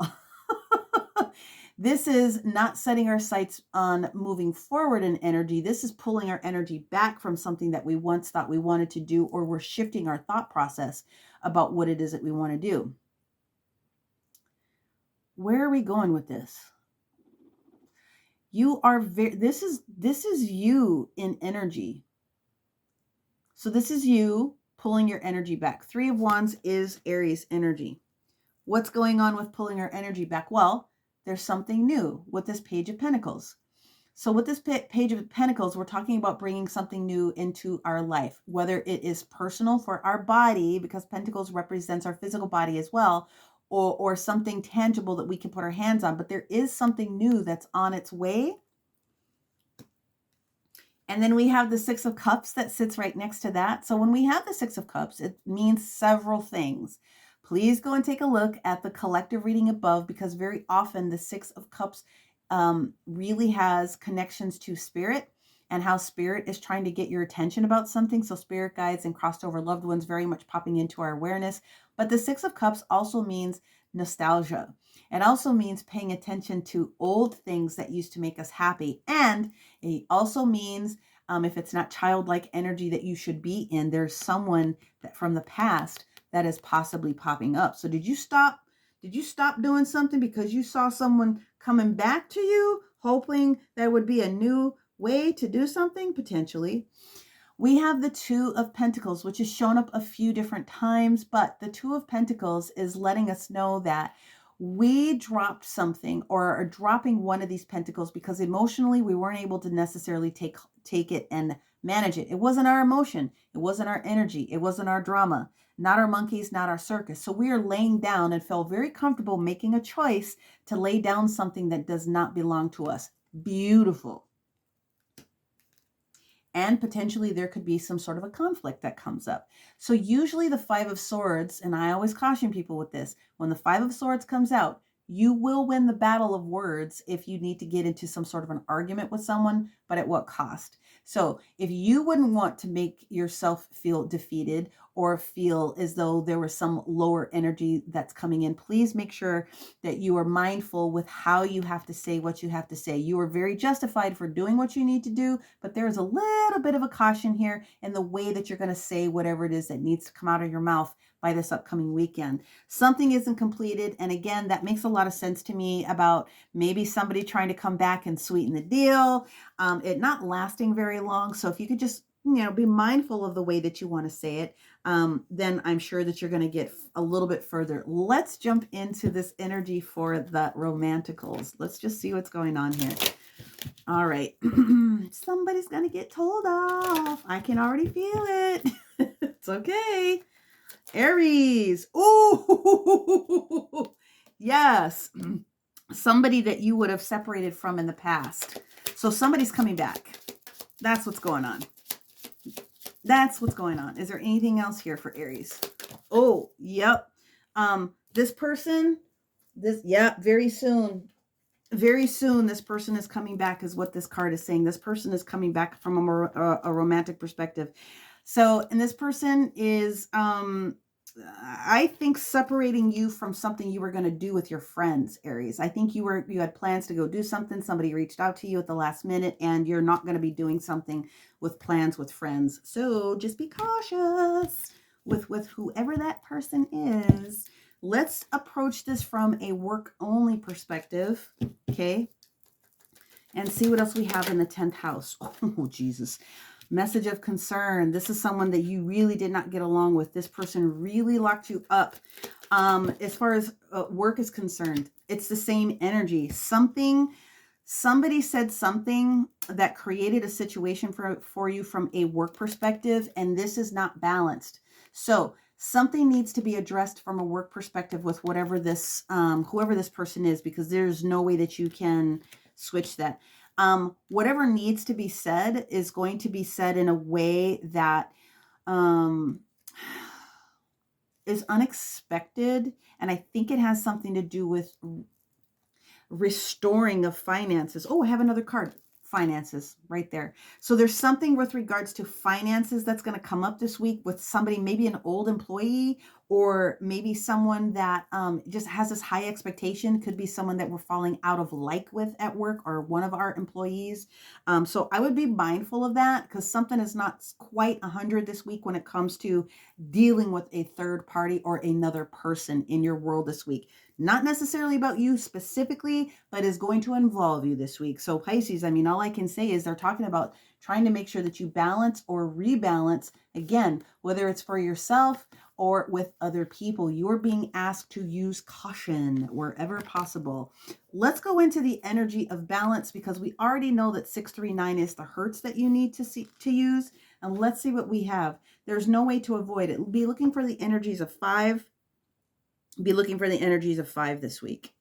This is not setting our sights on moving forward in energy. This is pulling our energy back from something that we once thought we wanted to do, or we're shifting our thought process about what it is that we want to do. Where are we going with this? You are this is you in energy. So this is you pulling your energy back. 3 of Wands is Aries energy. What's going on with pulling our energy back? Well, there's something new with this Page of Pentacles. So with this Page of Pentacles, we're talking about bringing something new into our life, whether it is personal for our body, because Pentacles represents our physical body as well, or something tangible that we can put our hands on. But there is something new that's on its way. And then we have the 6 of Cups that sits right next to that. So when we have the 6 of Cups, it means several things. Please go and take a look at the collective reading above, because very often the 6 of Cups really has connections to spirit and how spirit is trying to get your attention about something. So spirit guides and crossed over loved ones very much popping into our awareness. But the 6 of Cups also means nostalgia. It also means paying attention to old things that used to make us happy. And it also means If it's not childlike energy that you should be in, there's someone that from the past that is possibly popping up. So did you stop? Did you stop doing something because you saw someone coming back to you, hoping there would be a new way to do something potentially? We have the Two of Pentacles, which has shown up a few different times, but the Two of Pentacles is letting us know that we dropped something or are dropping one of these pentacles because emotionally we weren't able to necessarily take it and manage it. It wasn't our emotion. It wasn't our energy. It wasn't our drama, not our monkeys, not our circus. So we are laying down and felt very comfortable making a choice to lay down something that does not belong to us. Beautiful. And potentially there could be some sort of a conflict that comes up. So usually the Five of Swords, and I always caution people with this, when the Five of Swords comes out, you will win the battle of words if you need to get into some sort of an argument with someone, but at what cost? So if you wouldn't want to make yourself feel defeated or feel as though there was some lower energy that's coming in, please make sure that you are mindful with how you have to say what you have to say. You are very justified for doing what you need to do, but there is a little bit of a caution here in the way that you're going to say whatever it is that needs to come out of your mouth by this upcoming weekend. Something isn't completed. And again, that makes a lot of sense to me about maybe somebody trying to come back and sweeten the deal, it not lasting very long. So if you could just, be mindful of the way that you want to say it, then I'm sure that you're going to get a little bit further. Let's jump into this energy for the romanticals. Let's just see what's going on here. All right. Somebody's going to get told off. I can already feel it. It's okay. Aries. Oh, yes. Somebody that you would have separated from in the past. So somebody's coming back. That's what's going on. That's what's going on. Is there anything else here for Aries? Oh, yep. This person, very soon. Very soon, this person is coming back is what this card is saying. This person is coming back from a romantic perspective. So, and this person is, I think, separating you from something you were going to do with your friends, Aries. I think you had plans to go do something. Somebody reached out to you at the last minute, and you're not going to be doing something with plans with friends. So just be cautious with whoever that person is. Let's approach this from a work-only perspective, okay? And see what else we have in the 10th house. Oh, Jesus. Message of concern. This is someone that you really did not get along with. This person really locked you up. As far as work is concerned, it's the same energy. Somebody said something that created a situation for you from a work perspective, and this is not balanced. So something needs to be addressed from a work perspective with whatever this, whoever this person is, because there's no way that you can switch that. Whatever needs to be said is going to be said in a way that is unexpected. And I think it has something to do with restoring of finances. Oh, I have another card. Finances right there. So there's something with regards to finances that's going to come up this week with somebody, maybe an old employee, or maybe someone that just has this high expectation. Could be someone that we're falling out of like with at work, or one of our employees. So I would be mindful of that, because something is not quite 100 this week when it comes to dealing with a third party or another person in your world this week. Not necessarily about you specifically, but is going to involve you this week. So Pisces, I mean, all I can say is they're talking about trying to make sure that you balance or rebalance. Again, whether it's for yourself or with other people, you're being asked to use caution wherever possible. Let's go into the energy of balance, because we already know that 639 is the hurts that you need to use. And let's see what we have. There's no way to avoid it. Be looking for the energies of 5. Be looking for the energies of 5 this week.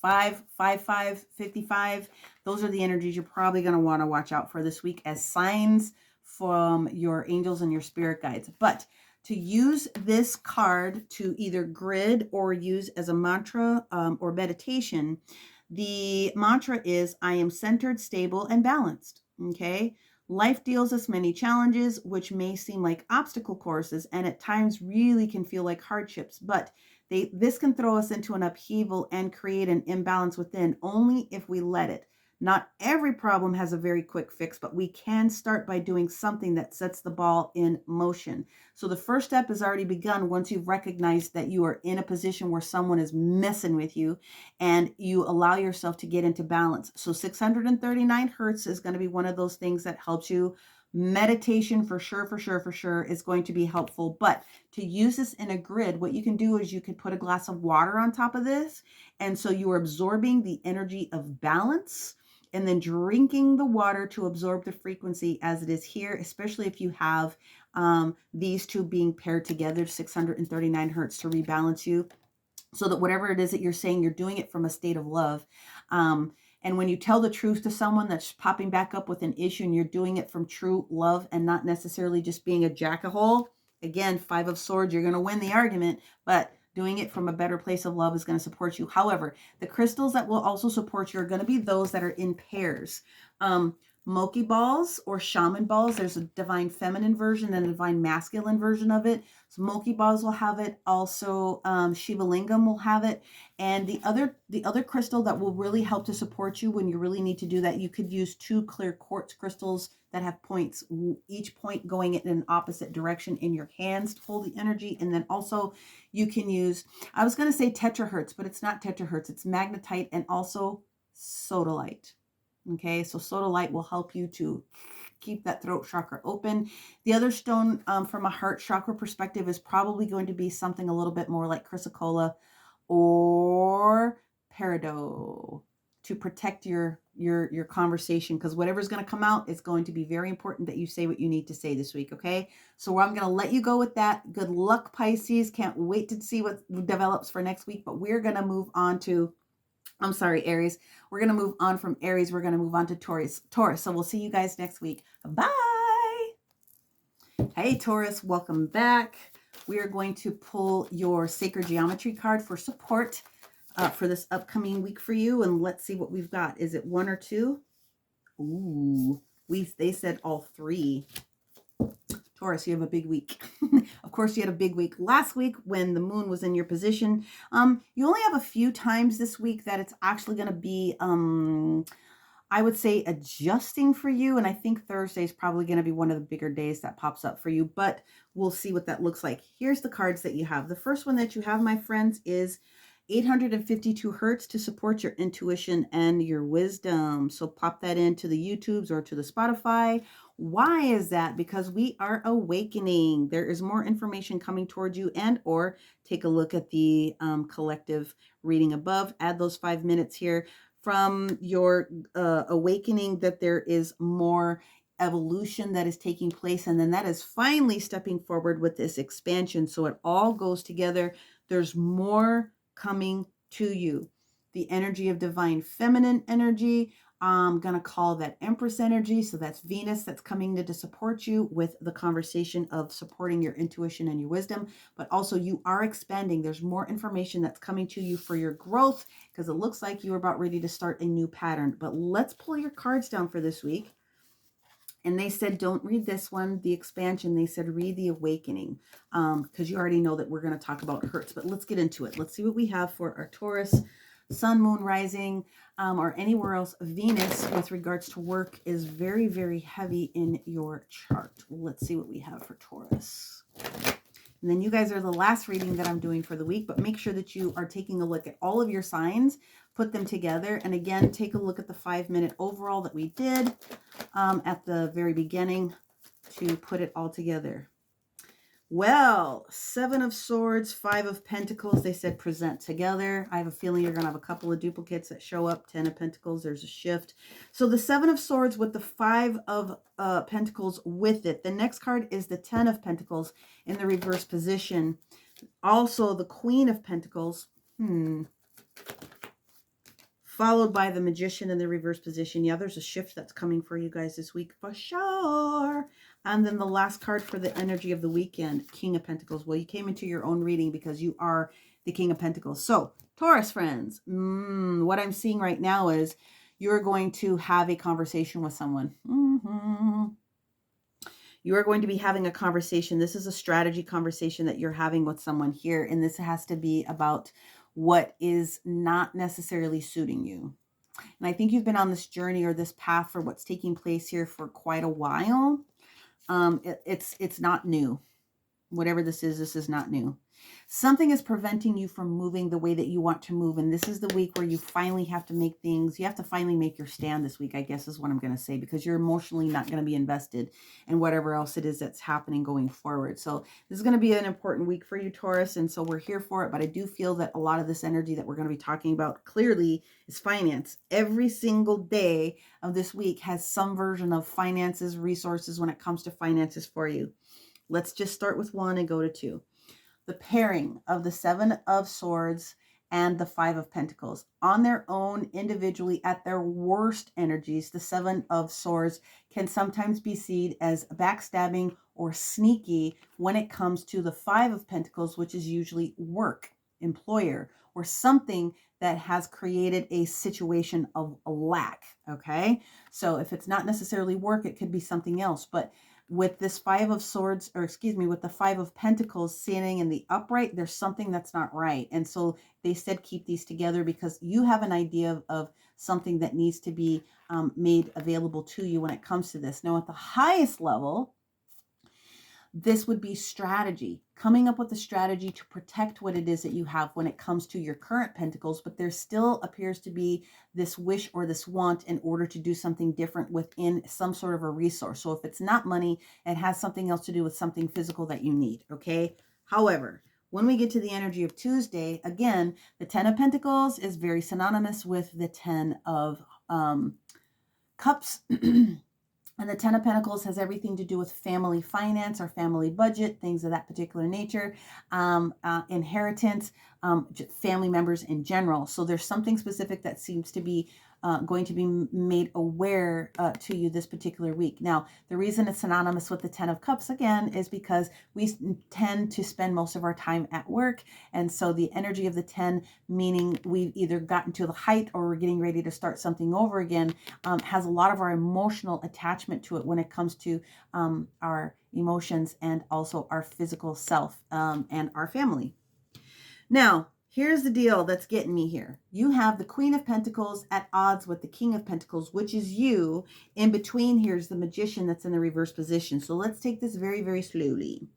5, 55, 55. Those are the energies you're probably going to want to watch out for this week as signs from your angels and your spirit guides. But to use this card to either grid or use as a mantra or meditation, the mantra is, I am centered, stable, and balanced. Okay. Life deals us many challenges, which may seem like obstacle courses, and at times really can feel like hardships, but this can throw us into an upheaval and create an imbalance within only if we let it. Not every problem has a very quick fix, but we can start by doing something that sets the ball in motion. So the first step has already begun once you've recognized that you are in a position where someone is messing with you and you allow yourself to get into balance. So 639 hertz is going to be one of those things that helps you. Meditation for sure is going to be helpful. But to use this in a grid, what you can do is you could put a glass of water on top of this. And so you are absorbing the energy of balance and then drinking the water to absorb the frequency as it is here, especially if you have these two being paired together, 639 hertz to rebalance you, so that whatever it is that you're saying, you're doing it from a state of love. And when you tell the truth to someone that's popping back up with an issue and you're doing it from true love and not necessarily just being a jack-a-hole, again, 5 of Swords, you're going to win the argument, but doing it from a better place of love is going to support you. However, the crystals that will also support you are going to be those that are in pairs. Moki balls or shaman balls. There's a divine feminine version and a divine masculine version of it. So Moki balls will have it. Also, Shiva Lingam will have it. And the other crystal that will really help to support you when you really need to do that, you could use 2 clear quartz crystals that have points, each point going in an opposite direction in your hands to hold the energy. And then also you can use, I was going to say tetrahertz, but it's not tetrahertz. It's magnetite and also sodalite. Okay, so sodalite will help you to keep that throat chakra open. The other stone from a heart chakra perspective is probably going to be something a little bit more like chrysocolla or peridot to protect your conversation, because whatever's going to come out, it's going to be very important that you say what you need to say this week. Okay, so I'm going to let you go with that. Good luck, Pisces. Can't wait to see what develops for next week, but we're going to move on to Aries. We're going to move on from Aries. We're going to move on to Taurus. So we'll see you guys next week. Bye. Hey, Taurus, welcome back. We are going to pull your Sacred Geometry card for support for this upcoming week for you. And let's see what we've got. Is it 1 or 2? Ooh, they said all 3. Taurus, you have a big week. Of course, you had a big week last week when the moon was in your position. You only have a few times this week that it's actually going to be, I would say, adjusting for you. And I think Thursday is probably going to be one of the bigger days that pops up for you. But we'll see what that looks like. Here's the cards that you have. The first one that you have, my friends, is 852 hertz to support your intuition and your wisdom. So pop that into the YouTubes or to the Spotify. Why is that? Because we are awakening. There is more information coming towards you, and or take a look at the collective reading above. Add those 5 minutes here from your awakening, that there is more evolution that is taking place, and then that is finally stepping forward with this expansion. So it all goes together. There's more coming to you. The energy of divine feminine energy, I'm going to call that Empress energy. So that's Venus that's coming to support you with the conversation of supporting your intuition and your wisdom. But also you are expanding. There's more information that's coming to you for your growth, because it looks like you're about ready to start a new pattern. But let's pull your cards down for this week. And they said, don't read this one, the expansion. They said, read the awakening, because you already know that we're going to talk about hertz. But let's get into it. Let's see what we have for our Taurus, Sun, Moon, Rising, or anywhere else. Venus, with regards to work, is very, very heavy in your chart. Let's see what we have for Taurus. And then you guys are the last reading that I'm doing for the week, but make sure that you are taking a look at all of your signs, put them together. And again, take a look at the 5-minute overall that we did at the very beginning to put it all together. Well, 7 of Swords, 5 of Pentacles, they said present together. I have a feeling you're going to have a couple of duplicates that show up. 10 of Pentacles, there's a shift. So the 7 of Swords with the 5 of Pentacles with it. The next card is the 10 of Pentacles in the reverse position. Also the Queen of Pentacles. Followed by the Magician in the reverse position. Yeah, there's a shift that's coming for you guys this week for sure. And then the last card for the energy of the weekend, King of Pentacles. Well, you came into your own reading because you are the King of Pentacles. So, Taurus friends, what I'm seeing right now is you're going to have a conversation with someone. You are going to be having a conversation. This is a strategy conversation that you're having with someone here. And this has to be about what is not necessarily suiting you. And I think you've been on this journey or this path for what's taking place here for quite a while. It's not new. Whatever this is not new. Something is preventing you from moving the way that you want to move. And this is the week where you finally have to make things, you have to finally make your stand this week, I guess is what I'm going to say, because you're emotionally not going to be invested in whatever else it is that's happening going forward. So this is going to be an important week for you, Taurus. And so we're here for it. But I do feel that a lot of this energy that we're going to be talking about clearly is finance. Every single day of this week has some version of finances, resources when it comes to finances for you. Let's just start with 1 and go to 2. The pairing of the 7 of Swords and the 5 of Pentacles. On their own, individually, at their worst energies, the 7 of Swords can sometimes be seen as backstabbing or sneaky when it comes to the 5 of Pentacles, which is usually work, employer, or something that has created a situation of a lack, okay? So if it's not necessarily work, it could be something else, but with this 5 of Swords, or excuse me, with the 5 of Pentacles standing in the upright, there's something that's not right. And so they said keep these together because you have an idea of something that needs to be made available to you when it comes to this. Now, at the highest level, this would be strategy, coming up with a strategy to protect what it is that you have when it comes to your current pentacles, but there still appears to be this wish or this want in order to do something different within some sort of a resource. So if it's not money, it has something else to do with something physical that you need, okay? However, when we get to the energy of Tuesday, again, the 10 of Pentacles is very synonymous with the 10 of Cups. And the 10 of Pentacles has everything to do with family finance or family budget, things of that particular nature, inheritance, family members in general. So there's something specific that seems to be going to be made aware to you this particular week. Now, the reason it's synonymous with the 10 of Cups, again, is because we tend to spend most of our time at work. And so the energy of the 10, meaning we've either gotten to the height or we're getting ready to start something over again, has a lot of our emotional attachment to it when it comes to our emotions and also our physical self and our family. Now, here's the deal that's getting me here. You have the Queen of Pentacles at odds with the King of Pentacles, which is you. In between, here's the Magician that's in the reverse position. So let's take this very, very slowly.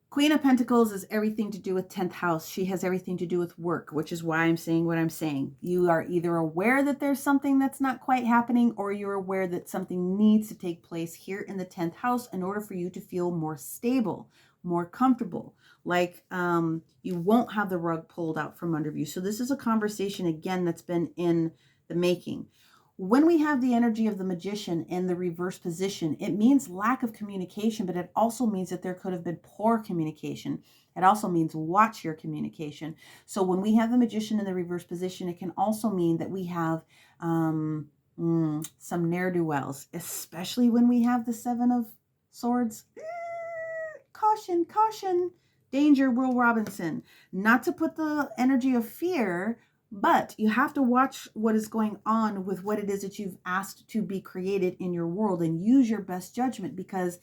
Queen of Pentacles is everything to do with 10th house. She has everything to do with work, which is why I'm saying what I'm saying. You are either aware that there's something that's not quite happening, or you're aware that something needs to take place here in the 10th house in order for you to feel more stable, more comfortable, like you won't have the rug pulled out from under you. So this is a conversation, again, that's been in the making. When we have the energy of the Magician in the reverse position, it means lack of communication, but it also means that there could have been poor communication. It also means watch your communication. So when we have the Magician in the reverse position, it can also mean that we have some ne'er-do-wells, especially when we have the 7 of Swords. Caution, caution, danger, Will Robinson. Not to put the energy of fear, but you have to watch what is going on with what it is that you've asked to be created in your world and use your best judgment, because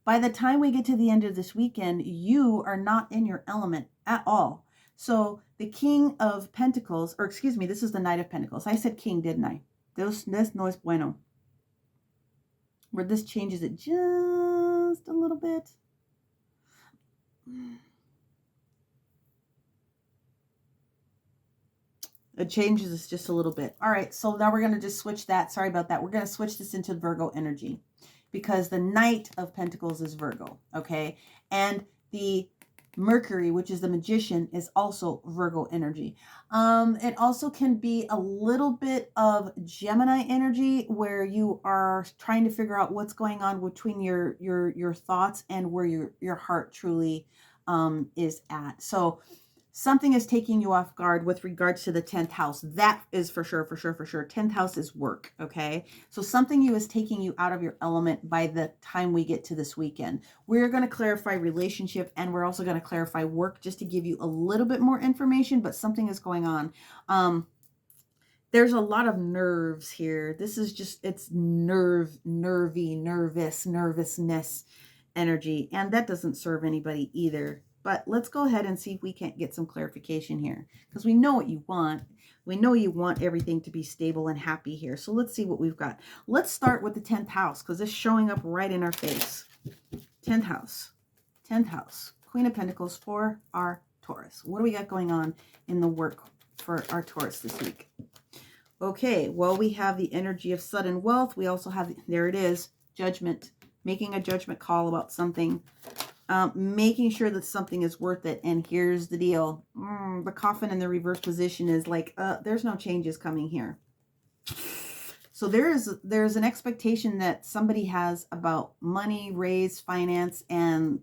by the time we get to the end of this weekend, you are not in your element at all. So the King of Pentacles, or excuse me, this is the Knight of Pentacles. I said King, didn't I? This no es bueno. Where this changes it just a little bit. It changes this just a little bit. All right, so now we're going to just switch that. Sorry about that. We're going to switch this into Virgo energy because the Knight of Pentacles is Virgo, okay? And the Mercury, which is the Magician, is also Virgo energy. It also can be a little bit of Gemini energy where you are trying to figure out what's going on between your thoughts and where your heart truly is at. So something is taking you off guard with regards to the 10th house. That is for sure, for sure, for sure. 10th house is work, okay? So something is taking you out of your element by the time we get to this weekend. We're going to clarify relationship, and we're also going to clarify work just to give you a little bit more information, but something is going on. There's a lot of nerves here. This is just, it's nervy, nervous, nervousness energy, and that doesn't serve anybody either. But let's go ahead and see if we can't get some clarification here, because we know what you want. We know you want everything to be stable and happy here. So let's see what we've got. Let's start with the 10th house, because it's showing up right in our face. 10th house. 10th house. Queen of Pentacles for our Taurus. What do we got going on in the work for our Taurus this week? Okay, well, we have the energy of sudden wealth. We also have, there it is, judgment. Making a judgment call about something. Making sure that something is worth it. And here's the deal. The coffin in the reverse position is like, there's no changes coming here. So there's an expectation that somebody has about money, raise, finance, and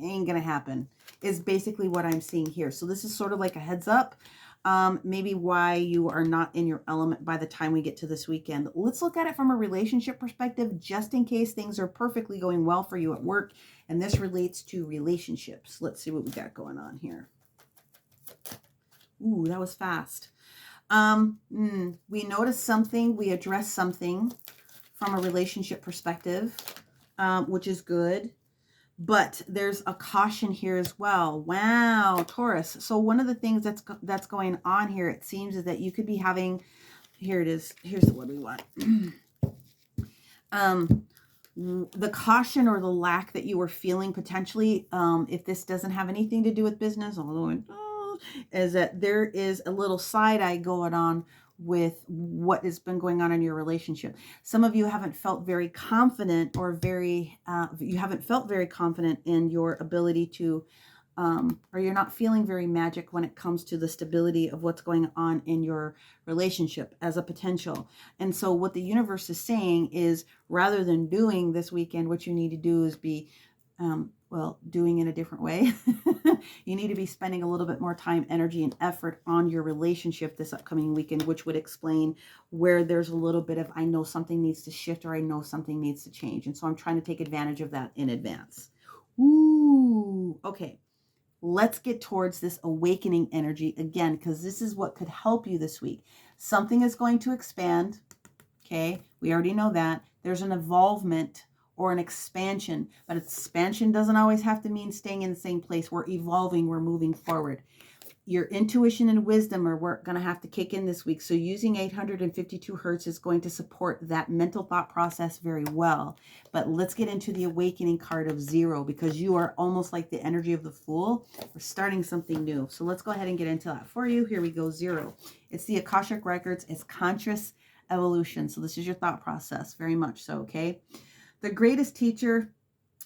ain't gonna happen, is basically what I'm seeing here. So this is sort of like a heads up. Maybe why you are not in your element by the time we get to this weekend. Let's look at it from a relationship perspective, just in case things are perfectly going well for you at work. And this relates to relationships. Let's see what we got going on here. Ooh, that was fast. We notice something, we address something from a relationship perspective, which is good. But there's a caution here as well. Wow, Taurus. So one of the things that's going on here, it seems, is that you could be having, here it is. Here's what we want. The caution or the lack that you were feeling potentially, if this doesn't have anything to do with business, although is that there is a little side eye going on with what has been going on in your relationship. Some of you haven't felt very confident, or you haven't felt very confident in your ability to, or you're not feeling very magic when it comes to the stability of what's going on in your relationship as a potential. And so what the universe is saying is, rather than doing this weekend, what you need to do is be, doing in a different way. You need to be spending a little bit more time, energy, and effort on your relationship this upcoming weekend, which would explain where there's a little bit of, I know something needs to shift, or I know something needs to change. And so I'm trying to take advantage of that in advance. Ooh, okay. Let's get towards this awakening energy again, because this is what could help you this week. Something is going to expand. Okay, we already know that. There's an evolvement or an expansion, but expansion doesn't always have to mean staying in the same place. We're evolving, we're moving forward. Your intuition and wisdom are going to have to kick in this week. So using 852 hertz is going to support that mental thought process very well. But let's get into the awakening card of 0, because you are almost like the energy of the Fool. We're starting something new. So let's go ahead and get into that for you. Here we go, 0. It's the Akashic Records. It's conscious evolution. So this is your thought process, very much so, okay? The greatest teacher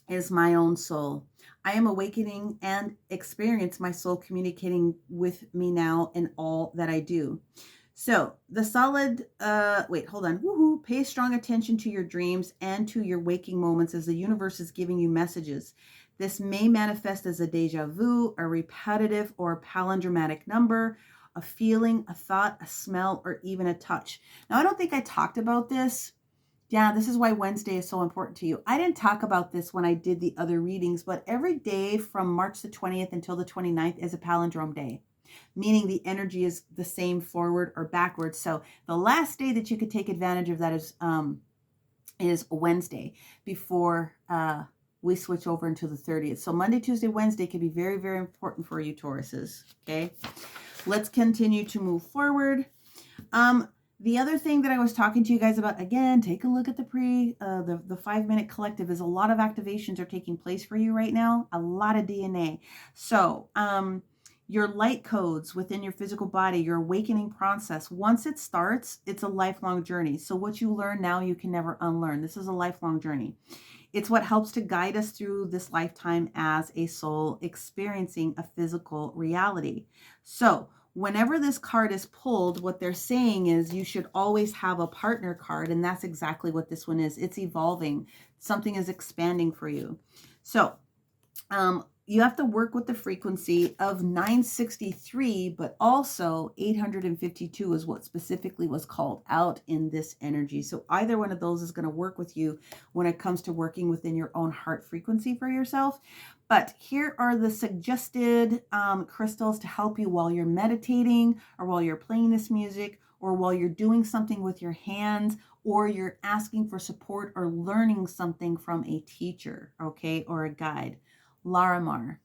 is my own soul. I am awakening and experience my soul communicating with me now in all that I do. So the solid, woohoo, pay strong attention to your dreams and to your waking moments, as the universe is giving you messages. This may manifest as a deja vu, a repetitive or palindromatic number, a feeling, a thought, a smell, or even a touch. Now, I don't think I talked about this. Yeah, this is why Wednesday is so important to you. I didn't talk about this when I did the other readings, but every day from March the 20th until the 29th is a palindrome day, meaning the energy is the same forward or backwards. So the last day that you could take advantage of that is Wednesday, before we switch over into the 30th. So Monday, Tuesday, Wednesday could be very, very important for you, Tauruses. Okay, let's continue to move forward. The other thing that I was talking to you guys about, again, take a look at the 5-minute collective, is a lot of activations are taking place for you right now, a lot of DNA. So your light codes within your physical body, your awakening process, once it starts, it's a lifelong journey. So what you learn now, you can never unlearn. This is a lifelong journey. It's what helps to guide us through this lifetime as a soul experiencing a physical reality. So whenever this card is pulled, what they're saying is you should always have a partner card, and that's exactly what this one is. It's evolving. Something is expanding for you. So you have to work with the frequency of 963, but also 852 is what specifically was called out in this energy. So either one of those is going to work with you when it comes to working within your own heart frequency for yourself. But here are the suggested crystals to help you while you're meditating, or while you're playing this music, or while you're doing something with your hands, or you're asking for support or learning something from a teacher, okay, or a guide. Larimar,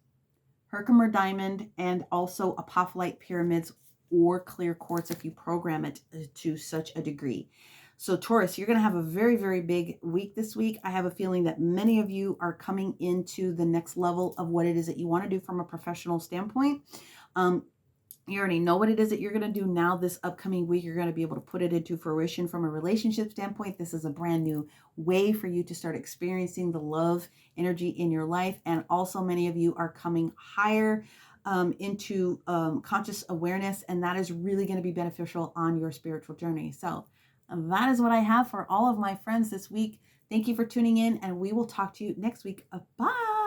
Herkimer diamond, and also apophyllite pyramids or clear quartz if you program it to such a degree. So Taurus, you're going to have a very, very big week this week. I have a feeling that many of you are coming into the next level of what it is that you want to do from a professional standpoint. You already know what it is that you're going to do now. This upcoming week, you're going to be able to put it into fruition from a relationship standpoint. This is a brand new way for you to start experiencing the love energy in your life. And also many of you are coming higher into conscious awareness, and that is really going to be beneficial on your spiritual journey. So that is what I have for all of my friends this week. Thank you for tuning in, and we will talk to you next week. Bye.